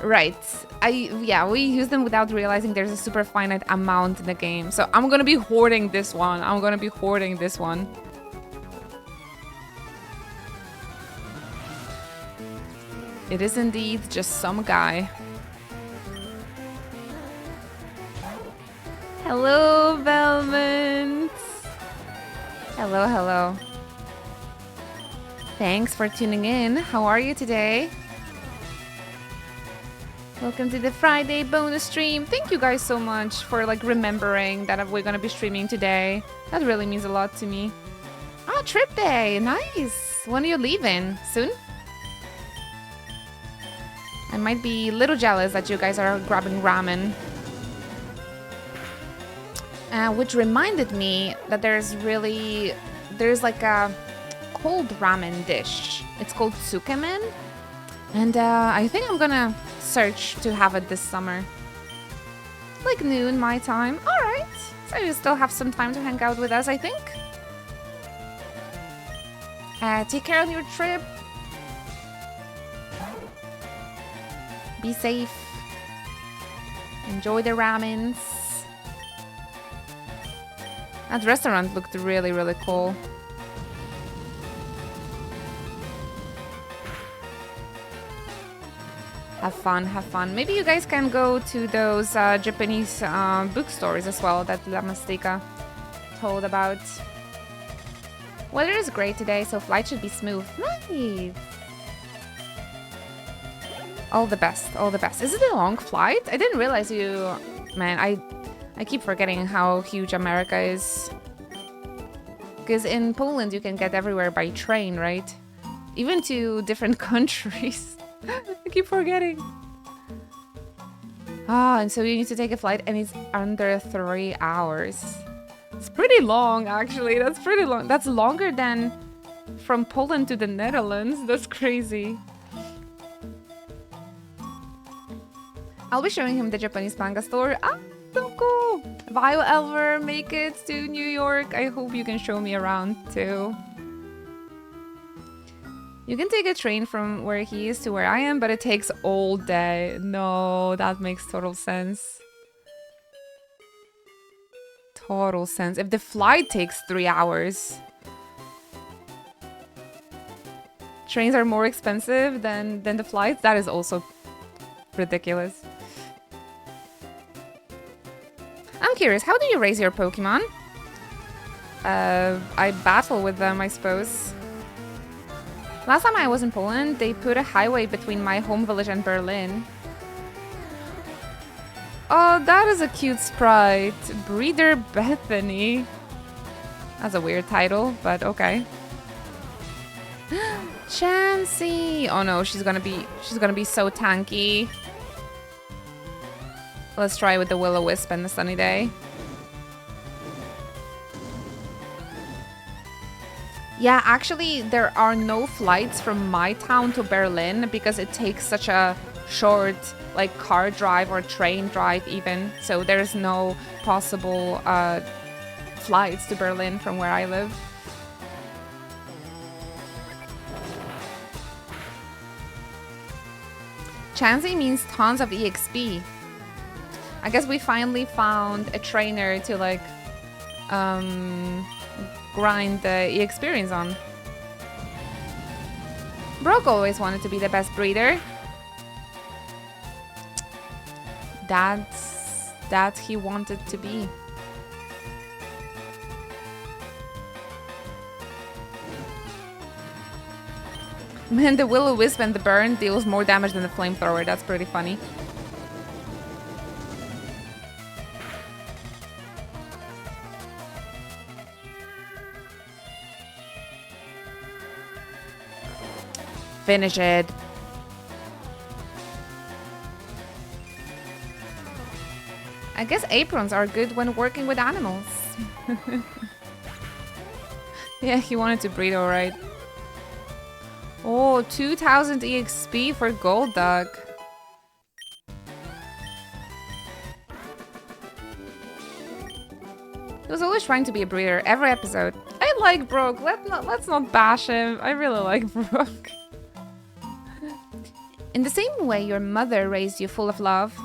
Right. We use them without realizing there's a super finite amount in the game. So I'm gonna be hoarding this one. It is indeed just some guy. Hello, Velvet. Hello, hello. Thanks for tuning in. How are you today? Welcome to the Friday bonus stream. Thank you guys so much for remembering that we're gonna be streaming today. That really means a lot to me. Ah, trip day. Nice. When are you leaving? Soon? I might be a little jealous that you guys are grabbing ramen. Which reminded me that there's like a cold ramen dish. It's called tsukemen. And I think I'm gonna search to have it this summer. Like noon my time. Alright. So you still have some time to hang out with us, I think. Take care on your trip. Be safe. Enjoy the ramens. That restaurant looked really, really cool. Have fun, have fun. Maybe you guys can go to those Japanese bookstores as well that Lamastika told about. Weather is great today, so flight should be smooth. Nice! All the best, all the best. Is it a long flight? I didn't realize you... Man, I keep forgetting how huge America is. Because in Poland you can get everywhere by train, right? Even to different countries. I keep forgetting. Ah, and so you need to take a flight and it's under 3 hours. It's pretty long, actually. That's pretty long. That's longer than from Poland to the Netherlands. That's crazy. I'll be showing him the Japanese manga store. Ah, so cool. If I will ever make it to New York, I hope you can show me around too. You can take a train from where he is to where I am, but it takes all day. No, that makes total sense. Total sense. If the flight takes 3 hours. Trains are more expensive than the flights. That is also Ridiculous. I'm curious, how do you raise your Pokemon? I battle with them, I suppose. Last time I was in Poland, they put a highway between my home village and Berlin. Oh, that is a cute sprite. Breeder Bethany. That's a weird title, but okay. Chansey. Oh no, she's gonna be so tanky. Let's try with the Will-O-Wisp and the Sunny Day. Yeah, actually, there are no flights from my town to Berlin because it takes such a short, like, car drive or train drive even. So there's no possible flights to Berlin from where I live. Chansey means tons of EXP. I guess we finally found a trainer to, like, grind the experience on. Brock always wanted to be the best breeder. That he wanted to be. Man, the Will-O-Wisp and the burn deals more damage than the flamethrower. That's pretty funny. Finish it. I guess aprons are good when working with animals. Yeah, he wanted to breed, alright. Oh, 2000 EXP for Gold Duck. He was always trying to be a breeder every episode. I like Brock. Let's not bash him. I really like Brock. In the same way your mother raised you full of love,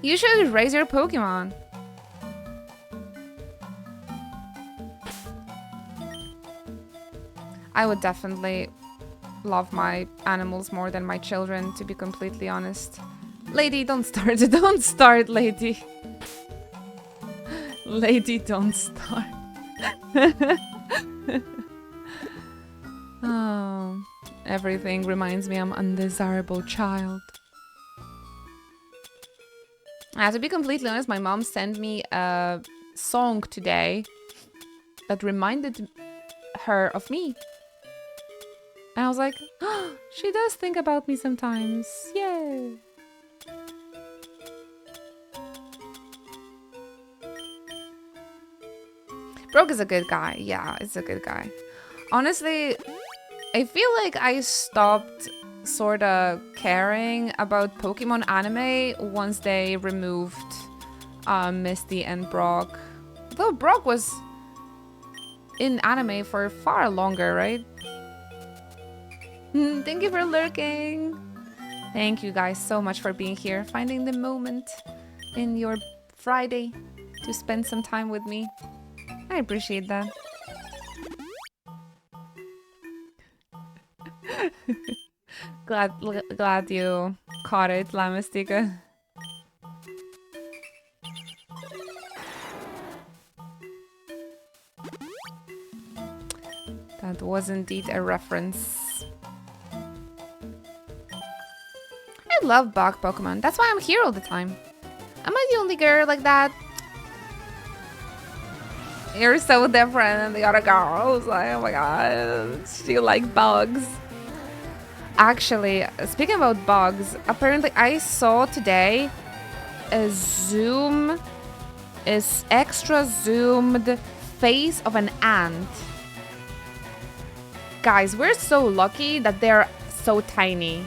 you should raise your Pokemon. I would definitely love my animals more than my children, to be completely honest. Lady, don't start. Don't start, lady. Lady, don't start. Oh, everything reminds me I'm an undesirable child. To be completely honest, my mom sent me a song today that reminded her of me. And I was like, oh, she does think about me sometimes. Yay! Brock is a good guy. Yeah, it's a good guy. Honestly, I feel like I stopped sorta caring about Pokemon anime once they removed Misty and Brock. Though Brock was in anime for far longer, right? Thank you for lurking. Thank you guys so much for being here, finding the moment in your Friday to spend some time with me. I appreciate that. Glad you caught it, La Mystica. That was indeed a reference. I love bug Pokemon. That's why I'm here all the time. Am I the only girl like that? You're so different than the other girls. Like, oh my god. You like bugs. Actually, speaking about bugs, apparently I saw today a extra zoomed face of an ant. Guys, we're so lucky that they're so tiny.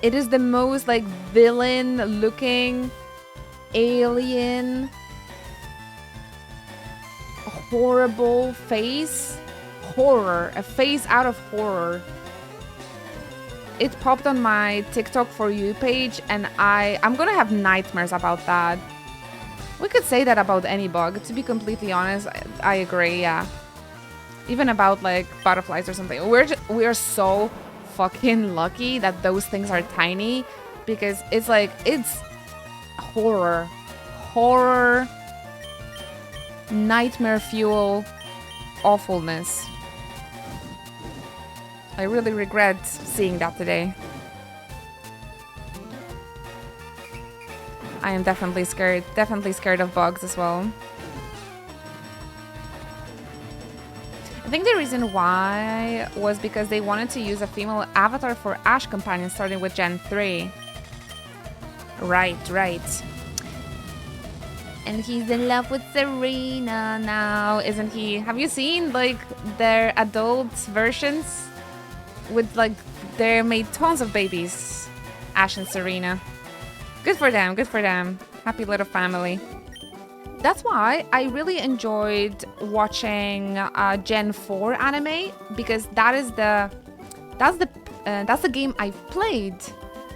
It is the most like villain looking alien horrible face. Horror, a face out of horror. It popped on my TikTok For You page and I'm gonna have nightmares about that. We could say that about any bug, to be completely honest. I agree, yeah. Even about like butterflies or something. We're so fucking lucky that those things are tiny, because it's like, it's horror, nightmare fuel, awfulness. I really regret seeing that today. I am definitely scared of bugs as well. I think the reason why was because they wanted to use a female avatar for Ash companion starting with Gen 3. Right. And he's in love with Serena now, isn't he? Have you seen like their adult versions? With like, they made tons of babies, Ash and Serena. Good for them. Happy little family. That's why I really enjoyed watching Gen 4 anime, because that's the game I've played,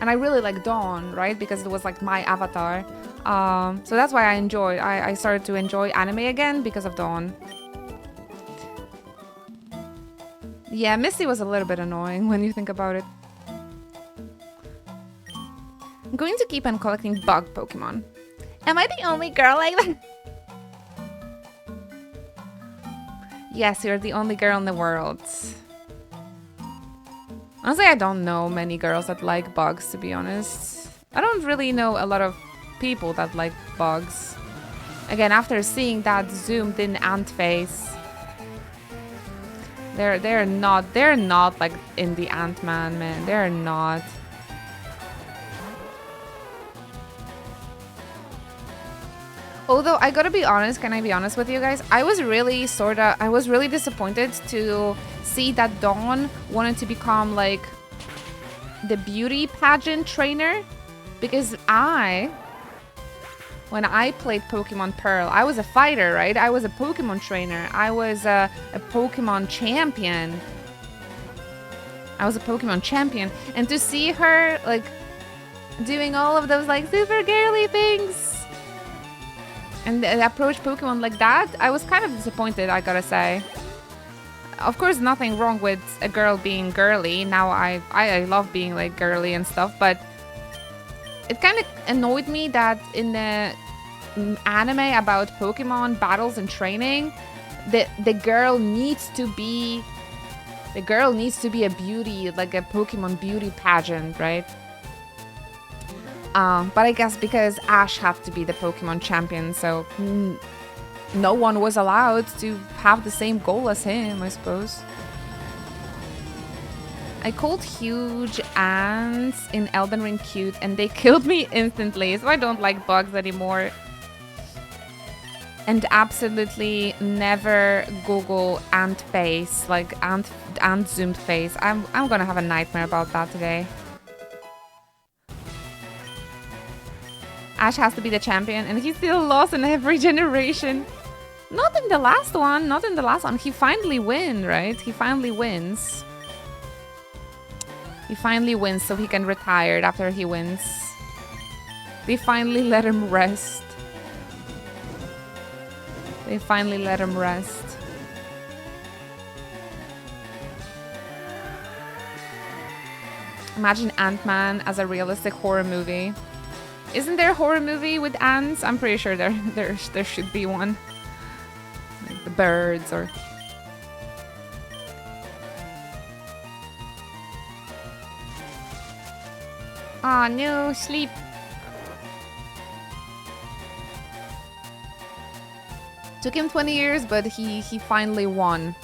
and I really like Dawn, right? Because it was like my avatar. So that's why I started to enjoy anime again because of Dawn. Yeah, Misty was a little bit annoying when you think about it. I'm going to keep on collecting bug Pokemon. Am I the only girl like that? Yes, you're the only girl in the world. Honestly, I don't know many girls that like bugs, to be honest. I don't really know a lot of people that like bugs. Again, after seeing that zoomed in ant face, they're not like in the Ant-Man, man. They're not. Although I gotta be honest, can I be honest with you guys? I was really disappointed to see that Dawn wanted to become like the beauty pageant trainer, because when I played Pokemon Pearl, I was a fighter, right? I was a Pokemon trainer. I was a Pokemon champion. And to see her like doing all of those like super girly things and approach Pokemon like that, I was kind of disappointed, I gotta say. Of course, nothing wrong with a girl being girly. Now I love being like girly and stuff, but it kind of annoyed me that in the anime about Pokemon battles and training, the girl needs to be a beauty, like a Pokemon beauty pageant, right? But I guess because Ash had to be the Pokemon champion, so no one was allowed to have the same goal as him, I suppose. I called huge ants in Elden Ring cute, and they killed me instantly, so I don't like bugs anymore. And absolutely never Google ant face, like ant zoomed face. I'm gonna have a nightmare about that today. Ash has to be the champion, and he still lost in every generation. Not in the last one. He finally wins, right? He finally wins, so he can retire after he wins. They finally let him rest. Imagine Ant-Man as a realistic horror movie. Isn't there a horror movie with ants? I'm pretty sure there should be one. Like the birds or... Ah, no, sleep. Took him 20 years, but he finally won.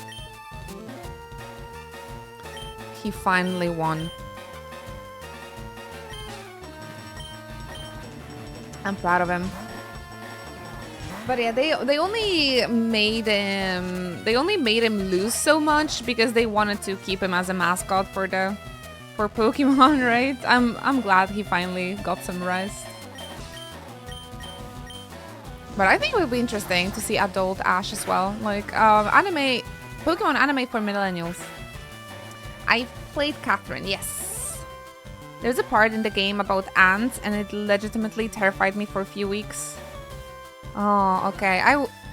I'm proud of him. But yeah, they only made him lose so much because they wanted to keep him as a mascot for Pokemon, right? I'm glad he finally got some rest. But I think it would be interesting to see adult Ash as well, like Pokemon anime for millennials. I played Catherine, yes. There's a part in the game about ants, and it legitimately terrified me for a few weeks. Oh, okay.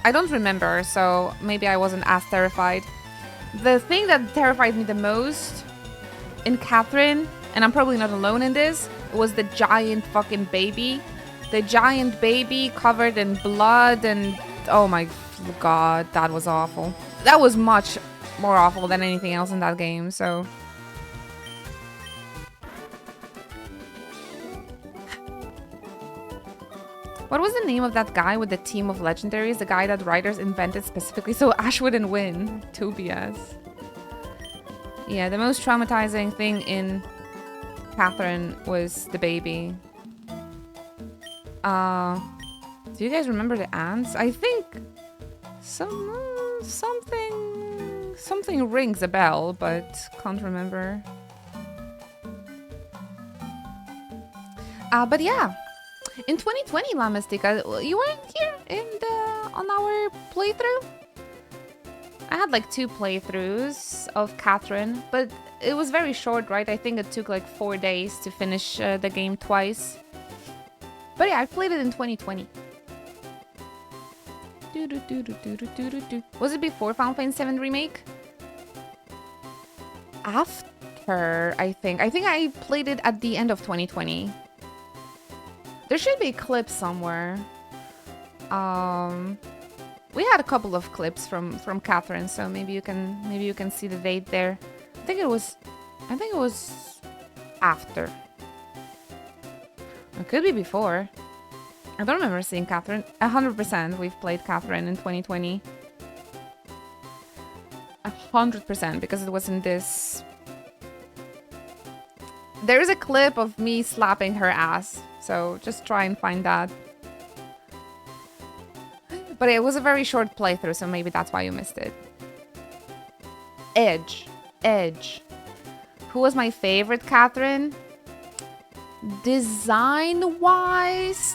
I don't remember, so maybe I wasn't as terrified. The thing that terrified me the most in Catherine, and I'm probably not alone in this, was the giant fucking baby. The giant baby covered in blood and... Oh my god, that was awful. That was much more awful than anything else in that game, so... What was the name of that guy with the team of legendaries? The guy that writers invented specifically so Ash wouldn't win. Tobias. Yeah, the most traumatizing thing in Catherine was the baby. Do you guys remember the ants? I think something rings a bell, but can't remember. But yeah, in 2020, La Mystica, you weren't here on our playthrough. I had like 2 playthroughs of Catherine, but it was very short, right? I think it took like 4 days to finish the game twice. But yeah, I played it in 2020. Was it before Final Fantasy VII Remake? After, I think. I think I played it at the end of 2020. There should be a clip somewhere. We had a couple of clips from Catherine, so maybe you can see the date there. I think it was after. It could be before. I don't remember seeing Catherine. 100% we've played Catherine in 2020. 100% because it was in this. There is a clip of me slapping her ass, so just try and find that. But it was a very short playthrough, so maybe that's why you missed it. Edge. Who was my favorite Catherine? Design-wise,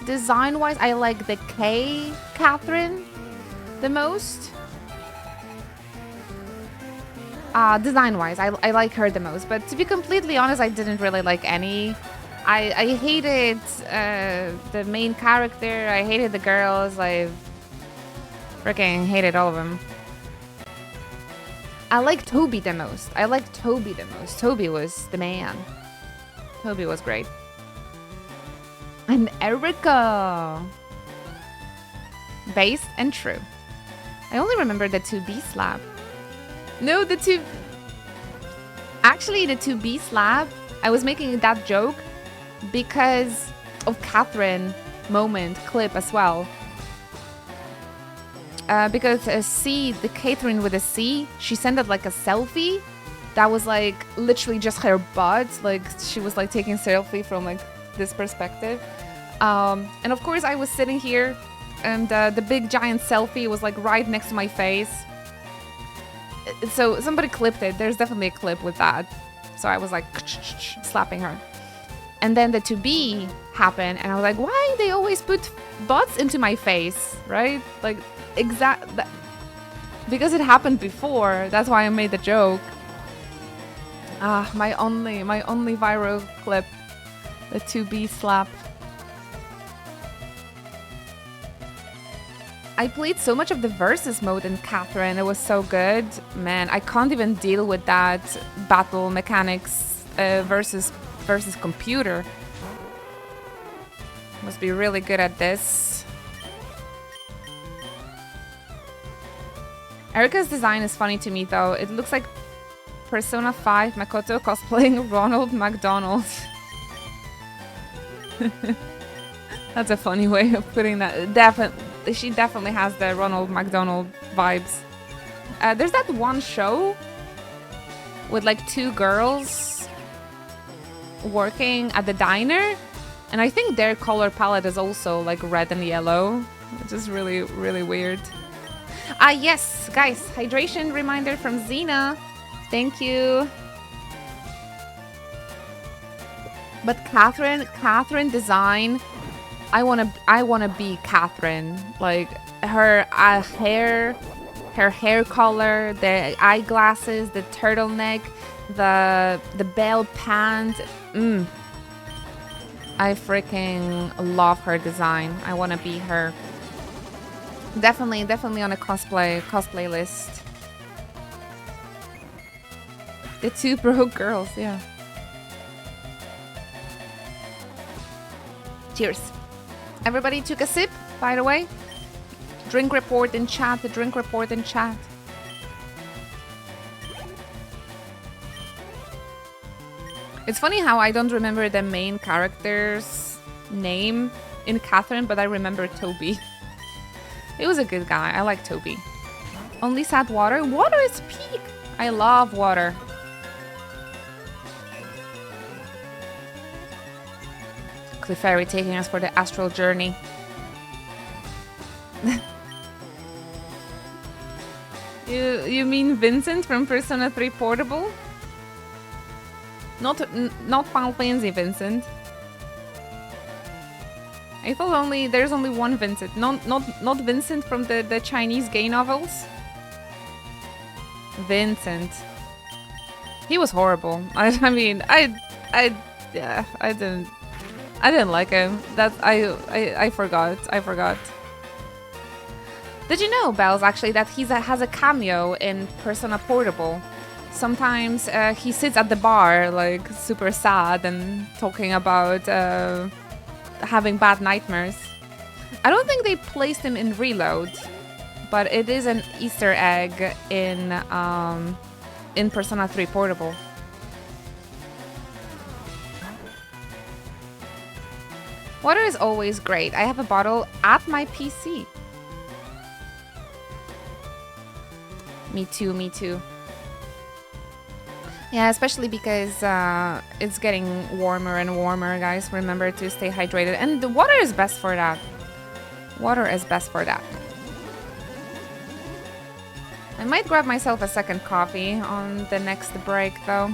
I like the K Catherine the most. Design-wise, I like her the most. But to be completely honest, I didn't really like any. I hated the main character. I hated the girls. I freaking hated all of them. I like Toby the most. Toby was the man. Toby was great. And Erica. Based and true. I only remember the 2B slab. No, the 2... Actually, the 2B slab, I was making that joke because of Catherine moment clip as well. Because the Catherine with a C, she sent it like a selfie that was like literally just her butt. Like she was like taking a selfie from like this perspective. And of course I was sitting here and the big giant selfie was like right next to my face. So somebody clipped it. There's definitely a clip with that. So I was like slapping her. And then the 2B happened and I was like, why they always put butts into my face, right? Like because it happened before. That's why I made the joke. My only viral clip, the 2B slap. I played so much of the versus mode in Catherine. It was so good. Man, I can't even deal with that battle mechanics versus computer. Must be really good at this. Erica's design is funny to me though. It looks like Persona 5 Makoto cosplaying Ronald McDonald. That's a funny way of putting that. She definitely has the Ronald McDonald vibes. There's that one show with like 2 girls working at the diner, and I think their color palette is also like red and yellow, which is really, really weird. Yes, guys, hydration reminder from Xena. Thank you. But Catherine design, I wanna be Catherine. Like her hair color, the eyeglasses, the turtleneck, the bell pant. I freaking love her design. I wanna be her. Definitely on a cosplay list. The two broke girls, yeah. Cheers. Everybody took a sip, by the way. Drink report in chat, the drink report in chat. It's funny how I don't remember the main character's name in Catherine, but I remember Toby. He was a good guy. I like Toby. Only sad water? Water is peak! I love water. Clefairy taking us for the astral journey. You mean Vincent from Persona 3 Portable? Not Final Fantasy Vincent. I thought there's only one Vincent. Not Vincent from the Chinese gay novels. Vincent. He was horrible. I mean, I didn't like him. I forgot. Did you know, Bells, actually, that he has a cameo in Persona Portable? Sometimes he sits at the bar, like, super sad and talking about having bad nightmares. I don't think they placed him in Reload, but it is an Easter egg in Persona 3 Portable. Water is always great. I have a bottle at my PC. Me too. Yeah, especially because it's getting warmer and warmer, guys. Remember to stay hydrated. And the water is best for that. Water is best for that. I might grab myself a second coffee on the next break, though.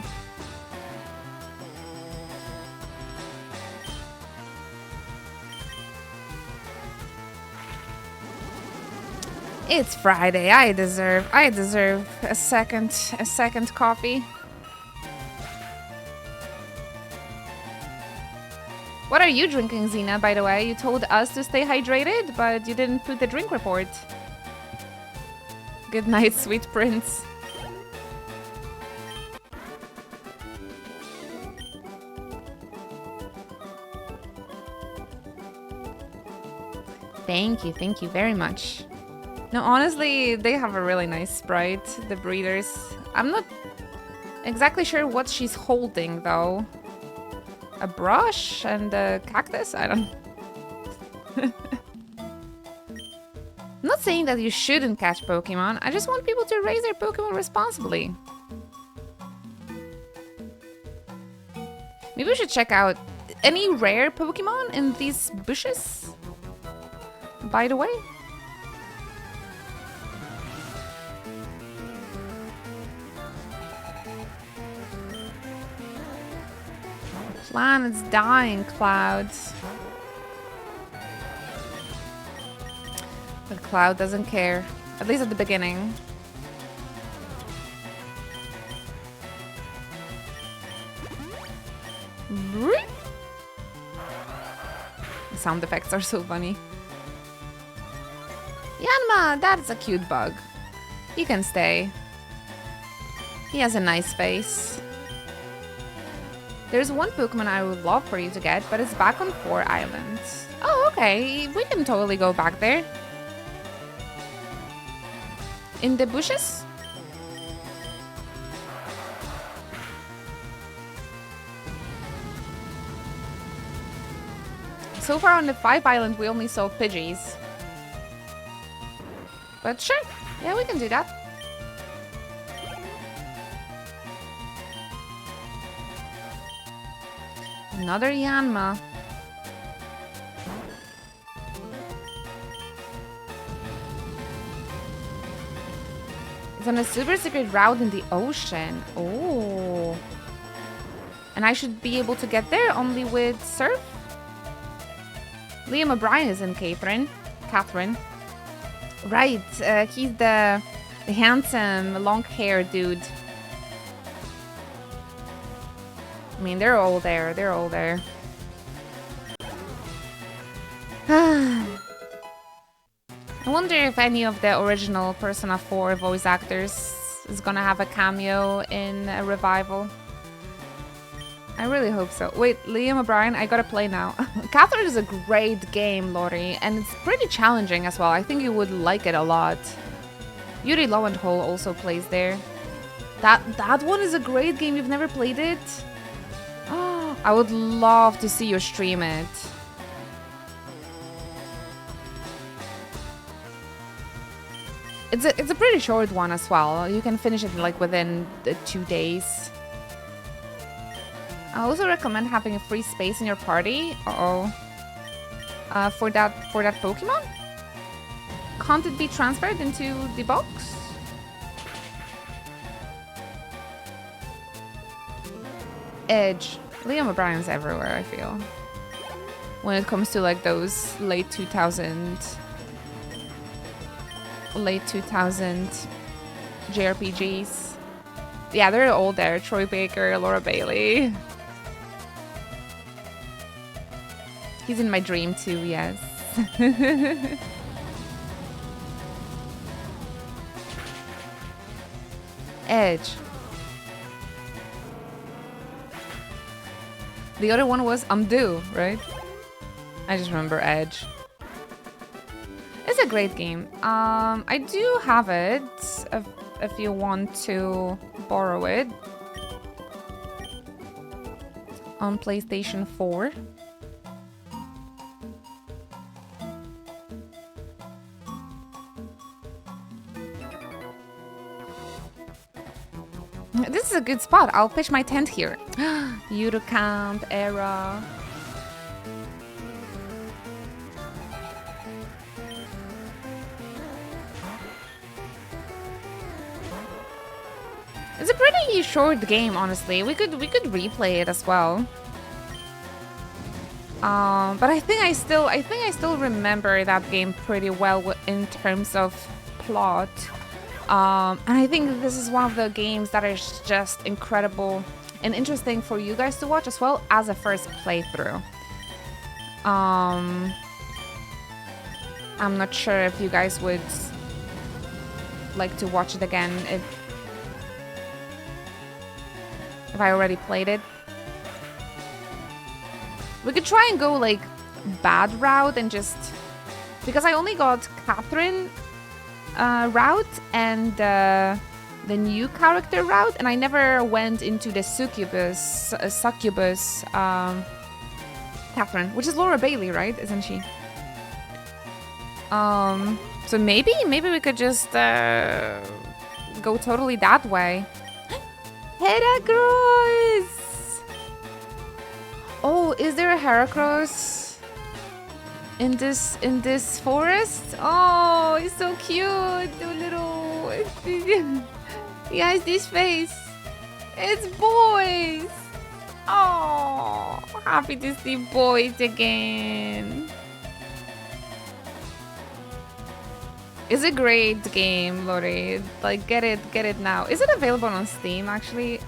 It's Friday. I deserve a second coffee. What are you drinking, Xena, by the way? You told us to stay hydrated, but you didn't put the drink report. Good night, sweet prince. Thank you very much. No, honestly, they have a really nice sprite, the breeders. I'm not exactly sure what she's holding, though. A brush and a cactus? I don't... I'm not saying that you shouldn't catch Pokemon. I just want people to raise their Pokemon responsibly. Maybe we should check out any rare Pokemon in these bushes, by the way. Planet's dying, Clouds. But Cloud doesn't care. At least at the beginning. The sound effects are so funny. Yanma, that's a cute bug. He can stay. He has a nice face. There's one Pokemon I would love for you to get, but it's back on 4 islands. Oh, okay. We can totally go back there. In the bushes? So far on the 5 island, we only saw Pidgeys. But sure. Yeah, we can do that. Another Yanma. It's on a super secret route in the ocean. Oh. And I should be able to get there only with Surf? Liam O'Brien is in Catherine. Right, he's the handsome, long-haired dude. I mean, they're all there. I wonder if any of the original Persona 4 voice actors is gonna have a cameo in a revival. I really hope so. Wait, Liam O'Brien, I gotta play now. Catherine is a great game, Lori, and it's pretty challenging as well. I think you would like it a lot. Yuri Lowenthal also plays there. That one is a great game. You've never played it? Oh, I would love to see you stream it. It's a pretty short one as well. You can finish it like within 2 days. I also recommend having a free space in your party. For that Pokemon? Can't it be transferred into the box? Edge. Liam O'Brien's everywhere, I feel. When it comes to like those late 2000 JRPGs. Yeah, they're all there. Troy Baker, Laura Bailey. He's in my dream too, yes. Edge. The other one was Undo, right? I just remember Edge. It's a great game. I do have it if you want to borrow it on PlayStation 4. This is a good spot. I'll pitch my tent here. Eurocamp era. It's a pretty short game, honestly. We could replay it as well. But I think I still remember that game pretty well in terms of plot. And I think this is one of the games that is just incredible and interesting for you guys to watch as well as a first playthrough. I'm not sure if you guys would like to watch it again if I already played it. We could try and go like bad route and just, because I only got Catherine route and the new character route, and I never went into the succubus Catherine, which is Laura Bailey, right? Isn't she? So maybe we could just go totally that way. Heracross! Oh, is there a Heracross in this forest? Oh, he's so cute, the little. He has this face. It's boys. Oh, happy to see boys again. It's a great game, Lori. Like, get it now. Is it available on Steam, actually?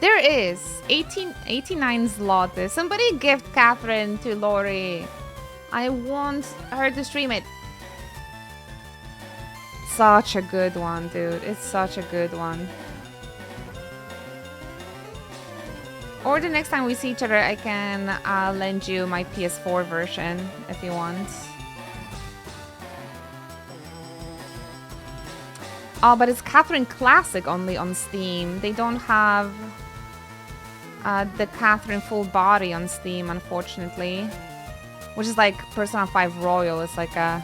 There is 89 zloty. Somebody gift Catherine to Lori. I want her to stream it. Such a good one, dude. It's such a good one. Or the next time we see each other, I can lend you my PS4 version if you want. Oh, but it's Catherine Classic only on Steam. They don't have the Catherine full body on Steam, unfortunately. Which is like Persona 5 Royal. It's like a...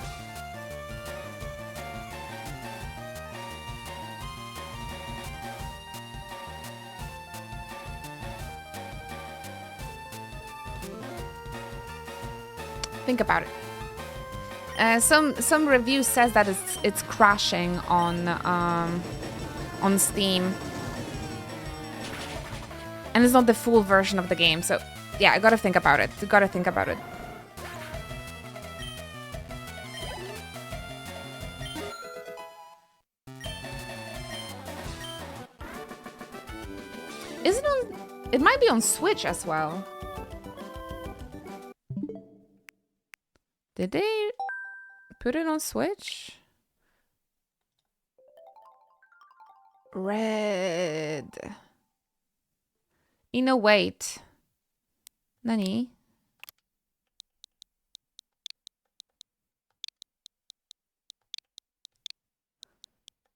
Think about it. Some review says that it's crashing on Steam, and it's not the full version of the game. So yeah, I gotta think about it. Is it on? It might be on Switch as well. Did they put it on Switch? Red. Wait. Nani?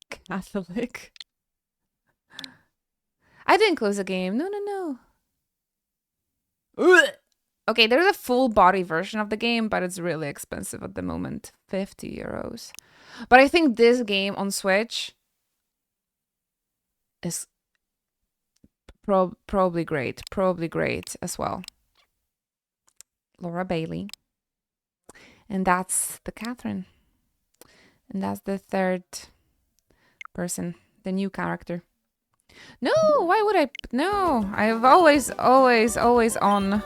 Catholic. I didn't close the game. No. Okay, there's a full body version of the game, but it's really expensive at the moment. 50 euros. But I think this game on Switch is probably great. Probably great as well. Laura Bailey. And that's the Catherine. And that's the third person, the new character. No, why would I? No, I've always on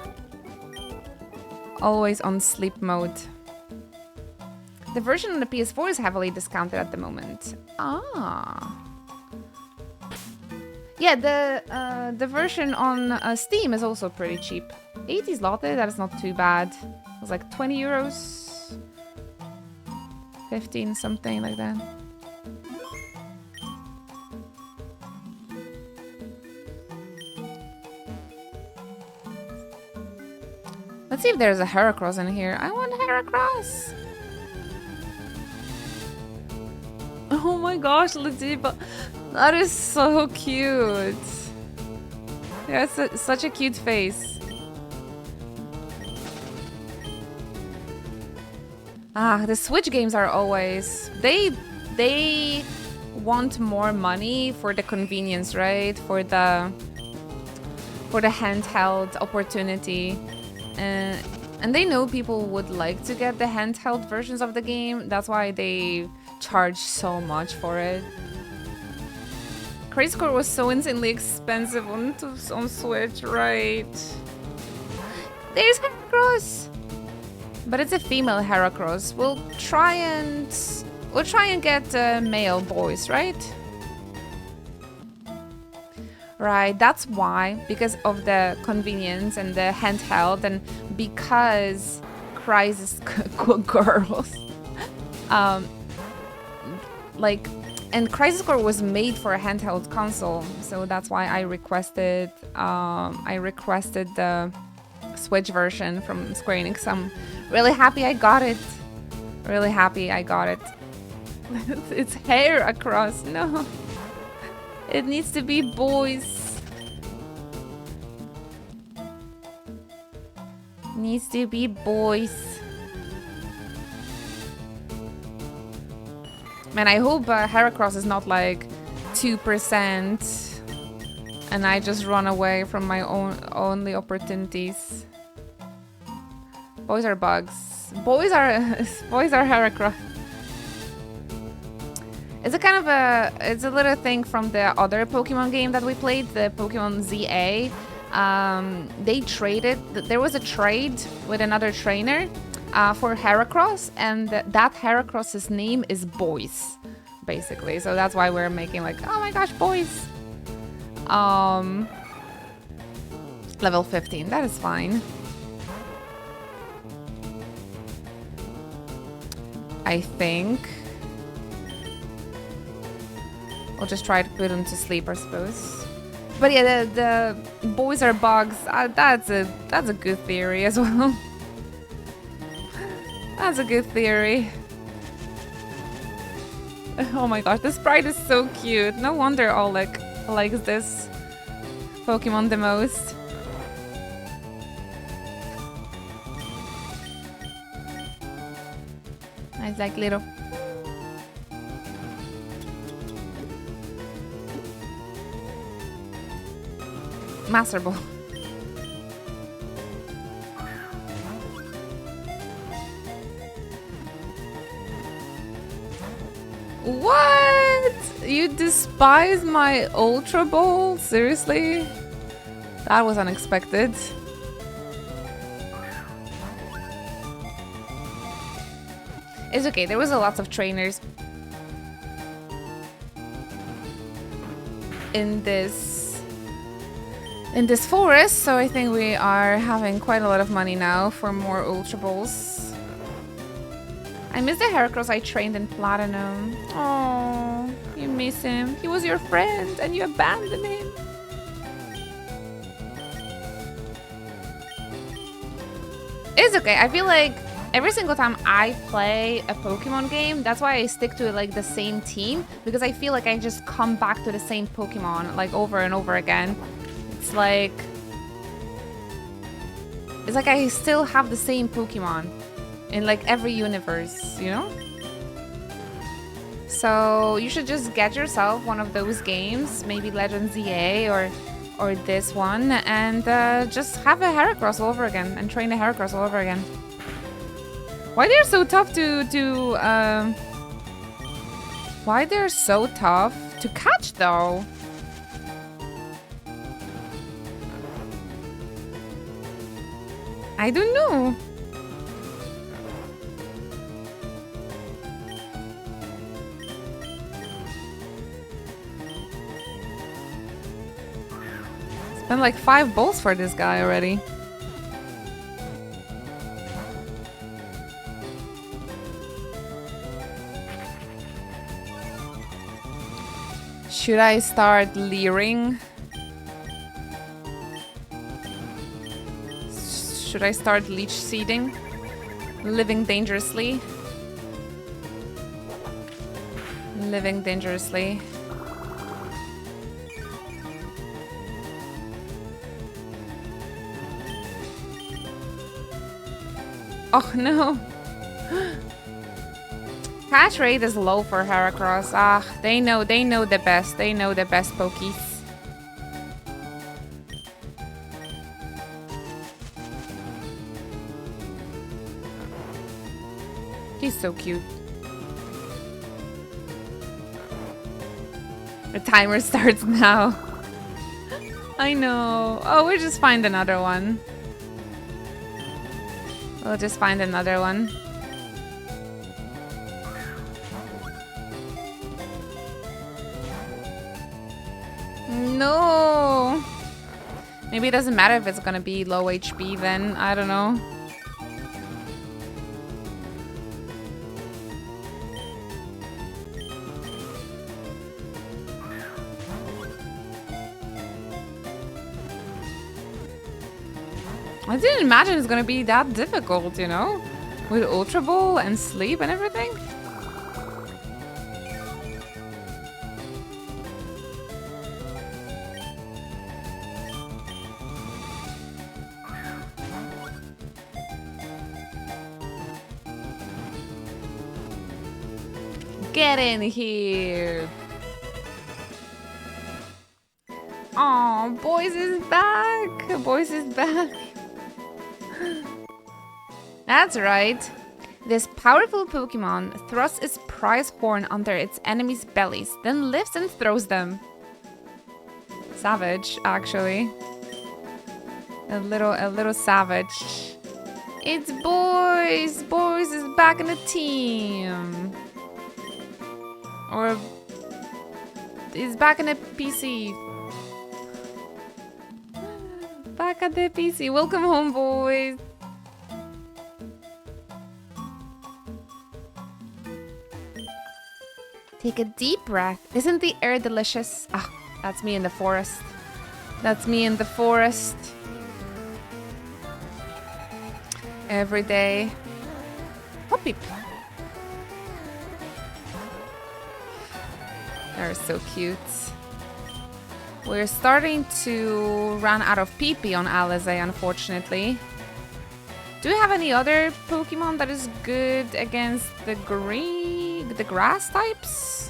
sleep mode. The version on the PS4 is heavily discounted at the moment. Ah. Yeah, the version on Steam is also pretty cheap. 80 zloty, that is not too bad. It was like 20 euros. 15, something like that. Let's see if there's a Heracross in here. I want Heracross! Oh my gosh, Latifa. That is so cute. Yeah, it's such a cute face. Ah, the Switch games are always... They want more money for the convenience, right? For the handheld opportunity. And they know people would like to get the handheld versions of the game. That's why they charge so much for it. Crazy Core was so insanely expensive on Switch, right? There's Heracross! But it's a female Heracross. We'll try and get male boys, right? Right, that's why, because of the convenience and the handheld, and because Crisis Girls, and Crisis Core was made for a handheld console, so that's why I requested the Switch version from Square Enix. I'm really happy I got it. Really happy I got it. It's hair across. No. It needs to be boys. Needs to be boys. Man, I hope Heracross is not like 2% and I just run away from my only opportunities. Boys are bugs. Boys are Heracross. It's a kind of it's a little thing from the other Pokemon game that we played, the Pokemon ZA. They traded, there was a trade with another trainer for Heracross, and that Heracross's name is Boys, basically. So that's why we're making like, oh my gosh, Boys. Level 15, that is fine. I think I'll just try to put him to sleep, I suppose. But yeah, the boys are bugs. That's a good theory as well. That's a good theory. Oh my gosh, this sprite is so cute. No wonder Oleg likes this Pokemon the most. It's like little. Master Ball. What? You despise my Ultra Ball? Seriously? That was unexpected. It's okay, there was a lot of trainers in this forest, so I think we are having quite a lot of money now for more Ultra Balls. I miss the Heracross I trained in Platinum. Oh, you miss him. He was your friend and you abandoned him. It's okay. I feel like every single time I play a Pokemon game, that's why I stick to like the same team, because I feel like I just come back to the same Pokemon like over and over again. It's like I still have the same Pokemon in like every universe, you know? So you should just get yourself one of those games, maybe Legends ZA or this one, and just have a Heracross all over again and train a Heracross all over again. Why they're so tough why they're so tough to catch though? I don't know. Spent like 5 balls for this guy already. Should I start leering? Should I start leech seeding? Living dangerously? Living dangerously. Oh no! Catch rate is low for Heracross. Ah, they know the best. They know the best Pokies. He's so cute. The timer starts now. I know. Oh, we'll just find another one. We'll just find another one. No. Maybe it doesn't matter if it's gonna be low HP then. I don't know. I didn't imagine it's gonna be that difficult, you know? With Ultra Ball and sleep and everything. Get in here. Oh, Boys is back. Boys is back. That's right. This powerful Pokemon thrusts its prize horn under its enemies' bellies, then lifts and throws them. Savage, actually. A little savage. It's Boys. Boys is back in the team. Or is back in the PC. Back at the PC. Welcome home, Boys. Take a deep breath. Isn't the air delicious? Ah, that's me in the forest. That's me in the forest. Every day. Hoppy. They're so cute. We're starting to run out of PP on Alizé, unfortunately. Do we have any other Pokemon that is good against the grass types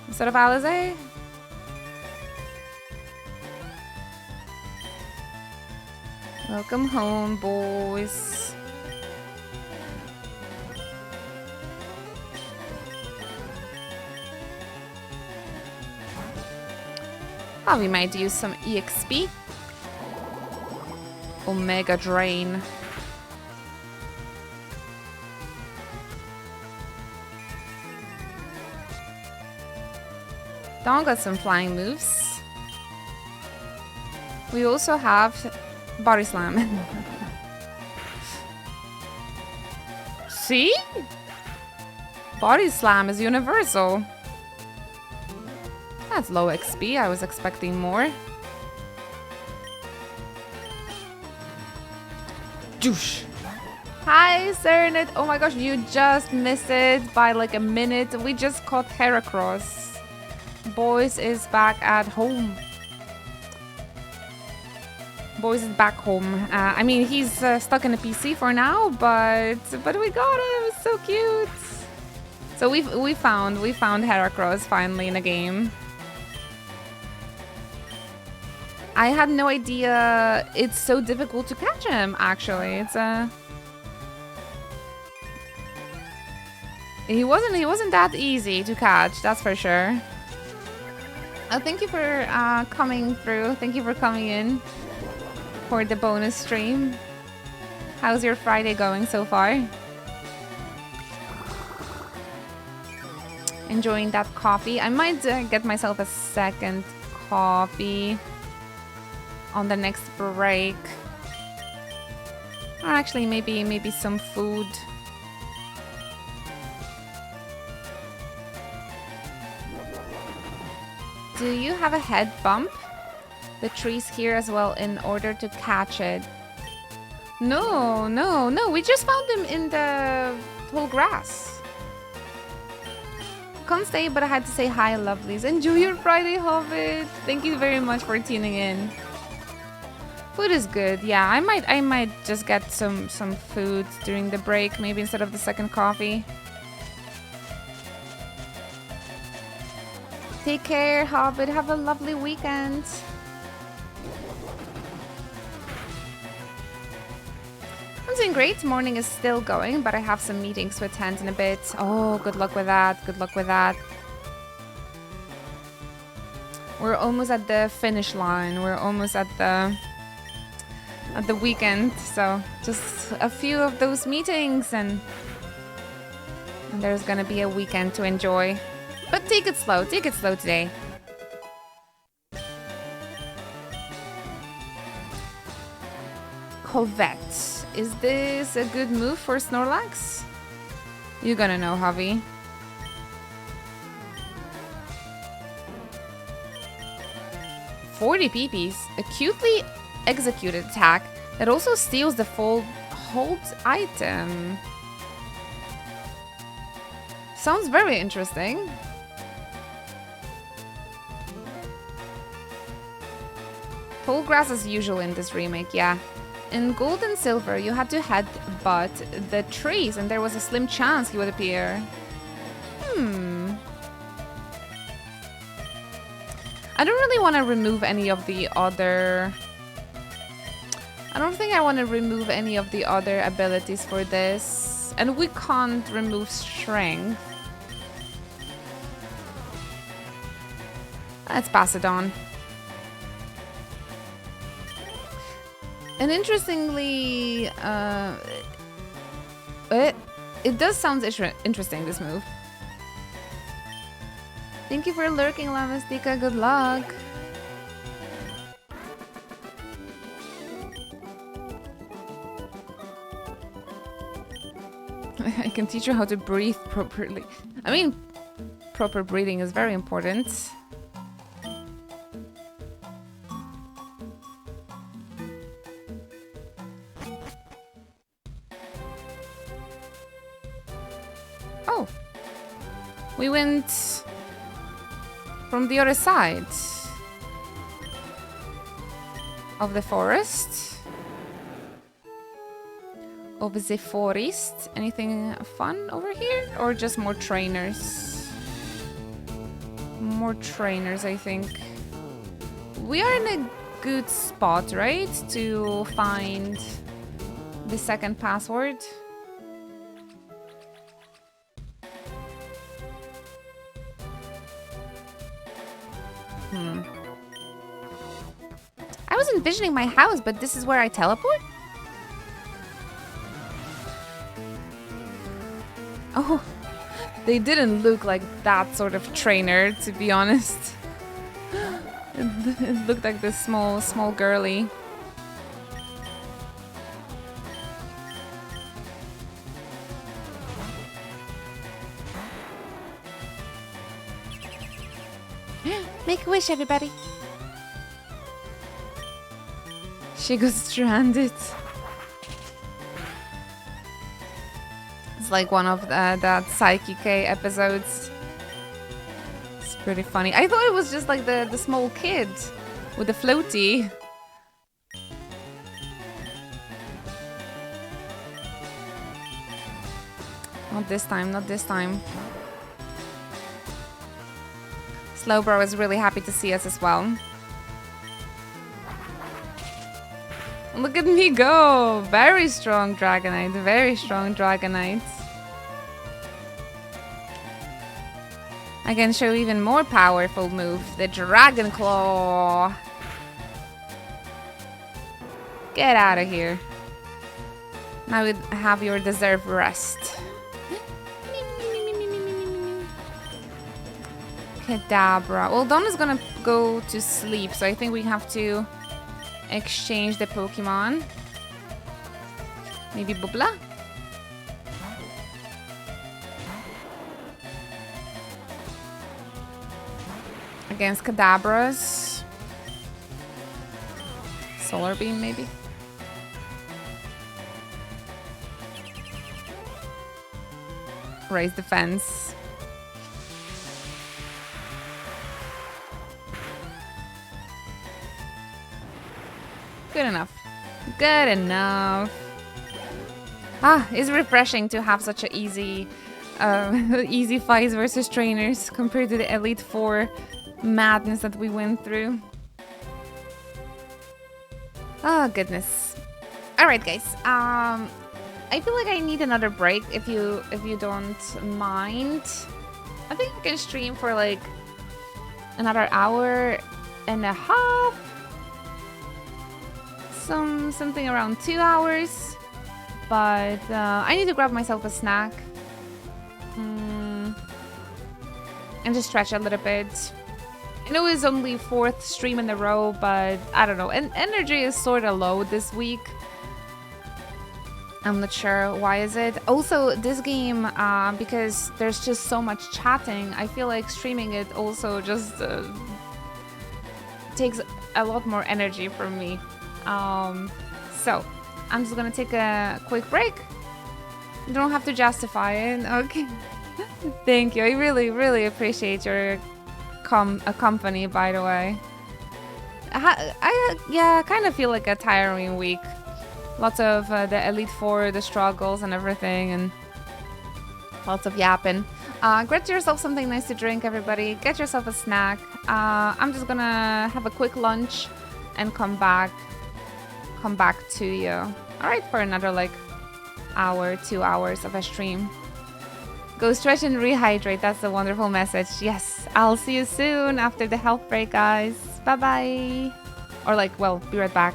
instead of Alizé? Welcome home, boys. Oh, we might use some EXP. Omega Drain. Dawn got some flying moves. We also have Body Slam. See? Body Slam is universal. That's low XP. I was expecting more. Douche. Hi, Serenit. Oh my gosh, you just missed it by like a minute. We just caught Heracross. Boys is back at home. Boys is back home. I mean, he's stuck in a PC for now, but we got him. It's so cute. So we found Heracross finally in a game. I had no idea it's so difficult to catch him. Actually, it's he wasn't that easy to catch. That's for sure. Thank you for coming through. Thank you for coming in for the bonus stream. How's your Friday going so far? Enjoying that coffee. I might get myself a second coffee on the next break. Or actually maybe some food. Do you have a head bump? The trees here as well in order to catch it. No, we just found them in the tall grass. Can't stay, but I had to say hi, lovelies. Enjoy your Friday, Hobbit. Thank you very much for tuning in. Food is good. Yeah, I might just get some food during the break, maybe instead of the second coffee. Take care, Hobbit. Have a lovely weekend. I'm doing great. Morning is still going, but I have some meetings to attend in a bit. Oh, good luck with that. Good luck with that. We're almost at the finish line. We're almost at the weekend. So just a few of those meetings and there's gonna be a weekend to enjoy. But take it slow today. Corvette. Is this a good move for Snorlax? You're gonna know, Javi. $40 PPs. Acutely executed attack that also steals the full hold item. Sounds very interesting. Tall grass as usual in this remake, yeah. In Gold and Silver, you had to headbutt the trees, and there was a slim chance he would appear. I don't really want to remove any of the other... I don't think I want to remove any of the other abilities for this. And we can't remove Strength. Let's pass it on. And interestingly, it does sound interesting, this move. Thank you for lurking, Lamastika. Good luck. I can teach you how to breathe properly. I mean, proper breathing is very important. Oh, we went from the other side of the forest. Of the forest. Anything fun over here? Or just more trainers? More trainers, I think. We are in a good spot, right? To find the second password. I was envisioning my house, but this is where I teleport? Oh, they didn't look like that sort of trainer, to be honest. It looked like this small girly. Make a wish, everybody. She got stranded. It's like one of that Psyche K episodes. It's pretty funny. I thought it was just like the small kid with the floaty. Not this time, not this time. Slowbro is really happy to see us as well. Look at me go! Very strong Dragonite, very strong Dragonite. I can show even more powerful move, the Dragon Claw. Get out of here. Now we have your deserved rest. Kadabra. Well, Donna's gonna go to sleep, so I think we have to exchange the Pokemon. Maybe Bubla? Against Kadabras. Solar Beam, maybe? Raise defense. Good enough. Good enough. Ah, it's refreshing to have such a easy fights versus trainers compared to the Elite Four madness that we went through. Oh goodness. All right, guys. I feel like I need another break if you don't mind. I think I can stream for like another hour and a half. Something around 2 hours, but I need to grab myself a snack and just stretch a little bit. I know it's only 4th stream in a row, but I don't know. And energy is sort of low this week. I'm not sure why is it. Also, this game, because there's just so much chatting, I feel like streaming it also just takes a lot more energy from me. So I'm just gonna take a quick break. You don't have to justify it. Okay. Thank you. I really appreciate your company, by the way. I kind of feel like a tiring week. Lots of the Elite Four, the struggles and everything, and lots of yapping. Get yourself something nice to drink, everybody. Get yourself a snack. I'm just gonna have a quick lunch and come back to you. All right, for another like hour, 2 hours of a stream. Go stretch and rehydrate. That's a wonderful message. Yes, I'll see you soon after the health break, guys. Bye bye. Or like, well, be right back.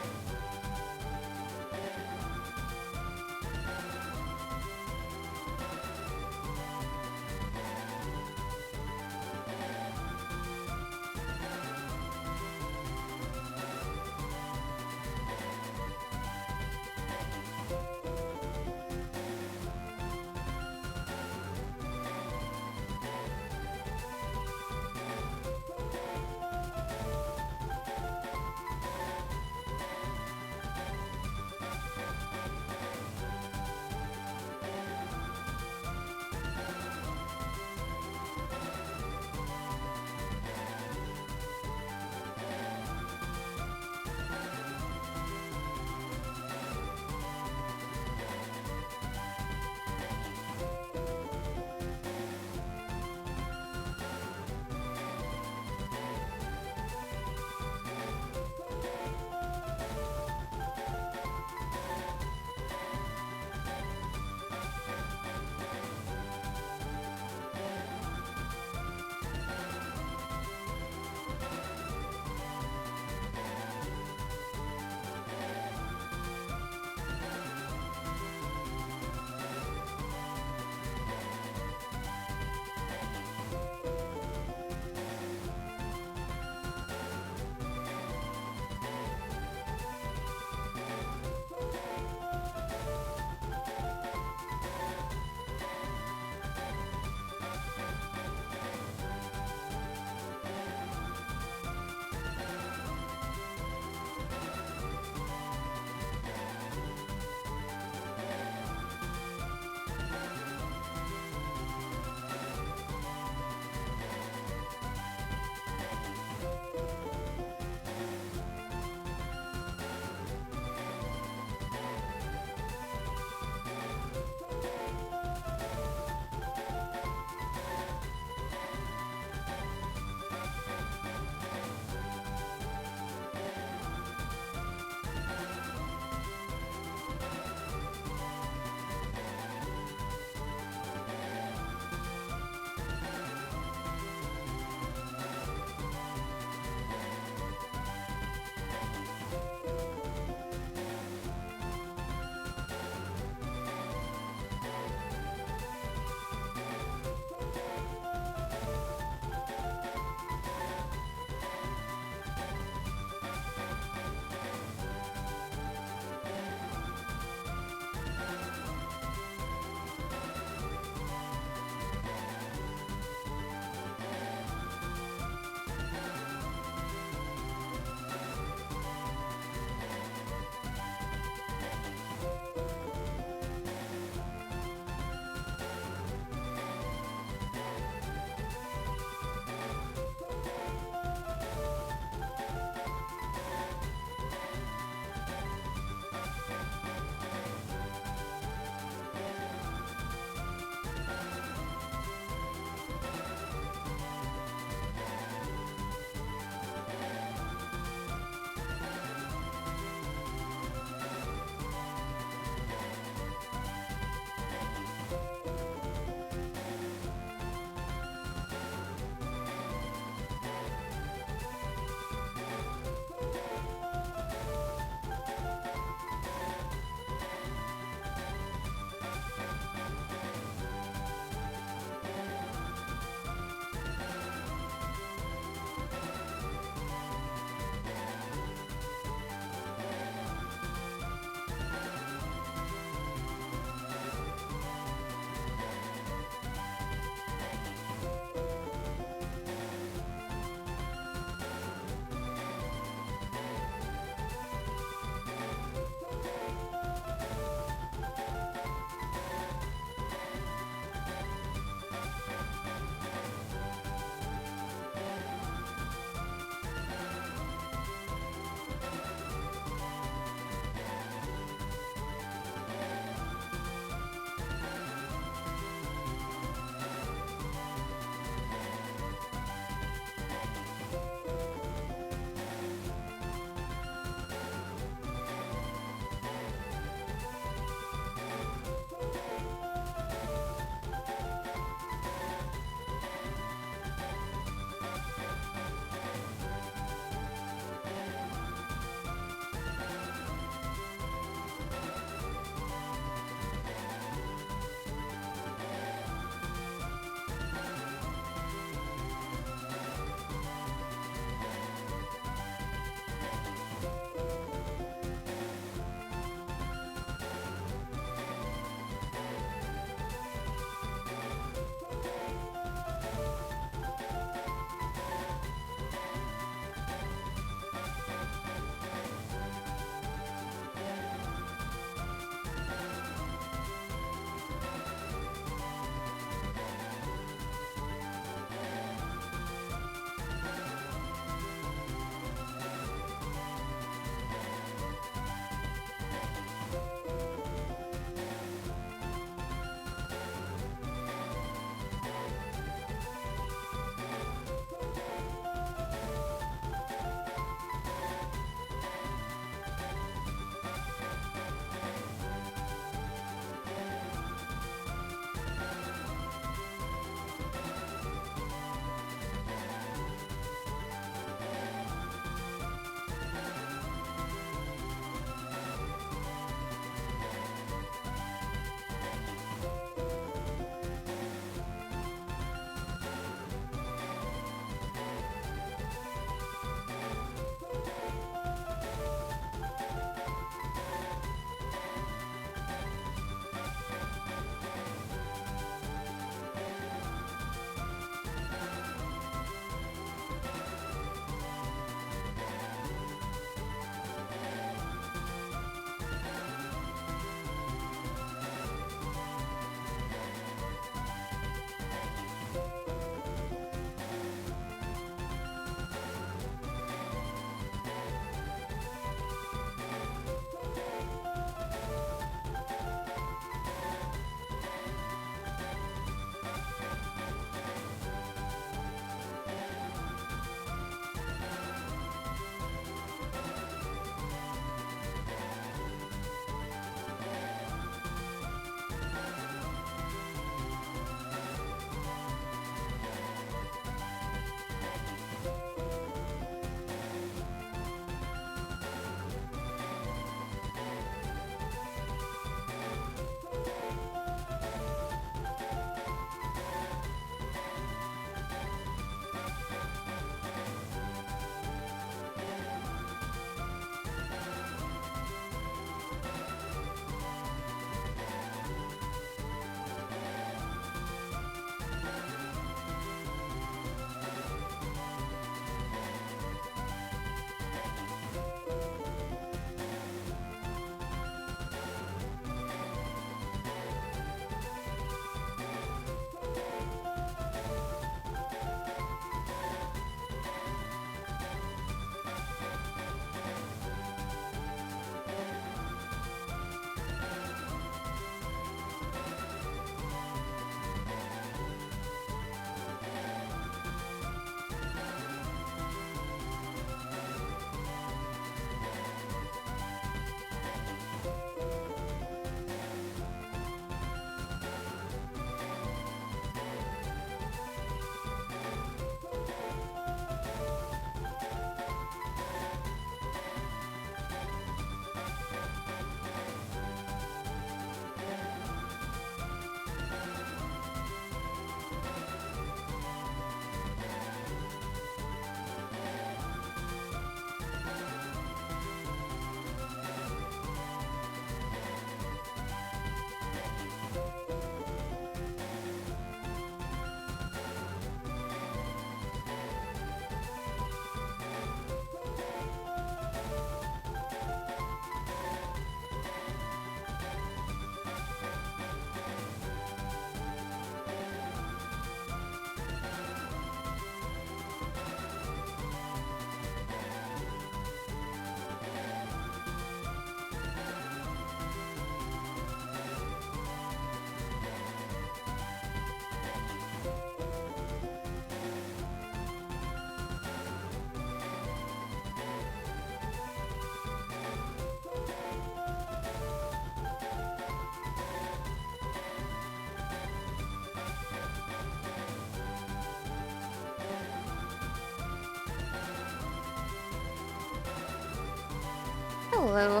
hello.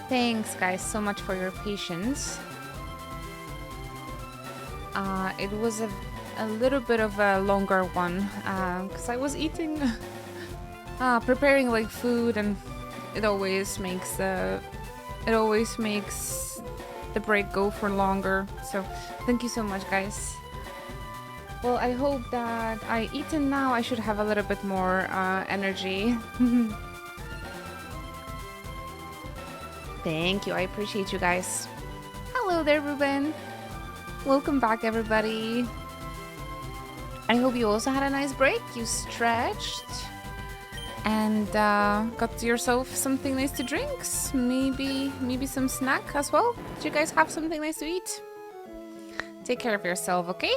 Thanks, guys, so much for your patience. It was a little bit of a longer one because I was eating, preparing like food, and it always makes the break go for longer. So thank you so much, guys. Well, I hope that I eaten now. I should have a little bit more energy. Thank you. I appreciate you guys. Hello there, Ruben. Welcome back, everybody. I hope you also had a nice break. You stretched and got yourself something nice to drink. Maybe some snack as well. Did you guys have something nice to eat? Take care of yourself, okay?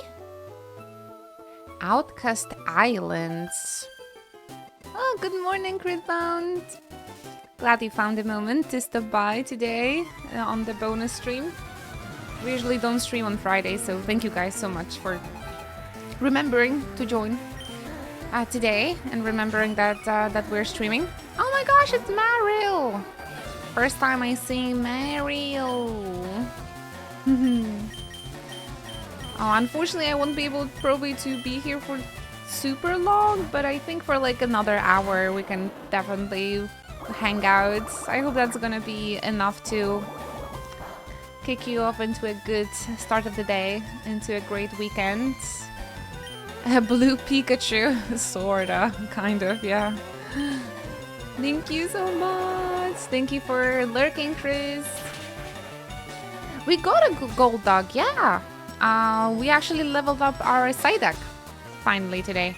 Outcast Islands. Oh, good morning, Critbound. Glad you found a moment to stop by today on the bonus stream. We usually don't stream on Friday, so thank you guys so much for remembering to join today and remembering that that we're streaming. Oh my gosh, it's Mariel! First time I see Mariel. Oh, unfortunately, I won't be able probably to be here for super long, but I think for like another hour we can definitely hang out. I hope that's gonna be enough to kick you off into a good start of the day, into a great weekend. A blue Pikachu, sorta, kind of, yeah. Thank you so much. Thank you for lurking, Chris. We got a gold dog, yeah. We actually leveled up our Psyduck finally today.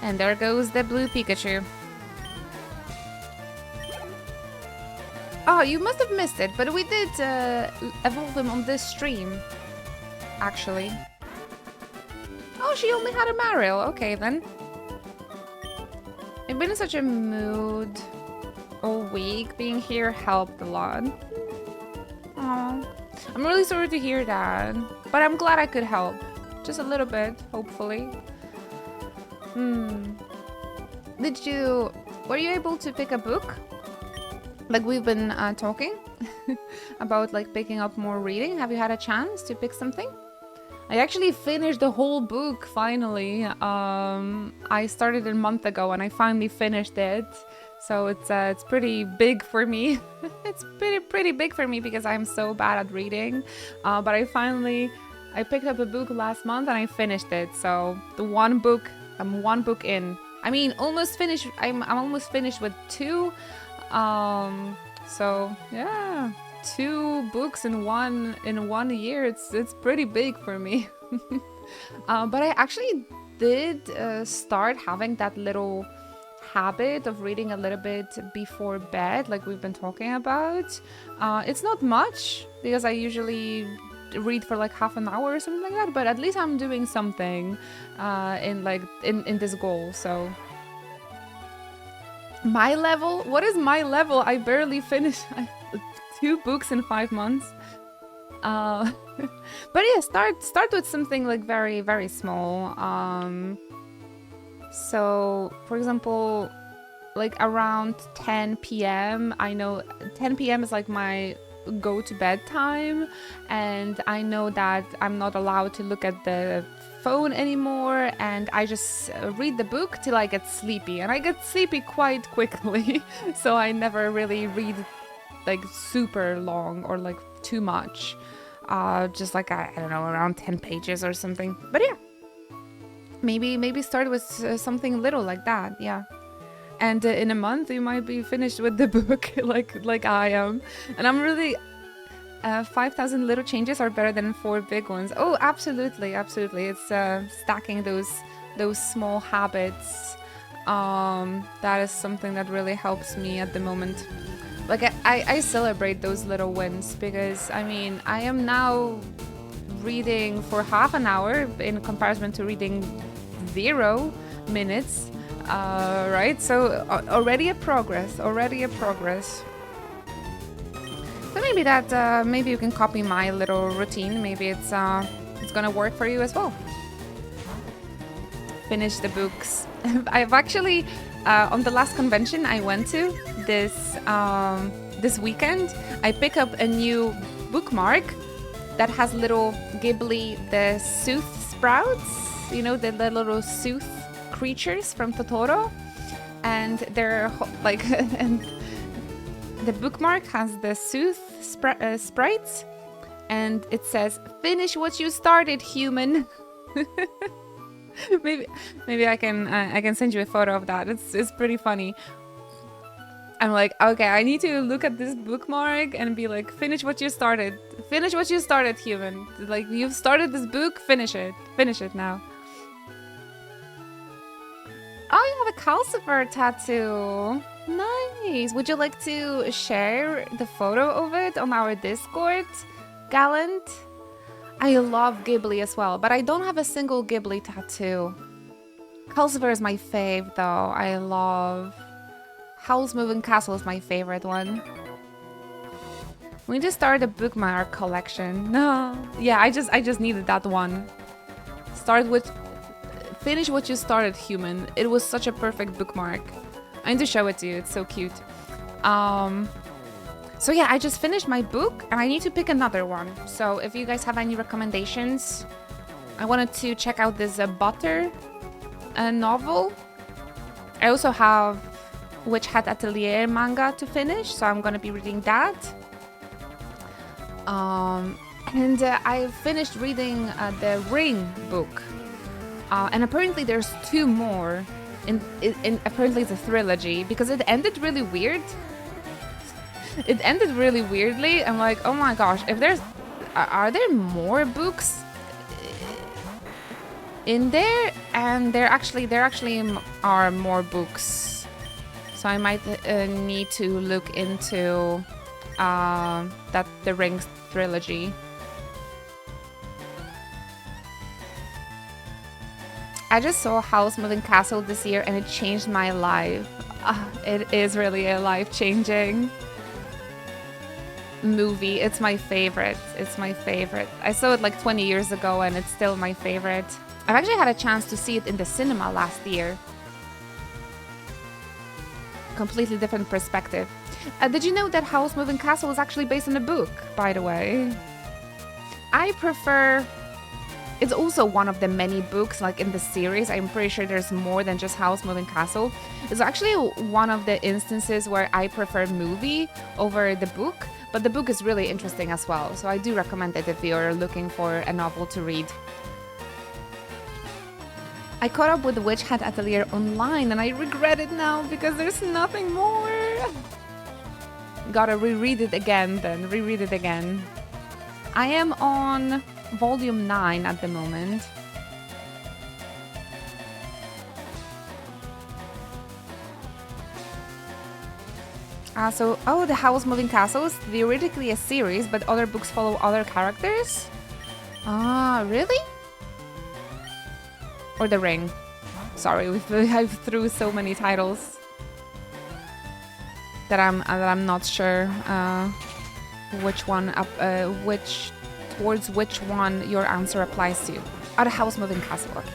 And there goes the blue Pikachu. Oh, you must have missed it, but we did evolve him on this stream, actually. Oh, she only had a Mariel. Okay, then. I've been in such a mood all week. Being here helped a lot. Aww. I'm really sorry to hear that, but I'm glad I could help. Just a little bit, hopefully. Were you able to pick a book? Like we've been talking about like picking up more reading. Have you had a chance to pick something? I actually finished the whole book finally. I started a month ago and I finally finished it. So it's pretty big for me. It's pretty big for me because I'm so bad at reading. But I picked up a book last month and I finished it. So I'm one book in. I mean, almost finished. I'm almost finished with 2. So yeah, 2 books in one year. It's pretty big for me. But I actually did start having that little habit of reading a little bit before bed, like we've been talking about. It's not much because I usually read for like half an hour or something like that, but at least I'm doing something in this goal. So my level, what is my level? I barely finished 2 books in 5 months. But yeah, start with something like very, very small. So, for example, like around 10 p.m. I know 10 p.m. is like my go to bed time, and I know that I'm not allowed to look at the phone anymore, and I just read the book till I get sleepy, and I get sleepy quite quickly. So I never really read like super long or like too much. Just like I don't know, around 10 pages or something. But yeah. Maybe start with something little like that, yeah. And in a month you might be finished with the book like I am. And I'm really 5,000 little changes are better than 4 big ones. Oh, absolutely. It's stacking those small habits. That is something that really helps me at the moment. Like I celebrate those little wins because I mean I am now reading for half an hour in comparison to reading 0 minutes, right? So already a progress. So maybe you can copy my little routine. Maybe it's gonna work for you as well. Finish the books. I've actually on the last convention I went to, this weekend, I pick up a new bookmark that has little Ghibli, the sooth sprouts, you know, the little sooth creatures from Totoro, and they're like, and the bookmark has the sooth sprites, and it says, "Finish what you started, human." maybe I can send you a photo of that. It's pretty funny. I'm like, okay, I need to look at this bookmark and be like, finish what you started. Finish what you started, human. Like, you've started this book, finish it. Finish it now. Oh, you have a calcifer tattoo. Nice. Would you like to share the photo of it on our Discord, Gallant? I love Ghibli as well, but I don't have a single Ghibli tattoo. Calcifer is my fave, though. I love... Howl's Moving Castle is my favorite one. We need to start a bookmark collection. No. Yeah, I just needed that one. Finish what you started, human. It was such a perfect bookmark. I need to show it to you. It's so cute. So yeah, I just finished my book and I need to pick another one. So if you guys have any recommendations, I wanted to check out this Butter novel. I also have Witch Hat Atelier manga to finish, so I'm gonna be reading that. And I finished reading the Ring book, and apparently there's 2 more. Apparently it's a trilogy because it ended really weird. It ended really weirdly. I'm like, oh my gosh, are there more books in there? And there actually are more books. So I might need to look into the Rings trilogy. I just saw Howl's Moving Castle this year and it changed my life. It is really a life-changing movie. It's my favorite. It's my favorite. I saw it like 20 years ago and it's still my favorite. I've actually had a chance to see it in the cinema last year. Completely different perspective. Did you know that Howl's Moving Castle is actually based on a book, by the way? I prefer... It's also one of the many books, like in the series. I'm pretty sure there's more than just Howl's Moving Castle. It's actually one of the instances where I prefer movie over the book, but the book is really interesting as well. So I do recommend it if you're looking for a novel to read. I caught up with the Witch Hat Atelier online and I regret it now because there's nothing more. Gotta reread it again then, reread it again. I am on volume 9 at the moment. The Howl's Moving Castle is theoretically a series, but other books follow other characters? Really? Or The Ring. Sorry, I've through so many titles that I'm not sure which one towards which one your answer applies to. The Howl's Moving Castle. Okay.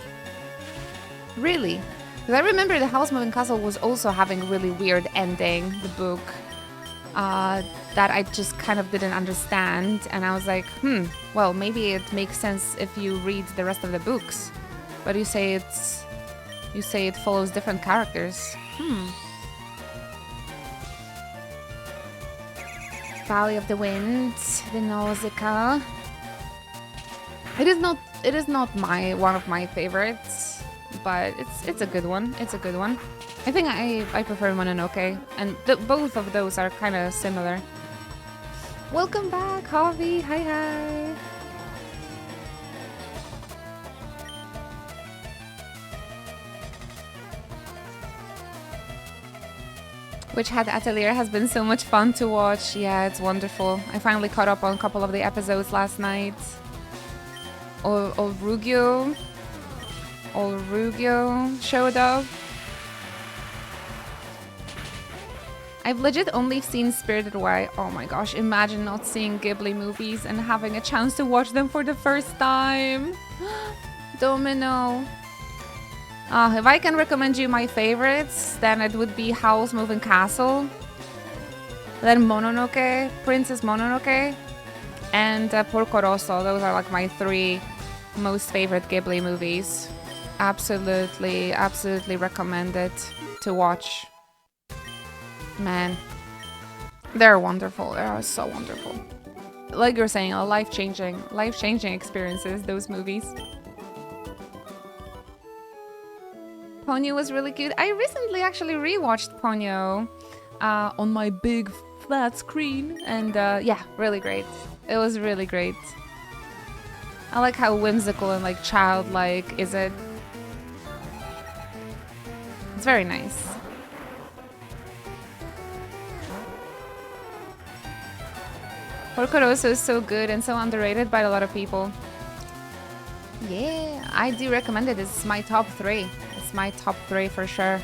Really? Because I remember the Howl's Moving Castle was also having a really weird ending, the book, that I just kind of didn't understand, and I was like, well, maybe it makes sense if you read the rest of the books. But you say it follows different characters. Valley of the Wind, the Nausicaa. It is not one of my favorites, but it's a good one. It's a good one. I think I prefer Mononoke, and both of those are kind of similar. Welcome back, Harvey. Hi. Witch Hat Atelier has been so much fun to watch. Yeah, it's wonderful. I finally caught up on a couple of the episodes last night. Olrugio showed up. I've legit only seen Spirited Away. Oh my gosh, imagine not seeing Ghibli movies and having a chance to watch them for the first time. Domino. If I can recommend you my favorites, then it would be Howl's Moving Castle. Then Mononoke, Princess Mononoke, and Porco Rosso. Those are like my 3 most favorite Ghibli movies. Absolutely, absolutely recommend it to watch. Man, they're wonderful. They are so wonderful. Like you're saying, life-changing experiences, those movies. Ponyo was really cute. I recently actually rewatched Ponyo on my big flat screen, and yeah, really great. It was really great. I like how whimsical and like childlike is it. It's very nice. Porco Rosso is so good and so underrated by a lot of people. Yeah, I do recommend it. It's my top 3. It's my top 3 for sure.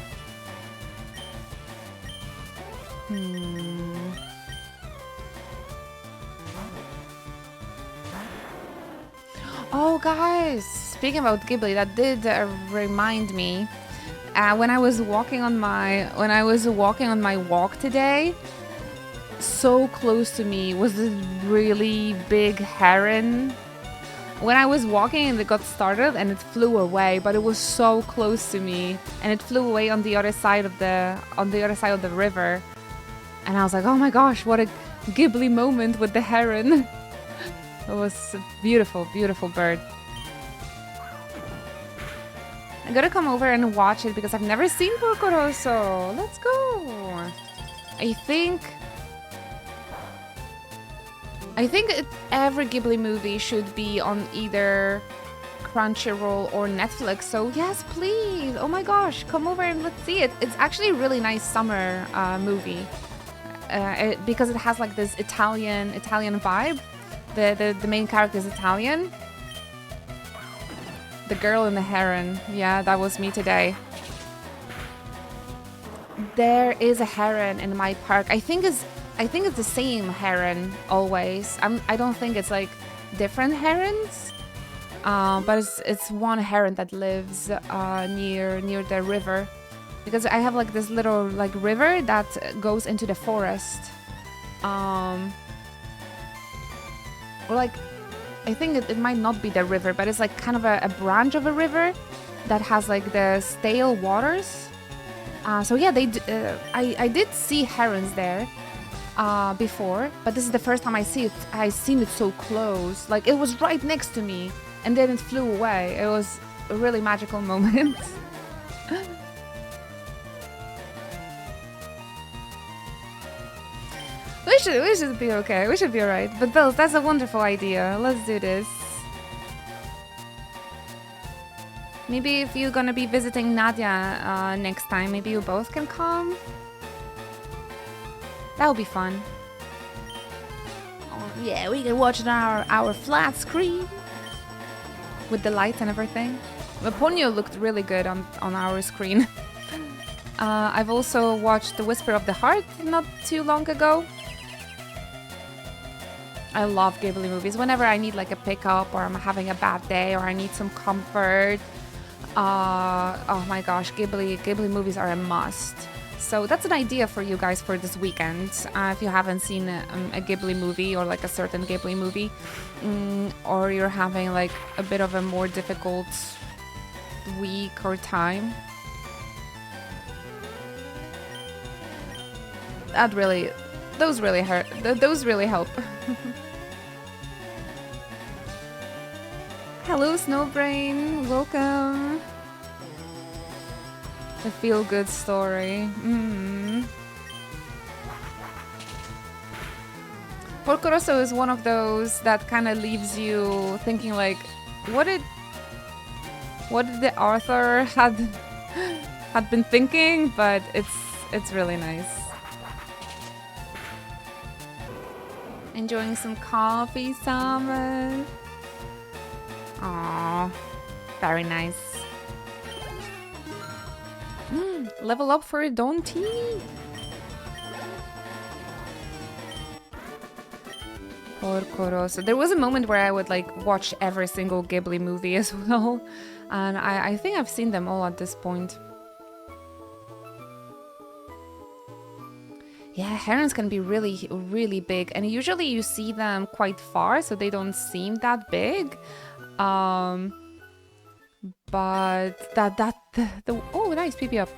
Oh, guys, speaking about Ghibli, that did remind me. When I was walking on my walk today, so close to me was this really big heron. When I was walking and it got startled and it flew away, but it was so close to me, and it flew away on the other side of the river, and I was like, oh my gosh, what a Ghibli moment with the heron. It was a beautiful, beautiful bird. I gotta come over and watch it because I've never seen Porco Rosso. Let's go. I think every Ghibli movie should be on either Crunchyroll or Netflix. So yes, please. Oh my gosh, come over and let's see it. It's actually a really nice summer movie because it has like this Italian vibe. The main character is Italian. The girl and the heron. Yeah, that was me today. There is a heron in my park. I think it's the same heron always. I don't think it's like different herons. But it's one heron that lives near the river. Because I have like this little like river that goes into the forest. Or like, I think it might not be the river, but it's like kind of a branch of a river that has like the stale waters. So yeah, I did see herons there before, but this is the first time I seen it so close. Like it was right next to me, and then it flew away. It was a really magical moment. We should be okay. We should be alright. But Bells, that's a wonderful idea. Let's do this. Maybe if you're gonna be visiting Nadia next time, maybe you both can come. That would be fun. Oh, yeah, we can watch it on our flat screen with the lights and everything. But Ponyo looked really good on our screen. I've also watched The Whisper of the Heart not too long ago. I love Ghibli movies. Whenever I need like a pickup or I'm having a bad day or I need some comfort. Oh my gosh, Ghibli movies are a must. So that's an idea for you guys for this weekend. If you haven't seen a Ghibli movie or like a certain Ghibli movie, or you're having like a bit of a more difficult week or time, those really hurt. Those really help. Hello, Snowbrain. Welcome. The feel-good story. Porco Rosso is one of those that kind of leaves you thinking like, what did the author had been thinking? But it's really nice. Enjoying some coffee, Summer. Aww, very nice. Level up for Don T. Porco Rosso. There was a moment where I would like watch every single Ghibli movie as well, and I think I've seen them all at this point. Yeah, herons can be really, really big, and usually you see them quite far, so they don't seem that big. But the oh, nice, PP up.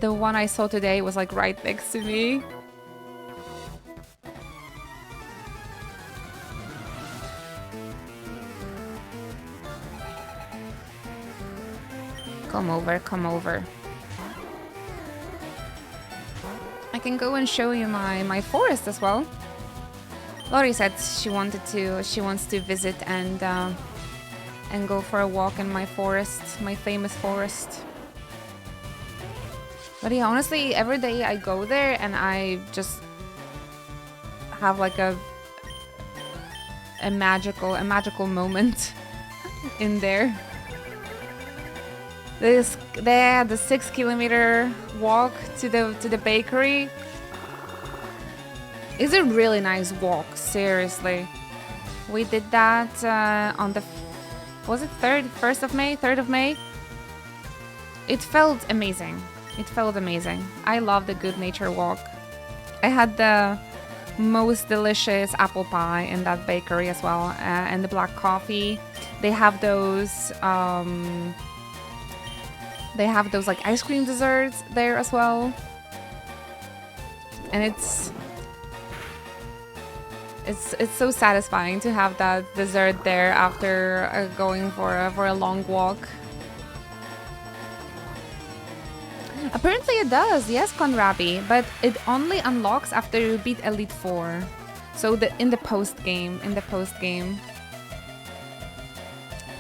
The one I saw today was like right next to me. Come over, come over. I can go and show you my forest as well. Lori said she wants to visit and go for a walk in my forest, my famous forest. But yeah, honestly, every day I go there and I just have like a magical moment in there. The 6-kilometer walk to the bakery is a really nice walk, seriously. We did that on the, was it 1st of May? 3rd of May? It felt amazing. It felt amazing. I love the Good Nature walk. I had the most delicious apple pie in that bakery as well, and the black coffee. They have those like ice cream desserts there as well, and it's so satisfying to have that dessert there after going for a long walk. Apparently it does, yes, Conrabi, but it only unlocks after you beat Elite 4. So in the post game.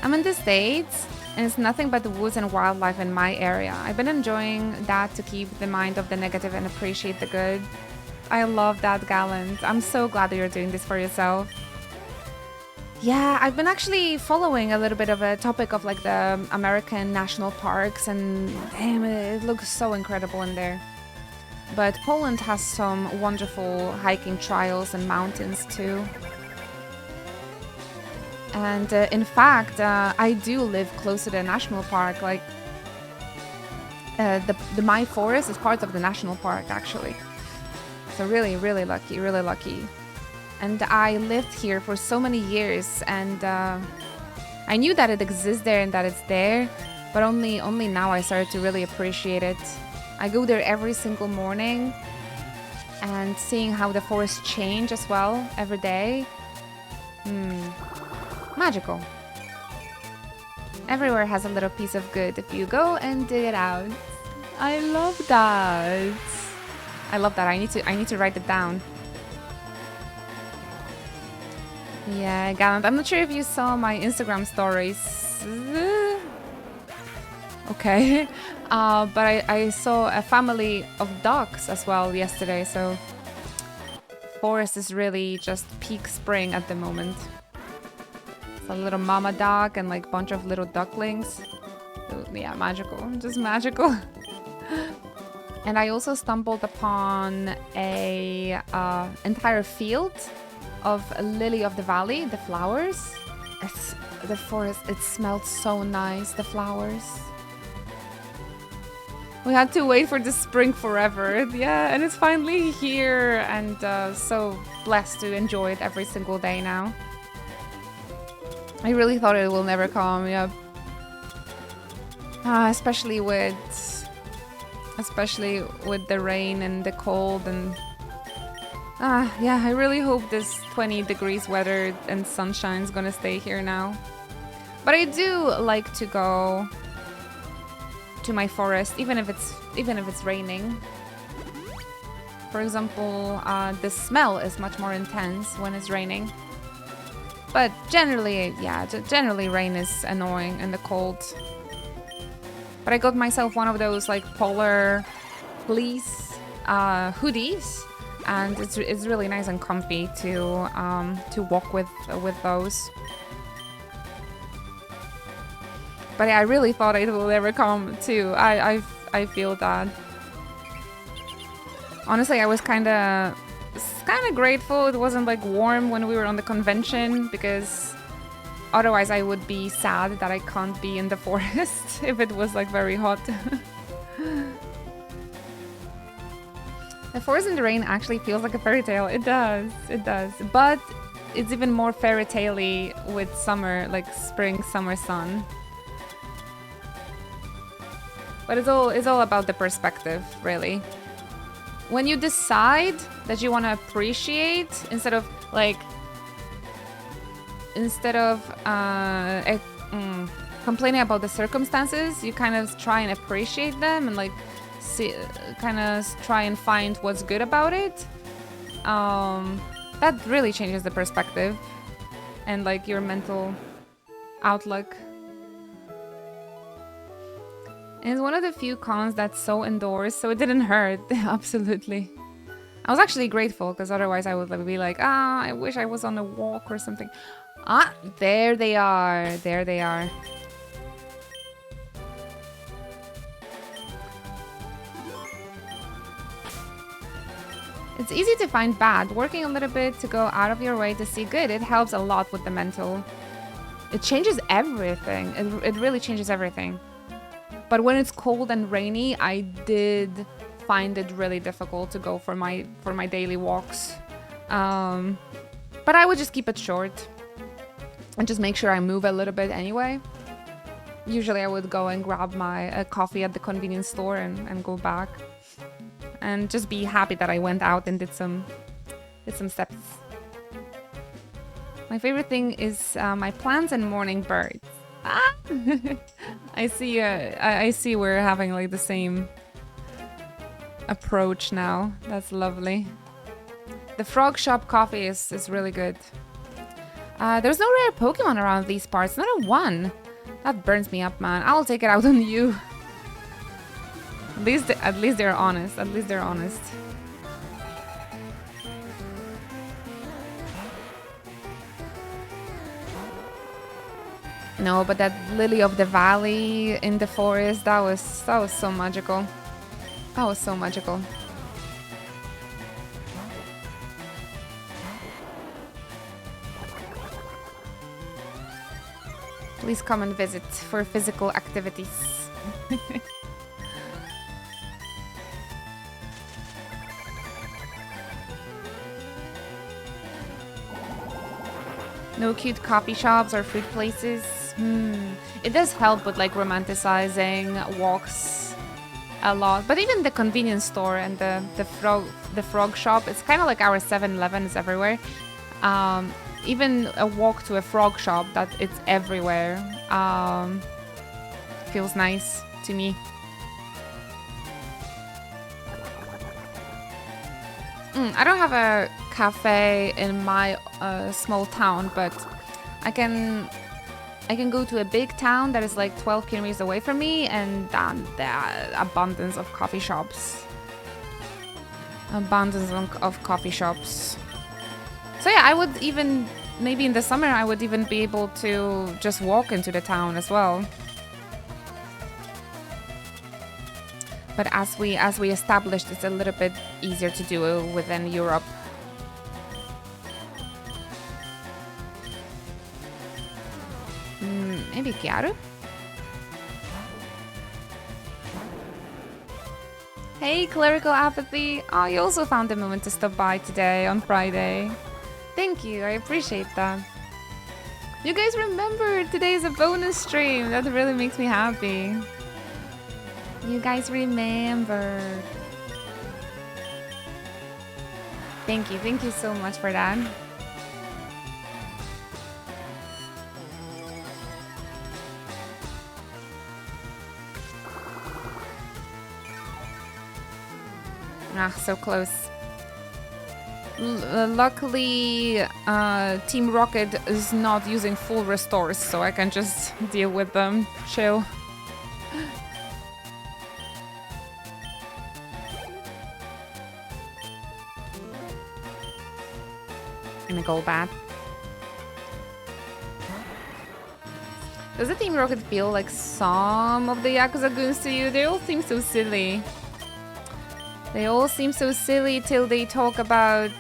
I'm in the States, and it's nothing but the woods and wildlife in my area. I've been enjoying that to keep the mind off the negative and appreciate the good. I love that, Gallant. I'm so glad that you're doing this for yourself. Yeah, I've been actually following a little bit of a topic of like the American national parks, and damn, it looks so incredible in there. But Poland has some wonderful hiking trails and mountains too. And in fact, I do live close to the national park. Like, my forest is part of the national park, actually. So really, really lucky, really lucky. And I lived here for so many years, and I knew that it exists there and that it's there, but only now I started to really appreciate it. I go there every single morning, and seeing how the forest change as well every day. Magical. Everywhere has a little piece of good if you go and dig it out. I love that. I love that. I need to write it down. Yeah, Gallant. I'm not sure if you saw my Instagram stories. Okay. But I saw a family of ducks as well yesterday, so forest is really just peak spring at the moment. It's a little mama duck and like a bunch of little ducklings. So, yeah, magical. Just magical. And I also stumbled upon a entire field of lily of the valley, the flowers. The forest, it smelled so nice, the flowers. We had to wait for the spring forever. Yeah, and it's finally here, and so blessed to enjoy it every single day now. I really thought it will never come, yeah. Especially with the rain and the cold, and yeah, I really hope this 20 degrees weather and sunshine is gonna stay here now. But I do like to go to my forest, even if it's raining. For example, the smell is much more intense when it's raining. But generally, yeah, generally rain is annoying in the cold. But I got myself one of those like polar fleece hoodies, and it's really nice and comfy to walk with those. But yeah, I really thought it will never come too. I feel that. Honestly, I was kind of grateful it wasn't like warm when we were on the convention, because otherwise I would be sad that I can't be in the forest if it was like very hot. The forest in the rain actually feels like a fairy tale. It does, it does. But it's even more fairy tale-y with summer, like spring, summer sun. But it's all about the perspective, really. When you decide that you want to appreciate, instead of complaining about the circumstances, you kind of try and appreciate them and like kind of try and find what's good about it. That really changes the perspective and like your mental outlook. And it's one of the few cons that's so indoors, so it didn't hurt. Absolutely. I was actually grateful, because otherwise I would be like, I wish I was on a walk or something. Ah, there they are. There they are. It's easy to find bad. Working a little bit to go out of your way to see good, it helps a lot with the mental. It changes everything. It really changes everything. But when it's cold and rainy, I did find it really difficult to go for my daily walks. But I would just keep it short and just make sure I move a little bit anyway. Usually I would go and grab my coffee at the convenience store and go back. And just be happy that I went out and did some steps. My favorite thing is my plants and morning birds. Ah! I see we're having like the same approach now. That's lovely. The frog shop coffee is really good. There's no rare Pokemon around these parts, not a one. That burns me up, man. I'll take it out on you. At least they're honest. At least they're honest. No, but that lily of the valley in the forest, that was so magical. That was so magical. Please come and visit for physical activities. No cute coffee shops or food places. It does help with like romanticizing walks a lot. But even the convenience store and the frog shop, it's kind of like our 7-Elevens everywhere. Even a walk to a frog shop, that it's everywhere. Feels nice to me. I don't have a cafe in my small town, but I can go to a big town that is like 12 kilometers away from me, and there are abundance of coffee shops. Abundance of coffee shops. So yeah, I would even, maybe in the summer, I would even be able to just walk into the town as well. But as we established, it's a little bit easier to do within Europe. Maybe Gyaru? Hey, Clerical Apathy! Oh, you also found a moment to stop by today on Friday. Thank you, I appreciate that. You guys remember today is a bonus stream. That really makes me happy. You guys remember. Thank you so much for that. So close. Luckily, Team Rocket is not using full restores, so I can just deal with them. Chill. Gonna go bad. Does the Team Rocket feel like some of the Yakuza goons to you? They all seem so silly. They all seem so silly till they talk about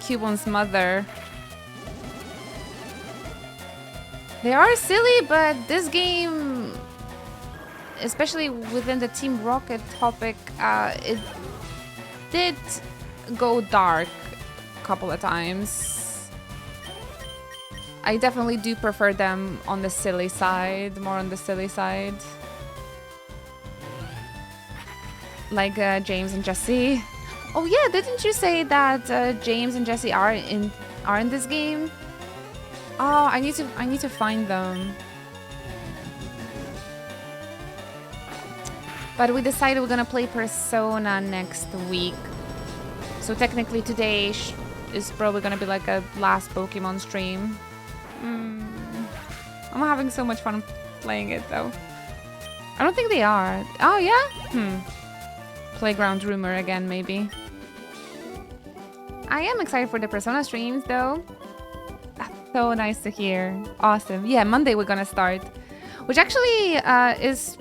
Cubon's mother. They are silly, but this game, especially within the Team Rocket topic, did go dark a couple of times. I definitely do prefer them on the silly side, more on the silly side. Like James and Jesse. Oh yeah, didn't you say that James and Jesse are in this game? Oh, I need to find them. But we decided we're gonna play Persona next week. So technically today is probably gonna be like a last Pokemon stream. I'm having so much fun playing it though. I don't think they are. Oh yeah? Playground rumor again, maybe. I am excited for the Persona streams though. That's so nice to hear. Awesome. Yeah, Monday we're gonna start. Which actually is...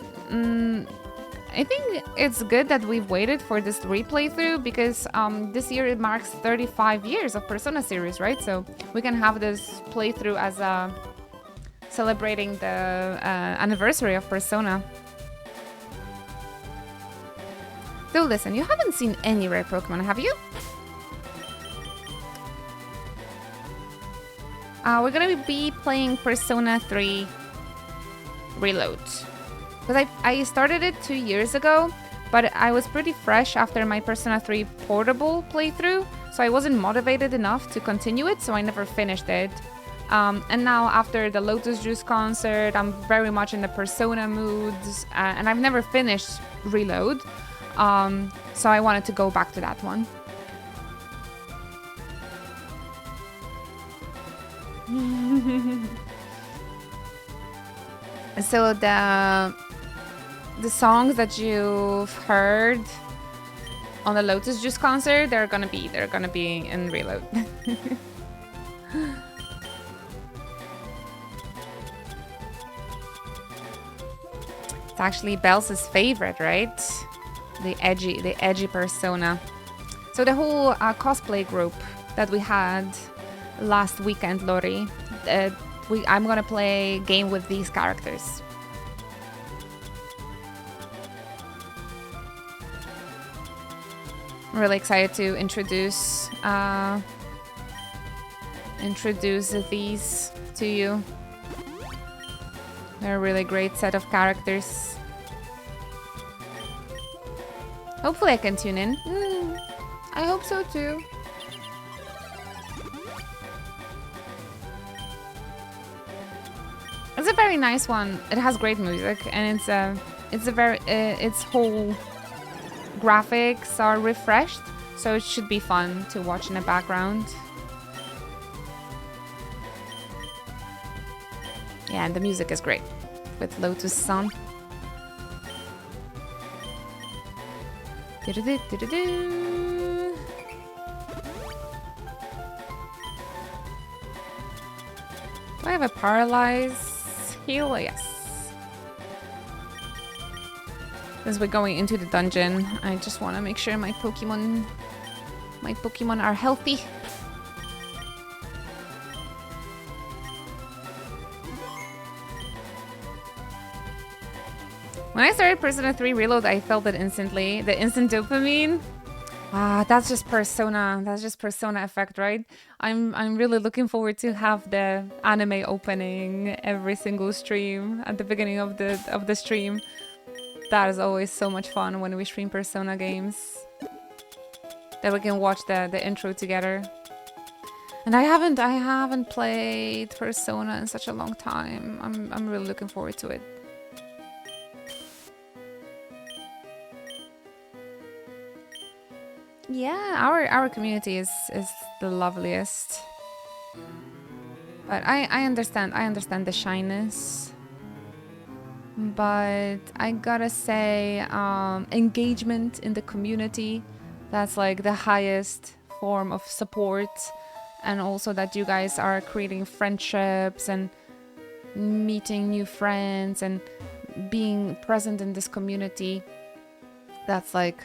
I think it's good that we've waited for this replaythrough because this year it marks 35 years of Persona series, right? So we can have this playthrough as a celebrating the anniversary of Persona. So listen, you haven't seen any rare Pokemon, have you? We're gonna be playing Persona 3 Reload. Because I started it 2 years ago, but I was pretty fresh after my Persona 3 Portable playthrough, so I wasn't motivated enough to continue it, so I never finished it. And now after the Lotus Juice concert, I'm very much in the Persona moods, and I've never finished Reload, so I wanted to go back to that one. So the songs that you've heard on the Lotus Juice concert, they're gonna be in Reload. It's actually Bells' favorite, right? The edgy Persona. So the whole cosplay group that we had last weekend, Lori, I'm gonna play a game with these characters. I'm really excited to introduce these to you. They're a really great set of characters. Hopefully I can tune in. I hope so too. It's a very nice one. It has great music, and its whole graphics are refreshed, so it should be fun to watch in the background. Yeah, and the music is great with Lotus Sun. Do I have a paralyze heal? Yes. As we're going into the dungeon, I just want to make sure my Pokemon are healthy. When I started Persona 3 Reload, I felt it instantly. The instant dopamine. That's just Persona. That's just Persona effect, right? I'm really looking forward to have the anime opening every single stream at the beginning of the stream. That is always so much fun when we stream Persona games. That we can watch the intro together. And I haven't played Persona in such a long time. I'm really looking forward to it. Yeah, our community is the loveliest. But I understand the shyness. But I gotta say, engagement in the community, that's like the highest form of support. And also that you guys are creating friendships and meeting new friends and being present in this community. That's like...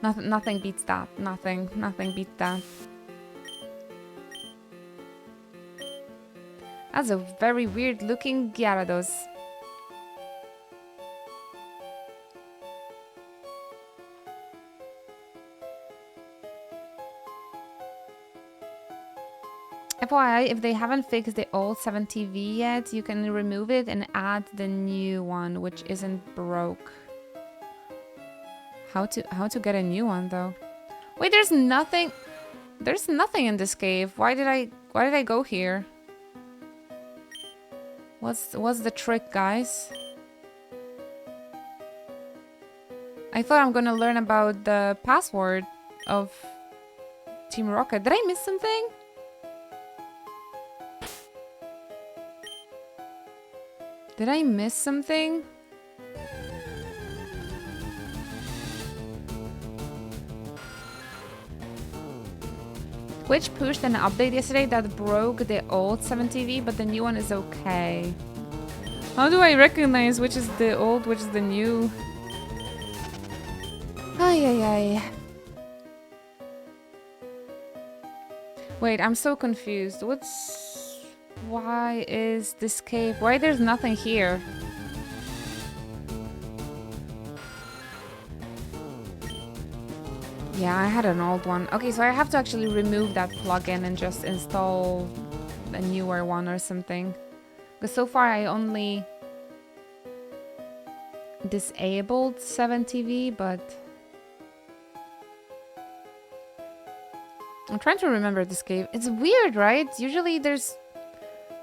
Nothing beats that. Nothing beats that. That's a very weird looking Gyarados. FYI, if they haven't fixed the old 7TV yet, you can remove it and add the new one, which isn't broke. How to get a new one though? Wait, there's nothing. There's nothing in this cave. Why did I go here? What's the trick, guys? I thought I'm gonna learn about the password of Team Rocket. Did I miss something? Did I miss something? Twitch pushed an update yesterday that broke the old 7TV, but the new one is okay. How do I recognize which is the old, which is the new? Ay, ay, ay. Wait, I'm so confused. Why is this cave? Why there's nothing here? Yeah, I had an old one. Okay, so I have to actually remove that plugin and just install a newer one or something. Because so far I only disabled 7TV, but I'm trying to remember this cave. It's weird, right? Usually there's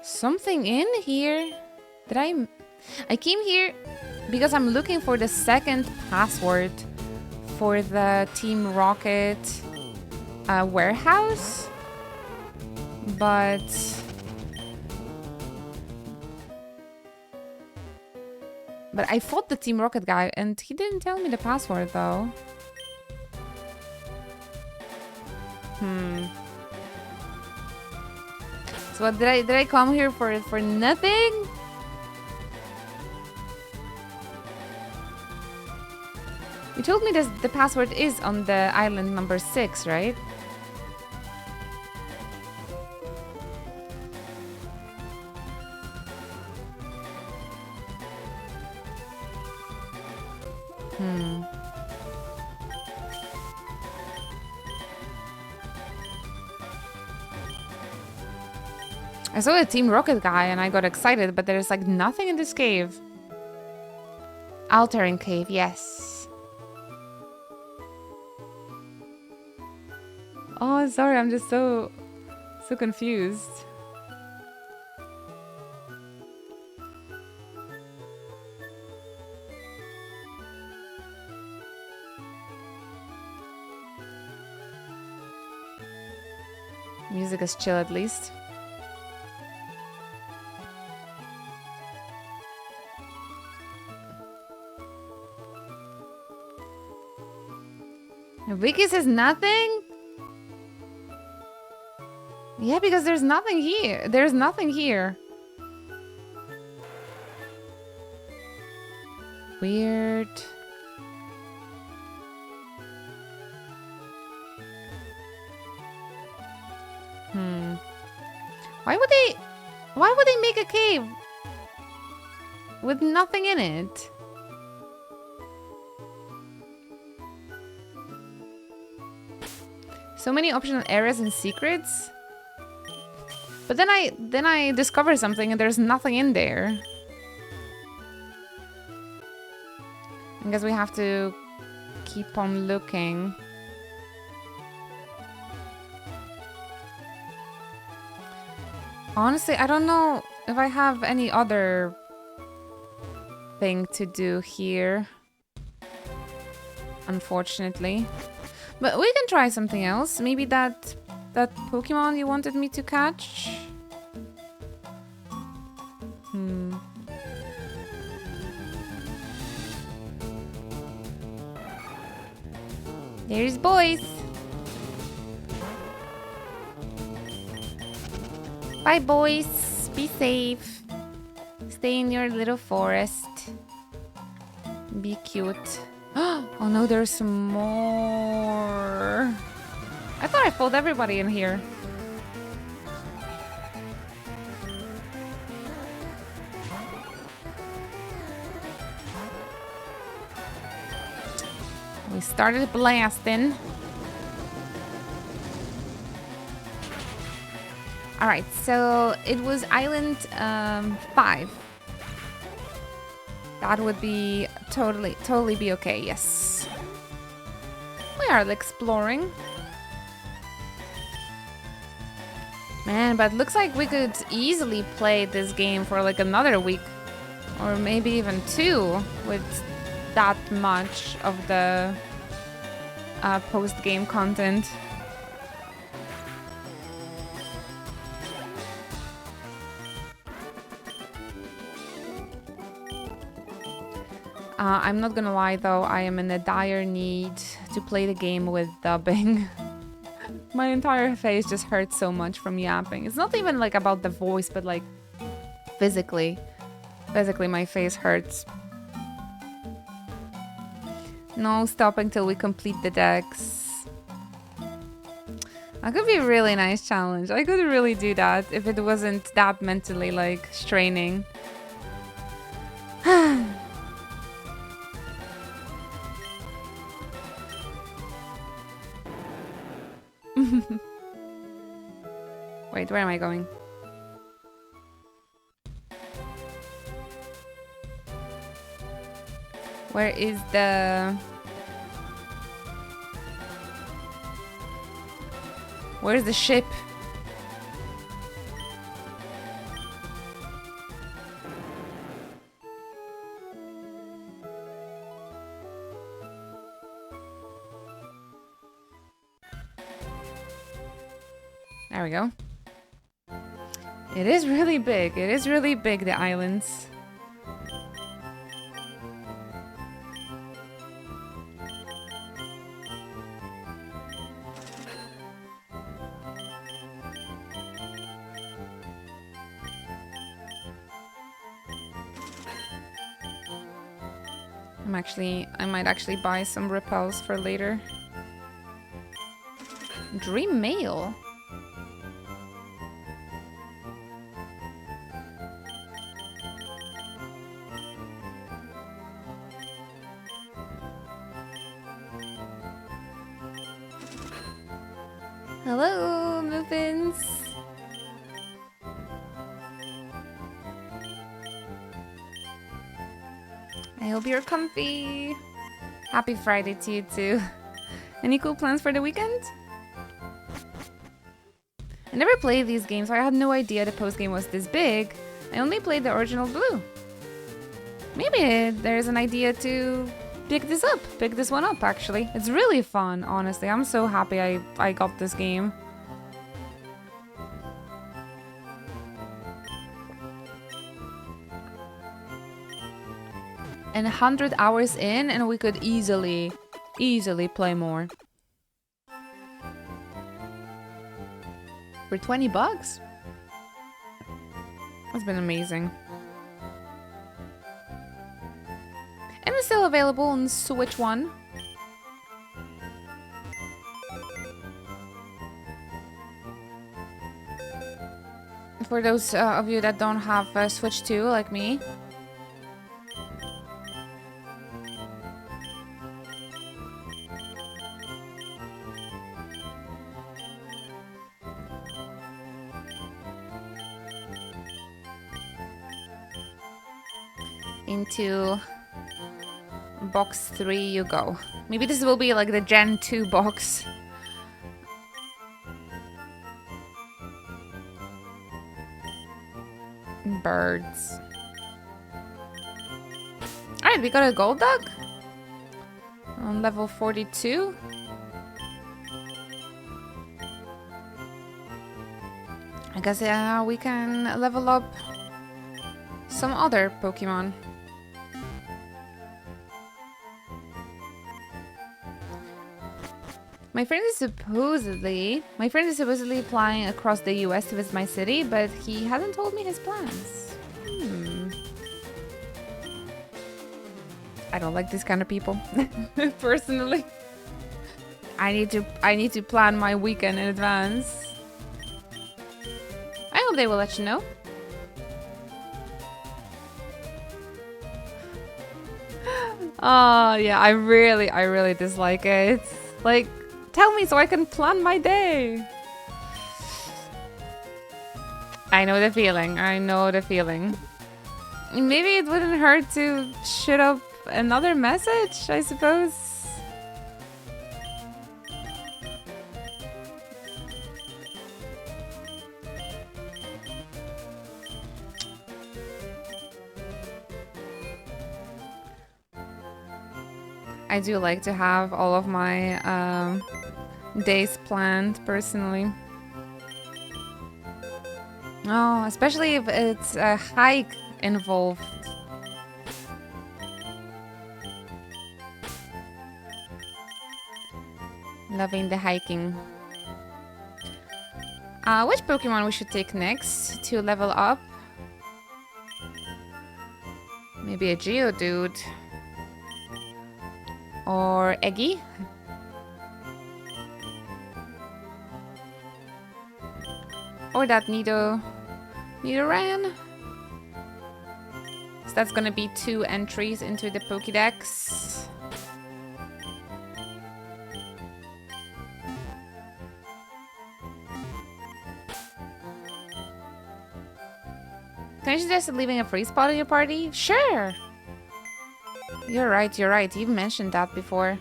something in here. I came here because I'm looking for the second password for the Team Rocket warehouse, but I fought the Team Rocket guy and he didn't tell me the password though. So what, did I come here for nothing? You told me the password is on the island number 6, right? I saw the Team Rocket guy and I got excited, but there's like nothing in this cave. Altering cave, yes. Oh, sorry, I'm just so confused. Music is chill at least. Wiki says nothing? Yeah, because there's nothing here. There's nothing here. Weird. Why would they make a cave with nothing in it? So many optional areas and secrets. But then I discover something and there's nothing in there. I guess we have to keep on looking. Honestly, I don't know if I have any other thing to do here. Unfortunately. But we can try something else. Maybe that Pokemon you wanted me to catch? There's boys. Bye, boys. Be safe. Stay in your little forest. Be cute. Oh no, there's some more. I thought I filled everybody in here. We started blasting. Alright, so it was Island 5. That would be totally be okay, yes. We are exploring. Man, but looks like we could easily play this game for like another week. Or maybe even 2 with that much of the post-game content. I'm not gonna lie though, I am in a dire need to play the game with dubbing. My entire face just hurts so much from yapping. It's not even like about the voice, but like physically. Physically my face hurts. No, stop until we complete the decks. That could be a really nice challenge. I could really do that if it wasn't that mentally like straining. Wait, where am I going? Where is the... Where's the ship? There we go. It is really big. It is really big, the islands. I might actually buy some repels for later. Dream mail? Hello, Muffins. I hope you're comfy. Happy Friday to you too. Any cool plans for the weekend? I never played these games, so I had no idea the post-game was this big. I only played the original Blue. Maybe there's an idea to pick this one up actually. It's really fun, honestly. I'm so happy I got this game. And 100 hours in and we could easily play more. For 20 bucks? That's been amazing. And it's still available on Switch 1. For those of you that don't have Switch 2 like me. Into box 3 you go. Maybe this will be like the Gen 2 box. Birds. Alright, we got a gold duck on level 42. I guess we can level up some other Pokemon. My friend is supposedly flying across the US to visit my city, but he hasn't told me his plans. I don't like this kind of people. Personally. I need to plan my weekend in advance. I hope they will let you know. Oh yeah, I really dislike it. Like, tell me so I can plan my day. I know the feeling. I know the feeling. Maybe it wouldn't hurt to shoot up another message, I suppose. I do like to have all of my days planned personally. Oh, especially if it's a hike involved. Loving the hiking. Which Pokemon we should take next to level up? Maybe a Geodude. Or Eggy. Or that Nidoran. So that's gonna be 2 entries into the Pokédex. Can you suggest leaving a free spot in your party? Sure! You're right, you're right. You've mentioned that before.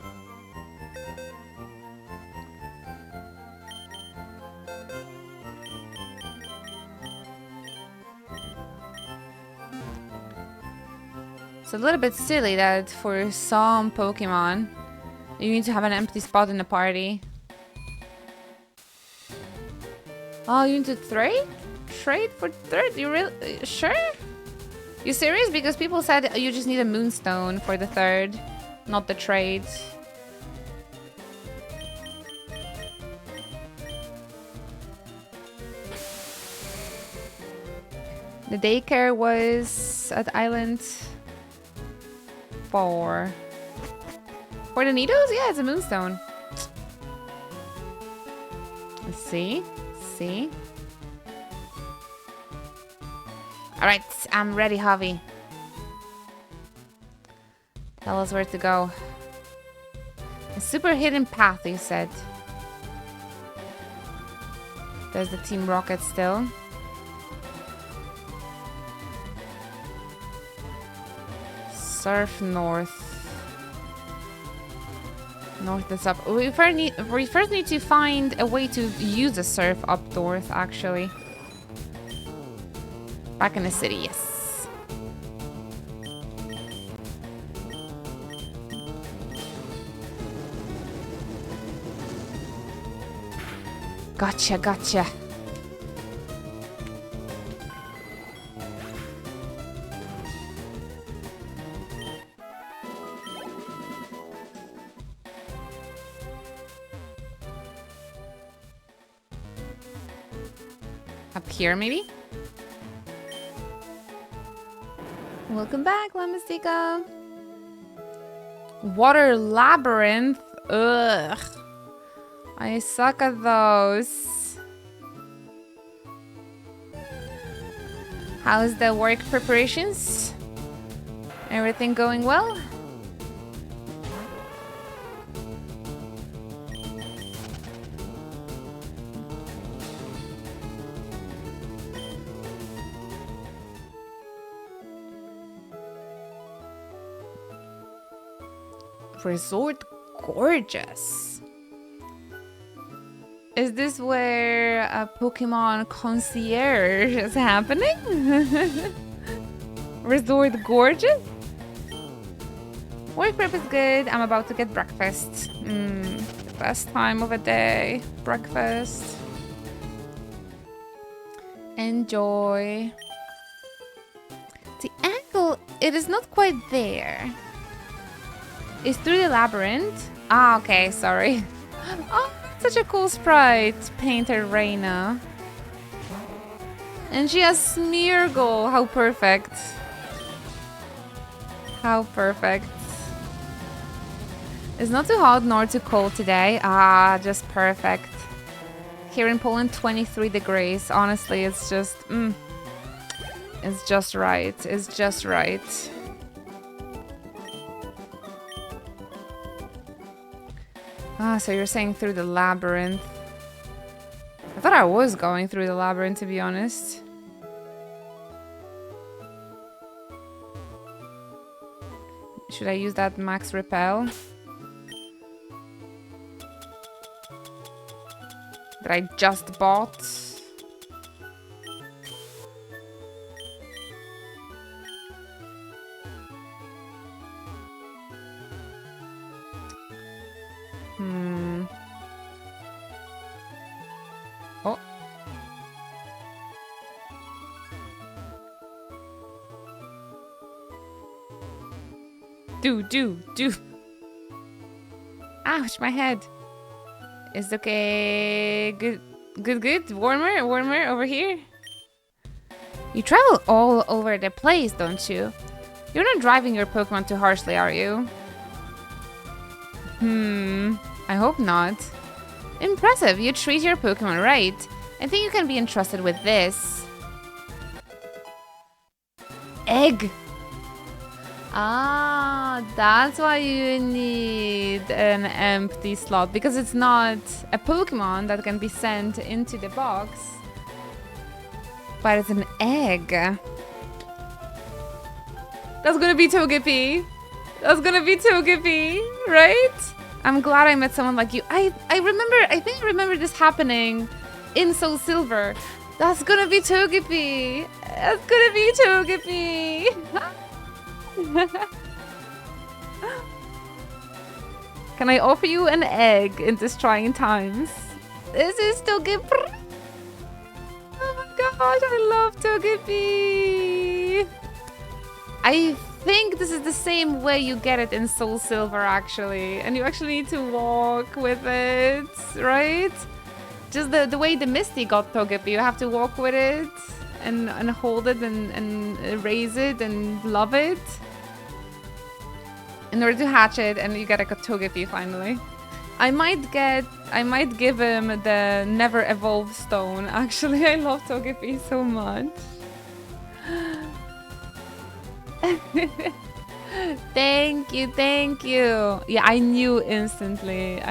It's a little bit silly that for some Pokemon, you need to have an empty spot in the party. Oh, you need to trade? Trade for third? You really sure? You serious? Because people said you just need a moonstone for the third, not the trade. The daycare was at Island 4. For the Nidos? Yeah, it's a moonstone. See? See? Alright, I'm ready, Javi. Tell us where to go. A super hidden path, you said. There's the Team Rocket still. Surf north. North is up. We first need to find a way to use the surf up north, actually. Back in the city, yes. Gotcha, gotcha. Up here, maybe? Welcome back, Lamestica. Water Labyrinth? Ugh. I suck at those. How's the work preparations? Everything going well? Resort Gorgeous. Is this where a Pokemon concierge is happening? Resort Gorgeous? Work prep is good. I'm about to get breakfast. The best time of the day. Breakfast. Enjoy. The angle, it is not quite there. It's through the labyrinth. Ah, okay, sorry. Oh, such a cool sprite. Painter Reina. And she has Smeargle. How perfect. How perfect. It's not too hot nor too cold today. Ah, just perfect. Here in Poland, 23 degrees. Honestly, it's just... It's just right. It's just right. Ah, so you're saying through the labyrinth. I thought I was going through the labyrinth, to be honest. Should I use that max repel? That I just bought? Oh. Do. Ouch, my head. Is it okay? Good. Warmer over here. You travel all over the place, don't you? You're not driving your Pokemon too harshly, are you? I hope not. Impressive, you treat your Pokemon right. I think you can be entrusted with this. Egg! Ah, that's why you need an empty slot, because it's not a Pokemon that can be sent into the box, but it's an egg. That's gonna be Togepi. That's gonna be Togepi, right? I'm glad I met someone like you. I think I remember this happening in Soul Silver. That's gonna be Togepi. That's gonna be Togepi. Can I offer you an egg in these trying times? This is Togepi. Oh my gosh, I love Togepi. I think this is the same way you get it in Soul Silver, actually. And you actually need to walk with it, right? Just the way the Misty got Togepi. You have to walk with it and hold it and raise it and love it in order to hatch it, and you get a Togepi finally. I might give him the Never Evolve Stone. Actually, I love Togepi so much. Thank you. Yeah, I knew instantly.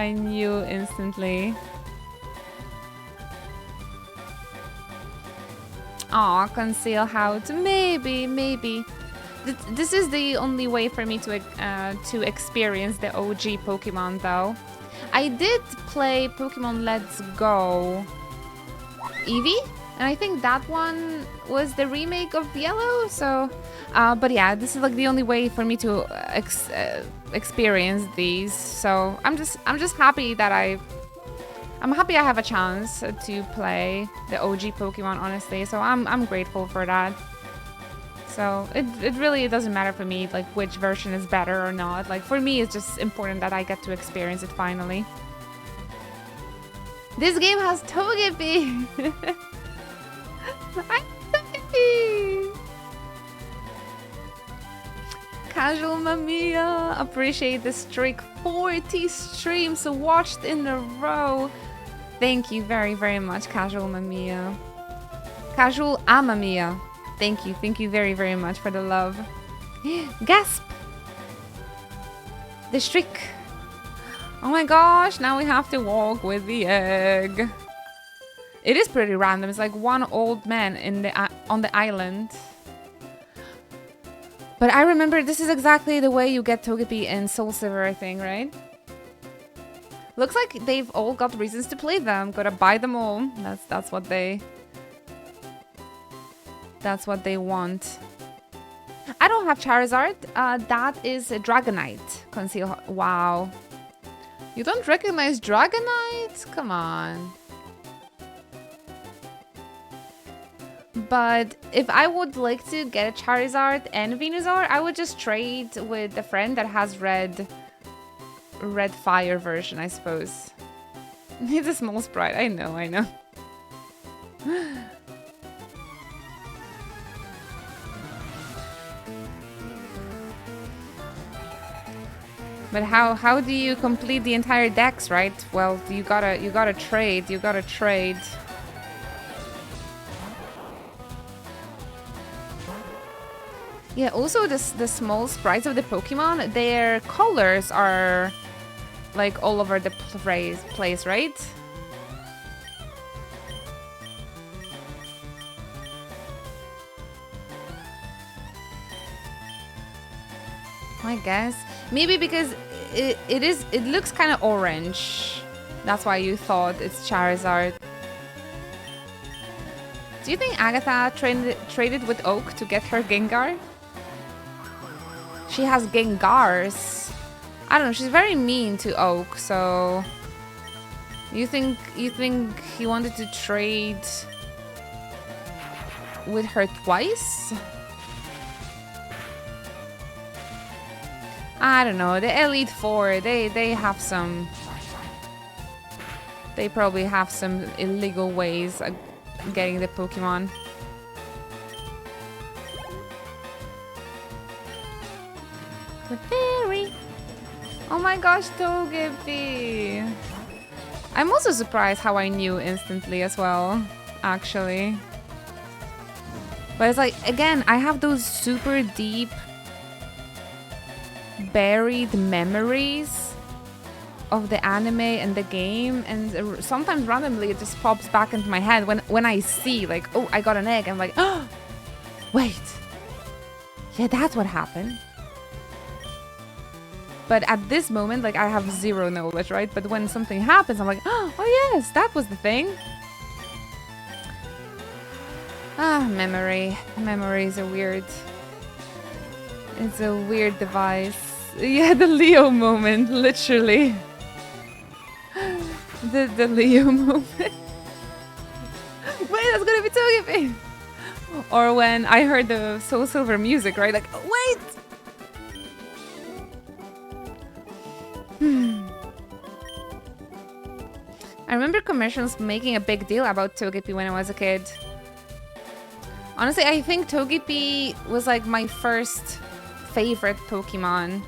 Aw, conceal how maybe. This is the only way for me to experience the OG Pokemon, though. I did play Pokemon Let's Go Eevee, and I think that one was the remake of Yellow. So, but yeah, this is like the only way for me to experience these. So I'm just happy that I'm happy I have a chance to play the OG Pokemon, honestly. So I'm grateful for that. So it really doesn't matter for me like which version is better or not. Like for me, it's just important that I get to experience it finally. This game has Togepi. I'm Togepi. Casual Mamiya, appreciate the streak. 40 streams watched in a row. Thank you very much, Casual Mamiya. Casual Amamiya. Thank you very much for the love. Gasp! The streak. Oh my gosh, now we have to walk with the egg. It is pretty random. It's like one old man on the island. But I remember this is exactly the way you get Togepi in Soul Silver, I think, right? Looks like they've all got reasons to play them. Gotta buy them all. That's what they want. I don't have Charizard. That is a Dragonite. Conceal. Wow. You don't recognize Dragonite? Come on. But if I would like to get a Charizard and Venusaur, I would just trade with a friend that has red fire version, I suppose. It's a small sprite. I know. But how do you complete the entire dex, right? Well, you gotta trade. Yeah, also the small sprites of the Pokemon, their colors are like all over the place, right? I guess. Maybe because it looks kind of orange. That's why you thought it's Charizard. Do you think Agatha traded with Oak to get her Gengar? She has Gengars. I don't know, she's very mean to Oak, so you think he wanted to trade with her twice? I don't know, the Elite Four, they have some... They probably have some illegal ways of getting the Pokemon. Clefairy. Oh my gosh, Togepi. I'm also surprised how I knew instantly as well, actually. But it's like, again, I have those super deep buried memories of the anime and the game, and sometimes randomly it just pops back into my head when I see like, oh, I got an egg. I'm like, oh, wait, yeah, that's what happened. But at this moment, like, I have zero knowledge, right? But when something happens, I'm like, oh yes, that was the thing. Memory. Memory is it's a weird device. Yeah, the Leo moment, literally. The Leo moment. Wait, that's gonna be Togepi! Or when I heard the Soul Silver music, right? Like, wait! I remember commercials making a big deal about Togepi when I was a kid. Honestly, I think Togepi was like my first favorite Pokemon.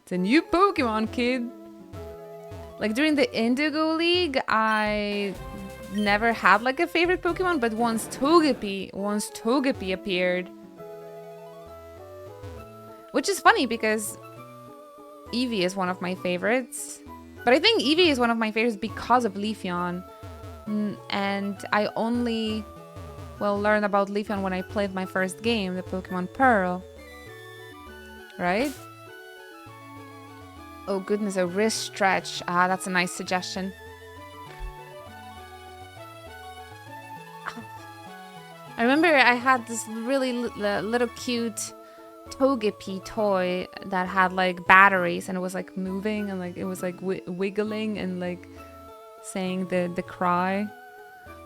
It's a new Pokemon, kid. Like during the Indigo League, I never had like a favorite Pokemon, but once Togepi appeared, which is funny because Eevee is one of my favorites, but I think Eevee is one of my favorites because of Leafeon, and I only learned about Leafeon when I played my first game, the Pokemon Pearl, right? Oh goodness, a wrist stretch. Ah, that's a nice suggestion. I remember I had this really little cute Togepi toy that had like batteries, and it was like moving, and like it was like wiggling and like saying the cry.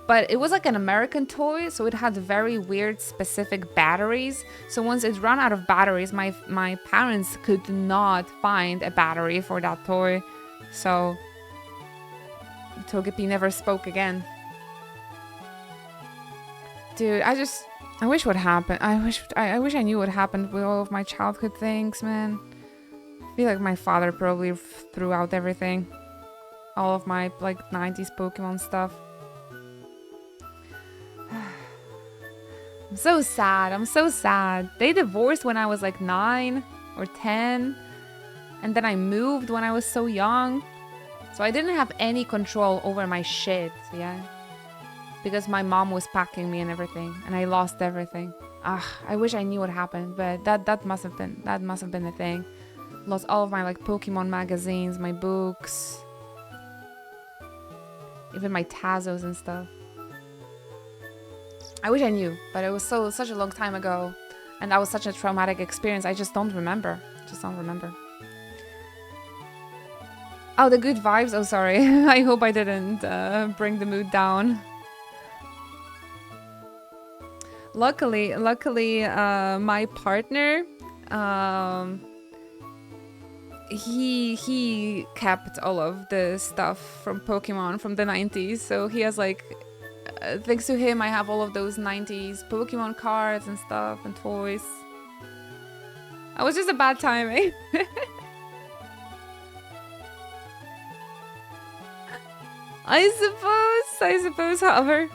But it was like an American toy, so it had very weird specific batteries. So once it ran out of batteries, my parents could not find a battery for that toy. So Togepi never spoke again. Dude, I wish what happened. I wish I knew what happened with all of my childhood things, man. I feel like my father probably threw out everything. All of my like 90s Pokemon stuff. I'm so sad. I'm so sad. They divorced when I was like 9 or 10. And then I moved when I was so young. So I didn't have any control over my shit, yeah? Because my mom was packing me and everything. And I lost everything. I wish I knew what happened. But that must have been the thing. Lost all of my like Pokemon magazines, my books. Even my Tazos and stuff. I wish I knew, but it was such a long time ago, and that was such a traumatic experience. I just don't remember. Oh, the good vibes. Oh, sorry. I hope I didn't bring the mood down. Luckily, my partner, he kept all of the stuff from Pokemon from the 90s, so he has like. Thanks to him, I have all of those 90s Pokemon cards and stuff and toys. It was just a bad timing. I suppose, however.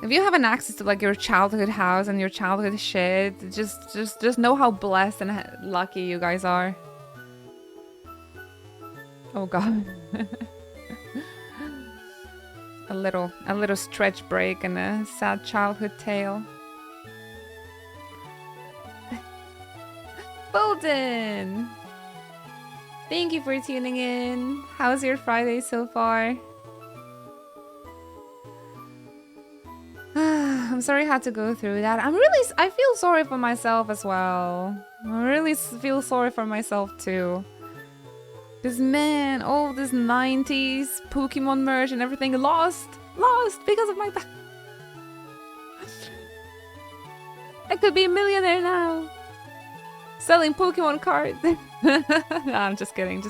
If you have an access to like your childhood house and your childhood shit, just know how blessed and lucky you guys are. Oh god. A little stretch break and a sad childhood tale. Austin! Thank you for tuning in. How's your Friday so far? I'm sorry I had to go through that. I feel sorry for myself as well. I really feel sorry for myself too. This man, all this 90s Pokémon merch and everything lost because of my bad. I could be a millionaire now. Selling Pokémon cards. No, I'm just kidding,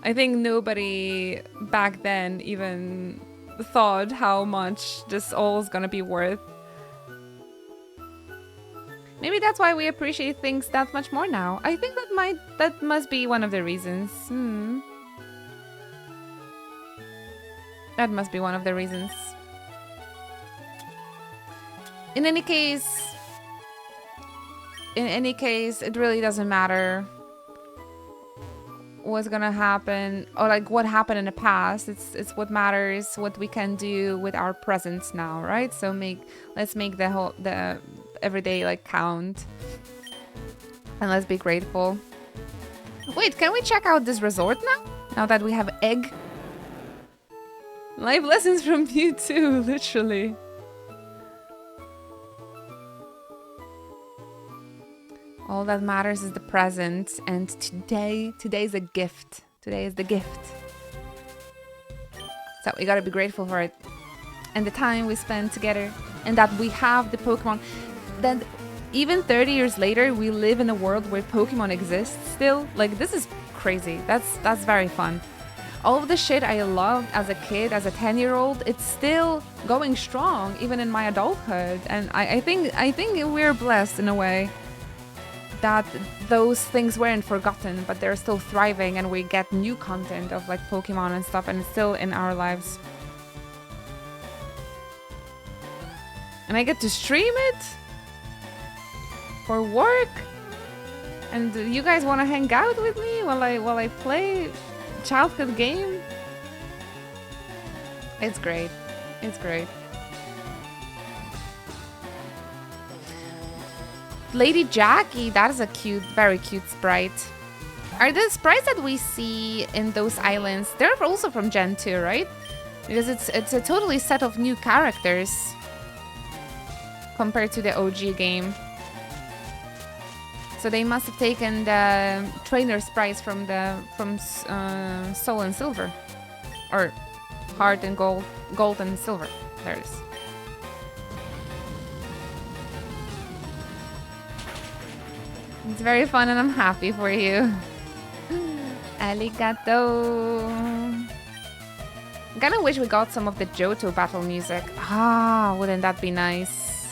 I think nobody back then even thought how much this all is gonna be worth. Maybe that's why we appreciate things that much more now. I think that must be one of the reasons. That must be one of the reasons. In any case, it really doesn't matter what's gonna happen or like what happened in the past. It's what matters, what we can do with our presence now, right? So let's make the everyday like count, and let's be grateful. Wait, can we check out this resort now that we have egg? Life lessons from you too, literally. All that matters is the present, and today's a gift. Today is the gift. So we gotta be grateful for it. And the time we spend together, and that we have the Pokemon. That even 30 years later, we live in a world where Pokemon exists still. Like, this is crazy. That's very fun. All of the shit I loved as a kid, as a 10-year-old, it's still going strong, even in my adulthood. And I think we're blessed in a way that those things weren't forgotten, but they're still thriving, and we get new content of like Pokemon and stuff, and it's still in our lives. And I get to stream it for work, and you guys want to hang out with me while I play childhood game. It's great. It's great. Lady Jackie, that is a cute, very cute sprite. Are the sprites that we see in those islands, they're also from Gen 2, right? Because it's a totally set of new characters compared to the OG game. So they must have taken the trainer sprites from Soul and Silver, or Heart and Gold and Silver. There it is. It's very fun, and I'm happy for you. Arigato. I kinda wish we got some of the Johto battle music. Ah, wouldn't that be nice?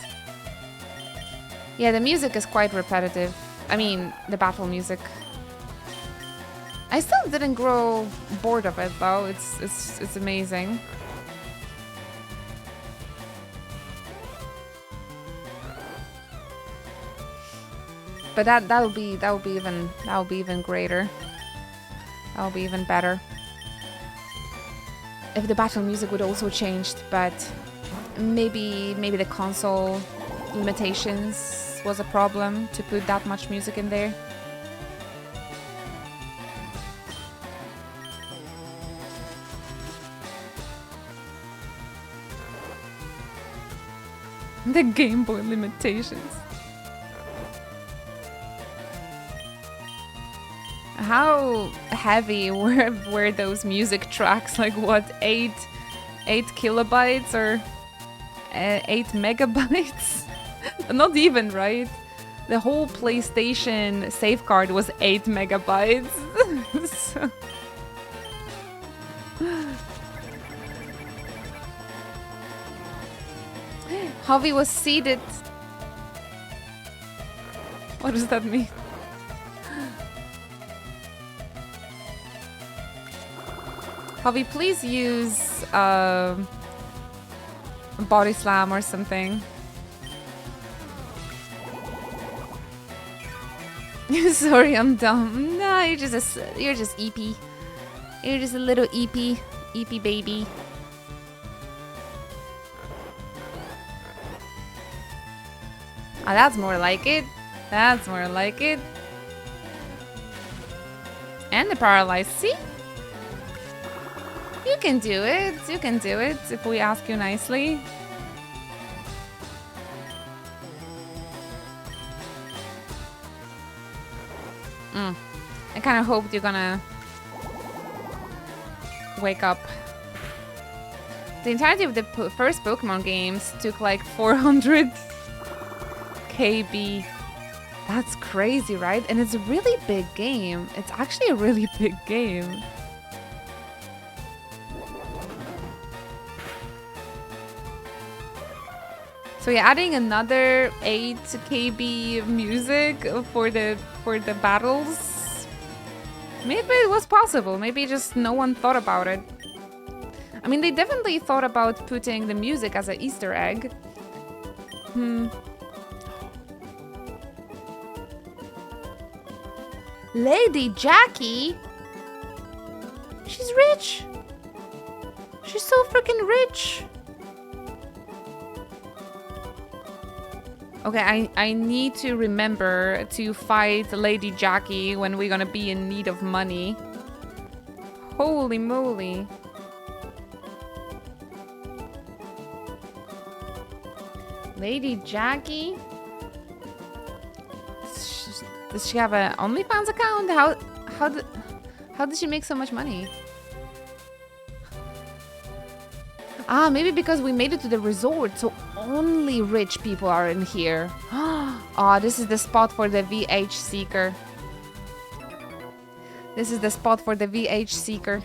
Yeah, the music is quite repetitive. I mean, the battle music. I still didn't grow bored of it though. It's amazing. But that'll be even greater. That'll be even better. If the battle music would also changed, but maybe the console limitations was a problem to put that much music in there. The Game Boy limitations. How heavy were those music tracks? Like what, 8 kilobytes or 8 megabytes? Not even, right? The whole PlayStation safeguard was 8 megabytes. So... Javi was seated. What does that mean? Javi, please use body slam or something. Sorry, I'm dumb. Nah, you're just EP. You're just a little EP baby. Ah, that's more like it. That's more like it. And the paralyzed. See? You can do it. You can do it if we ask you nicely. I kind of hoped you're gonna wake up. The entirety of the first Pokemon games took like 400 KB. That's crazy, right? And it's a really big game. It's actually a really big game. So yeah, adding another 8 KB music for the battles. Maybe it was possible. Maybe just no one thought about it. I mean, they definitely thought about putting the music as an Easter egg. Lady Jackie? She's rich. She's so freaking rich. Okay, I need to remember to fight Lady Jackie when we're gonna be in need of money. Holy moly. Lady Jackie? Does she have an OnlyFans account? How did she make so much money? Ah, maybe because we made it to the resort, so only rich people are in here. Ah, this is the spot for the VH Seeker. This is the spot for the VH Seeker.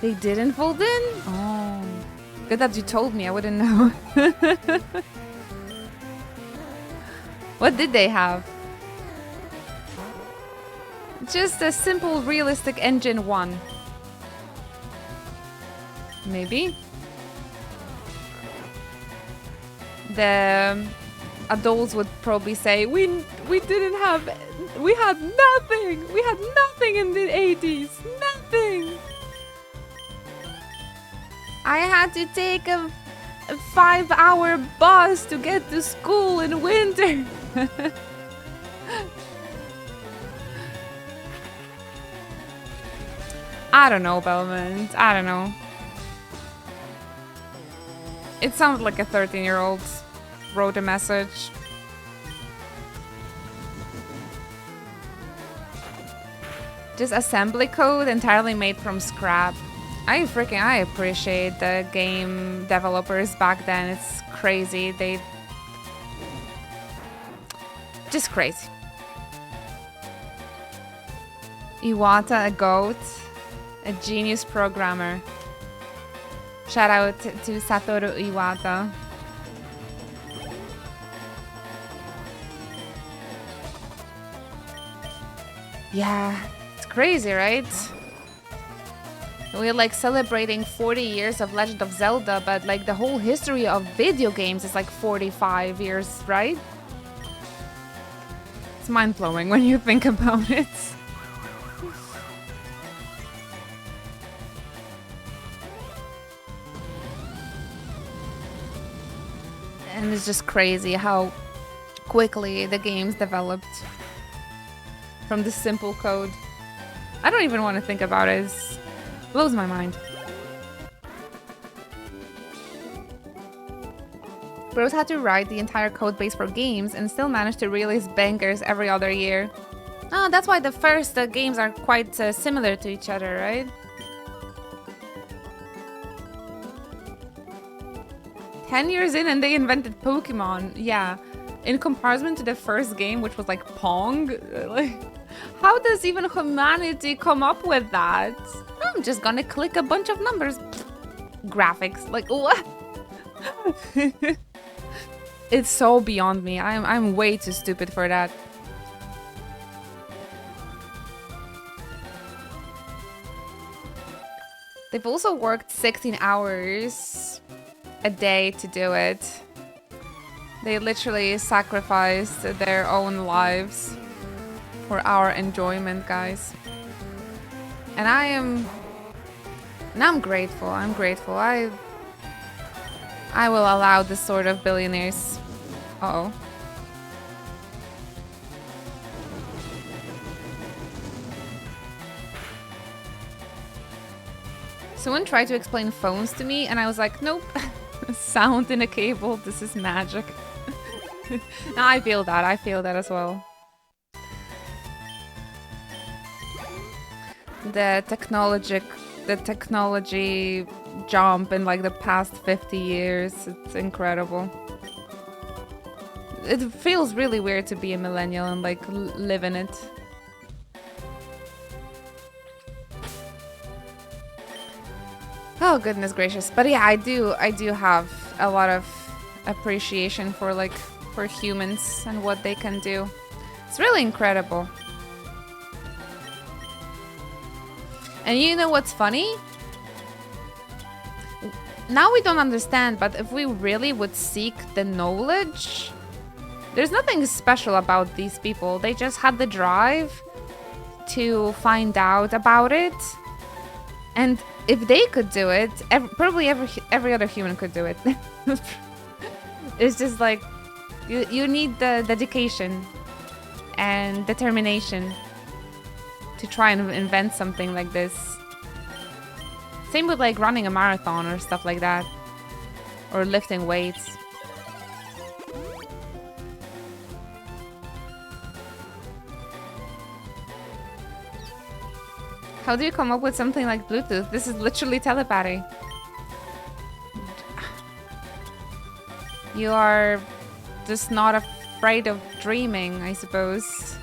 They didn't fold in? Oh, good that you told me, I wouldn't know. What did they have? Just a simple realistic engine 1. Maybe. The adults would probably say, we had nothing. We had nothing in the 80s. Nothing. I had to take a 5-hour bus to get to school in winter. I don't know, Belmont. I don't know. It sounds like a 13-year-old wrote a message. Just assembly code entirely made from scrap. I appreciate the game developers back then. It's crazy. They just crazy. Iwata, a goat, a genius programmer. Shout out to Satoru Iwata. Yeah, it's crazy, right? We're like celebrating 40 years of Legend of Zelda, but like the whole history of video games is like 45 years, right? It's mind-blowing when you think about it. And it's just crazy how quickly the games developed from this simple code. I don't even want to think about it. It blows my mind. Bros had to write the entire code base for games and still managed to release bangers every other year. Oh, that's why the first games are quite similar to each other, right? "10 years in and they invented Pokémon." Yeah, in comparison to the first game, which was like Pong. Like, how does even humanity come up with that? I'm just gonna click a bunch of numbers. Graphics, like what? It's so beyond me. I'm way too stupid for that. They've also worked 16 hours a day to do it. They literally sacrificed their own lives for our enjoyment, guys. And I'm grateful. I'm grateful. I will allow this sort of billionaires. Uh-oh. Someone tried to explain phones to me, and I was like, nope. Sound in a cable, this is magic. No, I feel that as well. The technology jump in like the past 50 years, it's incredible. It feels really weird to be a millennial and like live in it. Oh goodness gracious. But yeah, I do have a lot of appreciation for like for humans and what they can do. It's really incredible. And you know what's funny? Now we don't understand, but if we really would seek the knowledge, there's nothing special about these people. They just had the drive to find out about it. And if they could do it, probably every other human could do it. It's just like, you need the dedication and determination to try and invent something like this. Same with like running a marathon or stuff like that. Or lifting weights. How do you come up with something like Bluetooth? This is literally telepathy. You are just not afraid of dreaming, I suppose.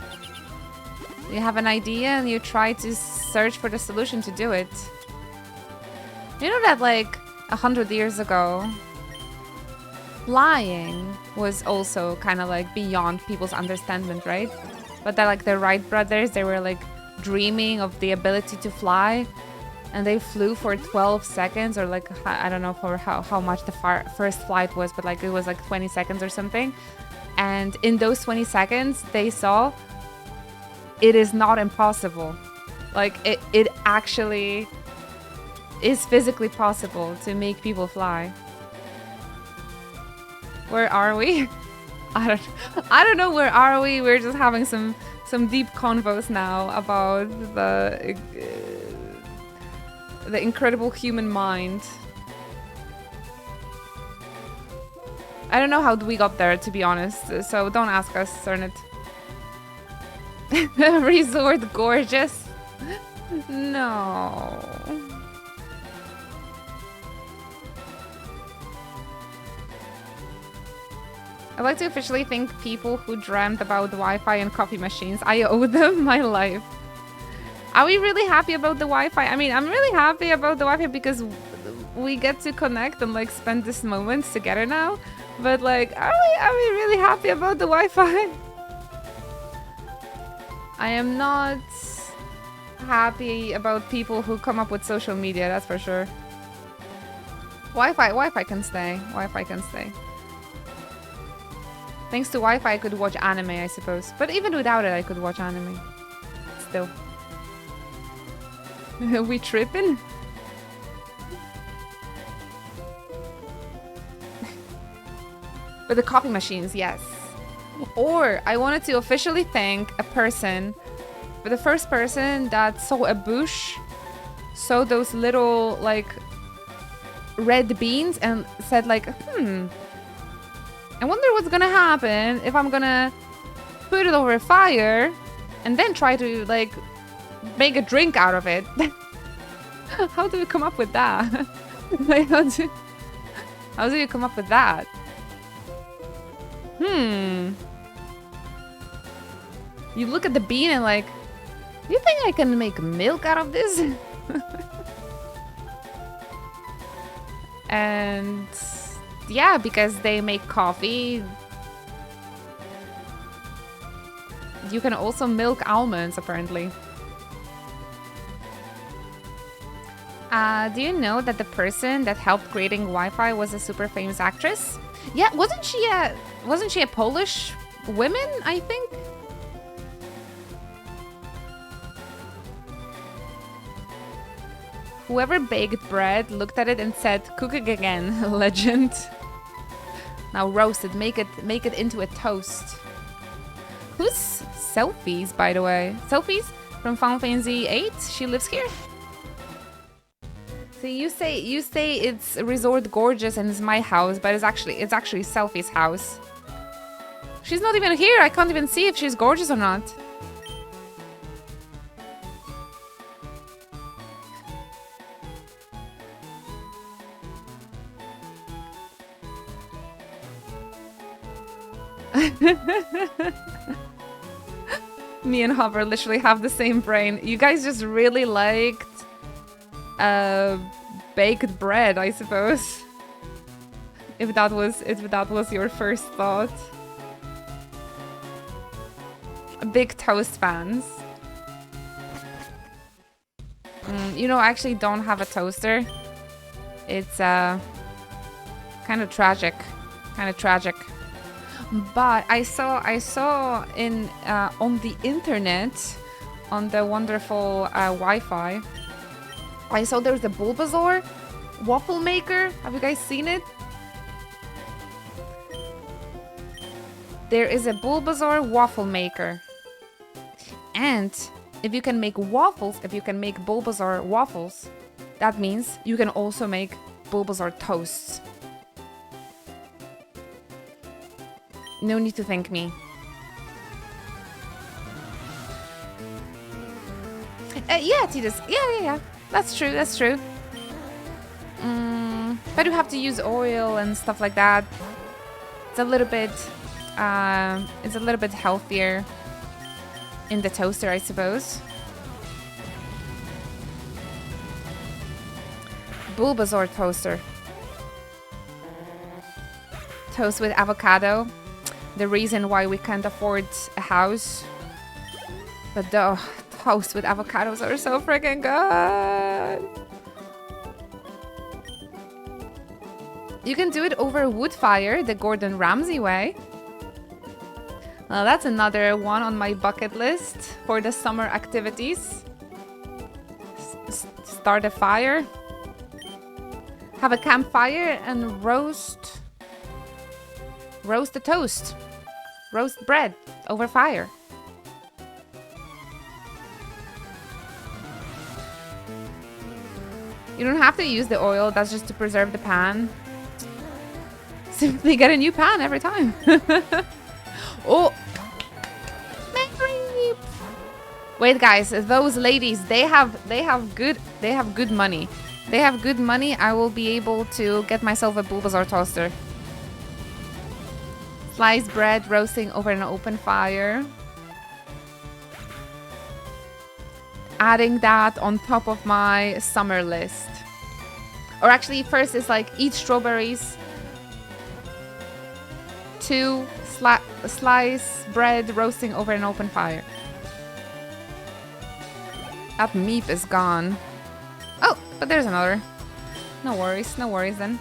You have an idea and you try to search for the solution to do it. You know that like 100 years ago, flying was also kind of like beyond people's understanding, right? But that like the Wright brothers, they were like dreaming of the ability to fly, and they flew for 12 seconds or like I don't know for how much the first flight was, but like it was like 20 seconds or something. And in those 20 seconds they saw it is not impossible. Like it actually is physically possible to make people fly. Where are we? I don't know, where are we? We're just having some deep convos now about the incredible human mind. I don't know how we got there, to be honest, so don't ask us, Cernit. Resort gorgeous? No. I'd like to officially thank people who dreamt about Wi-Fi and coffee machines. I owe them my life. Are we really happy about the Wi-Fi? I mean, I'm really happy about the Wi-Fi because we get to connect and like spend these moments together now. But like, are we really happy about the Wi-Fi? I am not happy about people who come up with social media, that's for sure. Wi-Fi can stay. Wi-Fi can stay. Thanks to Wi-Fi, I could watch anime, I suppose. But even without it, I could watch anime. Still. We tripping? But the coffee machines, yes. Or I wanted to officially thank a person, but the first person that saw a bush, saw those little like red beans and said like, I wonder what's gonna happen if I'm gonna put it over a fire and then try to like make a drink out of it. How do we come up with that? Like, how do you come up with that? You look at the bean and like, do you think I can make milk out of this? And yeah, because they make coffee, you can also milk almonds, apparently. Do you know that the person that helped creating Wi-Fi was a super famous actress? Yeah, wasn't she a Polish woman, I think? Whoever baked bread looked at it and said, "Cooking again, legend." Now roast it. Make it into a toast. Who's Selfies, by the way? Selfies from Final Fantasy VIII? She lives here? See, you say it's Resort Gorgeous and it's my house, but it's actually Selfie's house. She's not even here. I can't even see if she's gorgeous or not. Me and Hover literally have the same brain. You guys just really liked baked bread, I suppose. If that was your first thought. Big toast fans. You know, I actually don't have a toaster. It's kind of tragic. But I saw in on the internet, on the wonderful Wi-Fi, I saw there's a Bulbasaur waffle maker. Have you guys seen it? There is a Bulbasaur waffle maker. And if you can make waffles, if you can make Bulbasaur waffles, that means you can also make Bulbasaur toasts. No need to thank me. Yeah, Titus. Yeah. That's true. But you have to use oil and stuff like that. It's a little bit healthier in the toaster, I suppose. Bulbasaur toaster. Toast with avocado. The reason why we can't afford a house. But the toast with avocados are so freaking good. You can do it over a wood fire, the Gordon Ramsay way. Well, that's another one on my bucket list for the summer activities. Start a fire. Have a campfire and roast the toast. Roast bread over fire. You don't have to use the oil, that's just to preserve the pan. Simply get a new pan every time. Oh! Mary! Wait guys, those ladies, they have good money. They have good money, I will be able to get myself a Bulbasaur toaster. Sliced bread roasting over an open fire. Adding that on top of my summer list. Or actually, first it's like eat strawberries. 2, slice bread roasting over an open fire. That meat is gone. Oh, but there's another. No worries then.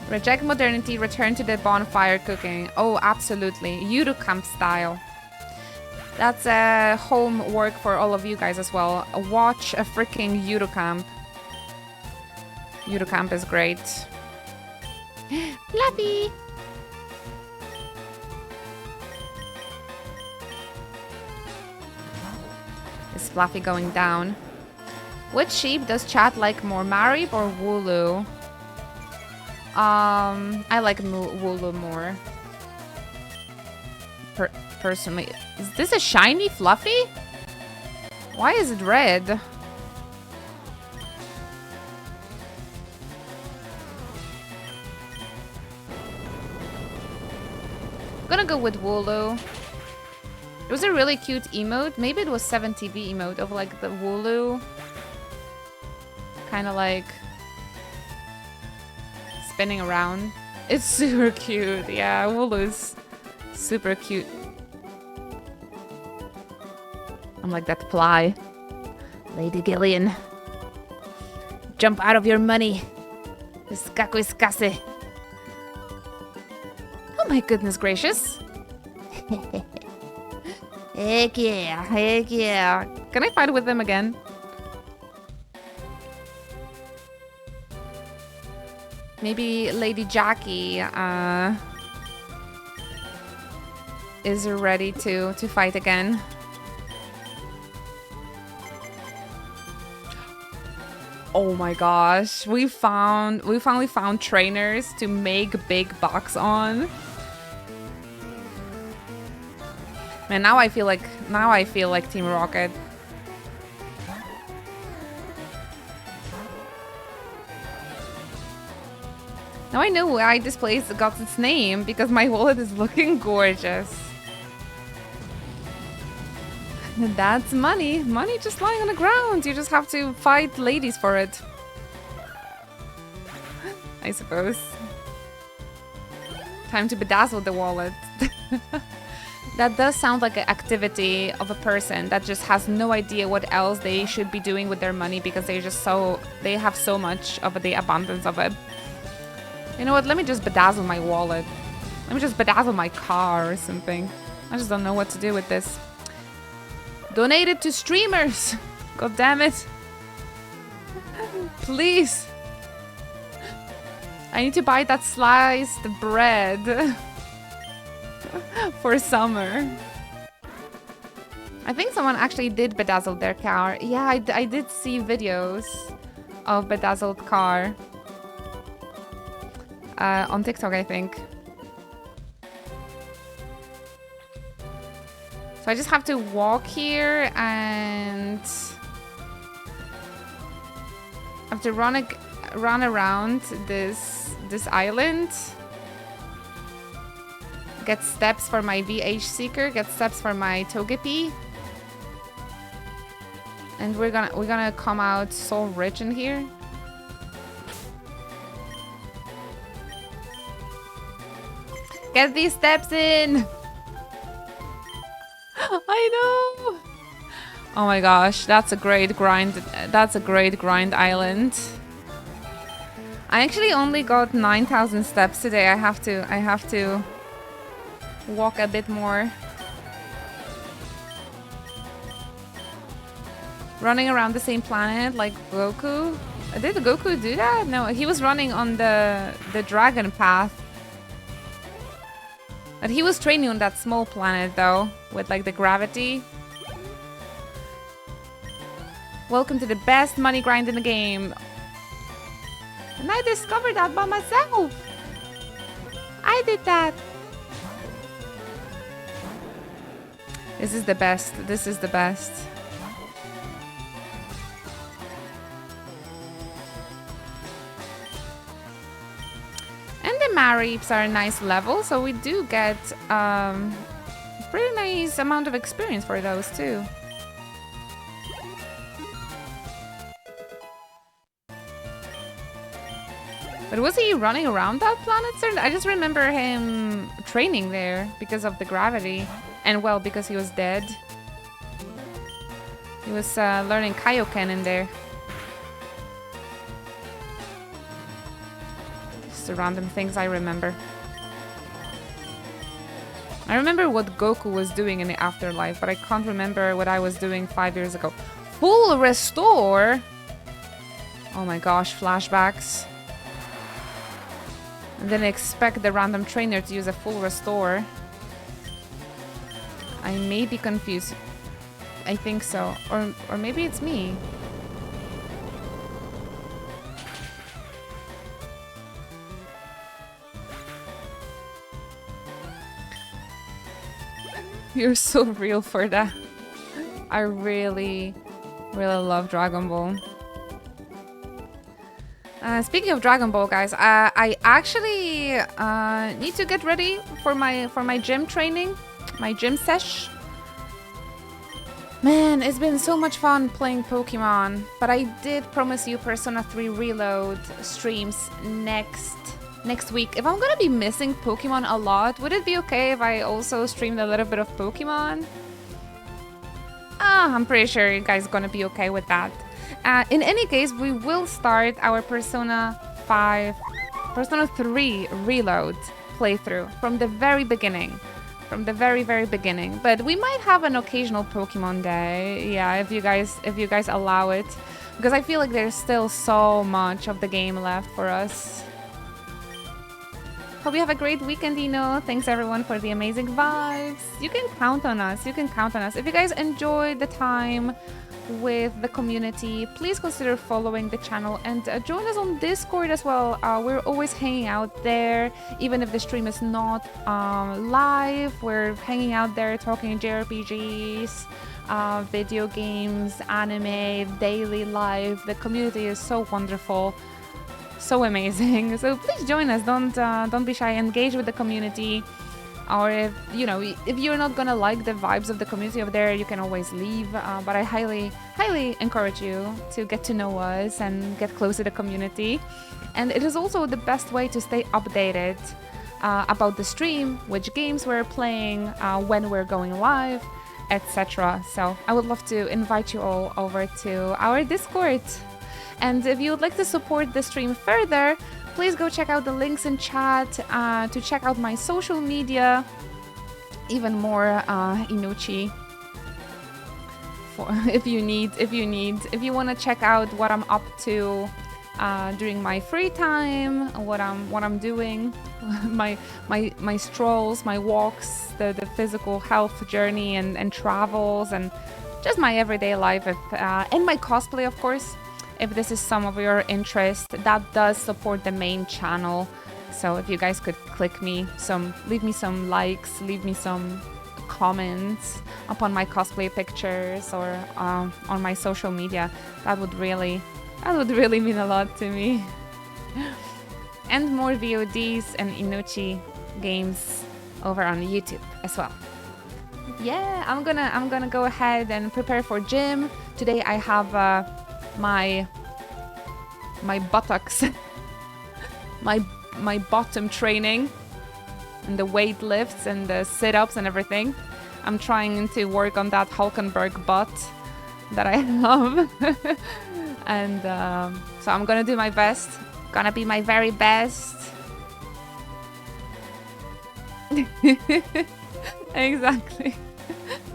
Reject modernity, return to the bonfire cooking. Oh, absolutely. Eurocamp style. That's homework for all of you guys as well. Watch a freaking Eurocamp. Eurocamp is great. Fluffy! Is Fluffy going down? Which sheep does chat like more, Marib or Wooloo? I like Wooloo more. Personally. Is this a shiny Fluffy? Why is it red? Gonna go with Wooloo. It was a really cute emote. Maybe it was 7TV emote of like the Wooloo. Kind of like spinning around. It's super cute. Yeah, Wooloo's super cute. I'm like that fly. Lady Gillian. Jump out of your money. Escaque. Oh my goodness gracious. Heck yeah. Can I fight with them again? Maybe Lady Jackie is ready to fight again. Oh my gosh, we finally found trainers to make big bucks on. Man, now I feel like Team Rocket. Now I know why this place got its name, because my wallet is looking gorgeous. That's money. Money just lying on the ground. You just have to fight ladies for it. I suppose. Time to bedazzle the wallet. That does sound like an activity of a person that just has no idea what else they should be doing with their money because they have so much of the abundance of it. You know what? Let me just bedazzle my wallet. Let me just bedazzle my car or something. I just don't know what to do with this. Donate it to streamers. God damn it. Please. I need to buy that sliced bread for summer. I think someone actually did bedazzle their car. Yeah, I did see videos of bedazzled car on TikTok, I think. So I just have to walk here and I have to run around this island. Get steps for my VH Seeker, get steps for my Togepi. And we're gonna come out so rich in here. Get these steps in! I know! Oh my gosh, that's a great grind. That's a great grind island. I actually only got 9,000 steps today. I have to walk a bit more. Running around the same planet like Goku. Did Goku do that? No, he was running on the dragon path. But he was training on that small planet though, with like the gravity. Welcome to the best money grind in the game. And I discovered that by myself. I did that. This is the best. This is the best. And the Mareeps are a nice level, so we do get pretty nice amount of experience for those too. But was he running around that planet, sir? I just remember him training there because of the gravity. And well, because he was dead. He was learning Kaioken in there. Just the random things I remember. I remember what Goku was doing in the afterlife, but I can't remember what I was doing 5 years ago. Full restore? Oh my gosh, flashbacks. And then expect the random trainer to use a full restore. I may be confused. I think so. Or maybe it's me. You're so real for that. I really, really love Dragon Ball. Speaking of Dragon Ball, guys, I actually need to get ready for my gym training, my gym sesh. Man, it's been so much fun playing Pokemon, but I did promise you Persona 3 Reload streams next week. If I'm gonna be missing Pokemon a lot, would it be okay if I also streamed a little bit of Pokemon? I'm pretty sure you guys are gonna be okay with that. In any case, we will start our Persona 3 Reload playthrough from the very beginning. From the very, very beginning. But we might have an occasional Pokemon day. Yeah, if you guys allow it. Because I feel like there's still so much of the game left for us. Hope you have a great weekend, Dino. Thanks everyone for the amazing vibes. You can count on us. You can count on us. If you guys enjoyed the time with the community, please consider following the channel and join us on Discord as well. We're always hanging out there, even if the stream is not live. We're hanging out there talking JRPGs, video games, anime, daily life. The community is so wonderful, so amazing. So please join us. Don't be shy. Engage with the community. Or if you're not gonna like the vibes of the community over there, you can always leave. But I highly encourage you to get to know us and get close to the community. And it is also the best way to stay updated about the stream, which games we're playing, when we're going live, etc. So I would love to invite you all over to our Discord. And if you would like to support the stream further, please go check out the links in chat to check out my social media. Even more Inuchi. If you want to check out what I'm up to during my free time, what I'm doing, my strolls, my walks, the physical health journey and travels, and just my everyday life, and my cosplay, of course. If this is some of your interest, that does support the main channel. So if you guys could leave me some likes, leave me some comments upon my cosplay pictures or on my social media, that would really mean a lot to me. And more VODs and Inuchi games over on YouTube as well. Yeah, I'm gonna go ahead and prepare for gym. Today I have my buttocks, my bottom training, and the weight lifts and the sit-ups and everything. I'm trying to work on that Hulkenberg butt that I have. And so I'm gonna do my best. Gonna be my very best. Exactly.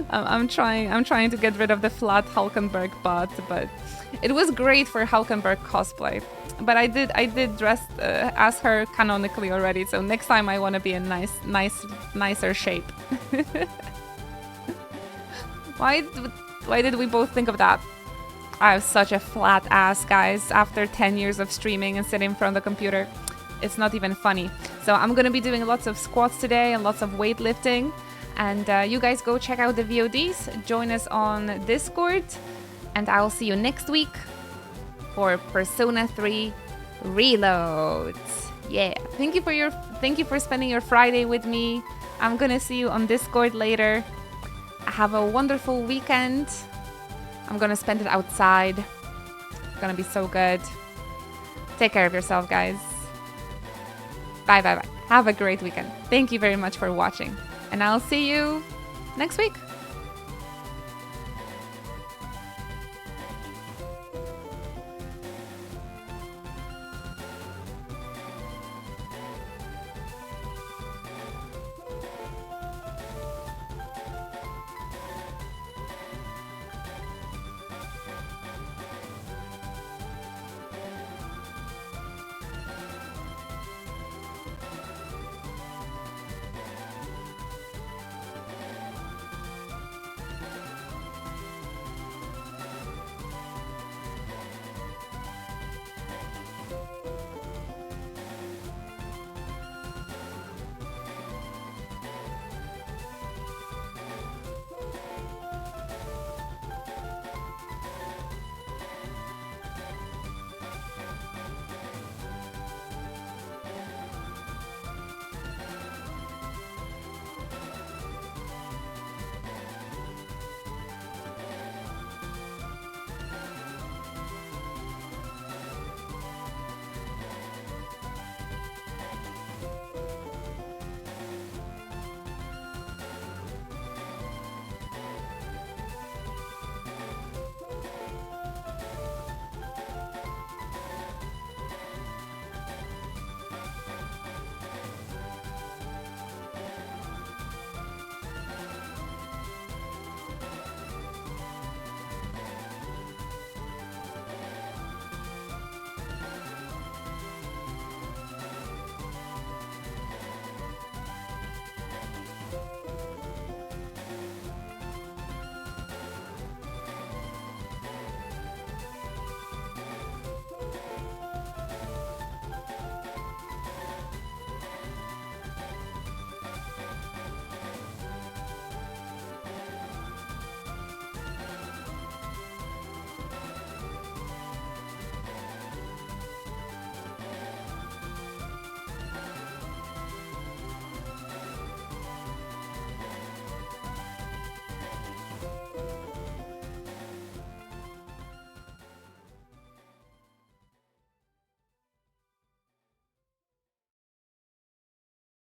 I'm trying to get rid of the flat Hulkenberg butt, but it was great for Hulkenberg cosplay. But I did dress as her canonically already, so next time I want to be in nicer shape. Why did we both think of that? I have such a flat ass, guys, after 10 years of streaming and sitting in front of the computer. It's not even funny. So I'm gonna be doing lots of squats today and lots of weightlifting. And you guys go check out the VODs, join us on Discord, and I will see you next week for Persona 3 Reload. Yeah, thank you for spending your Friday with me. I'm gonna see you on Discord later. Have a wonderful weekend. I'm gonna spend it outside. It's gonna be so good. Take care of yourself, guys. Bye. Have a great weekend. Thank you very much for watching, and I'll see you next week.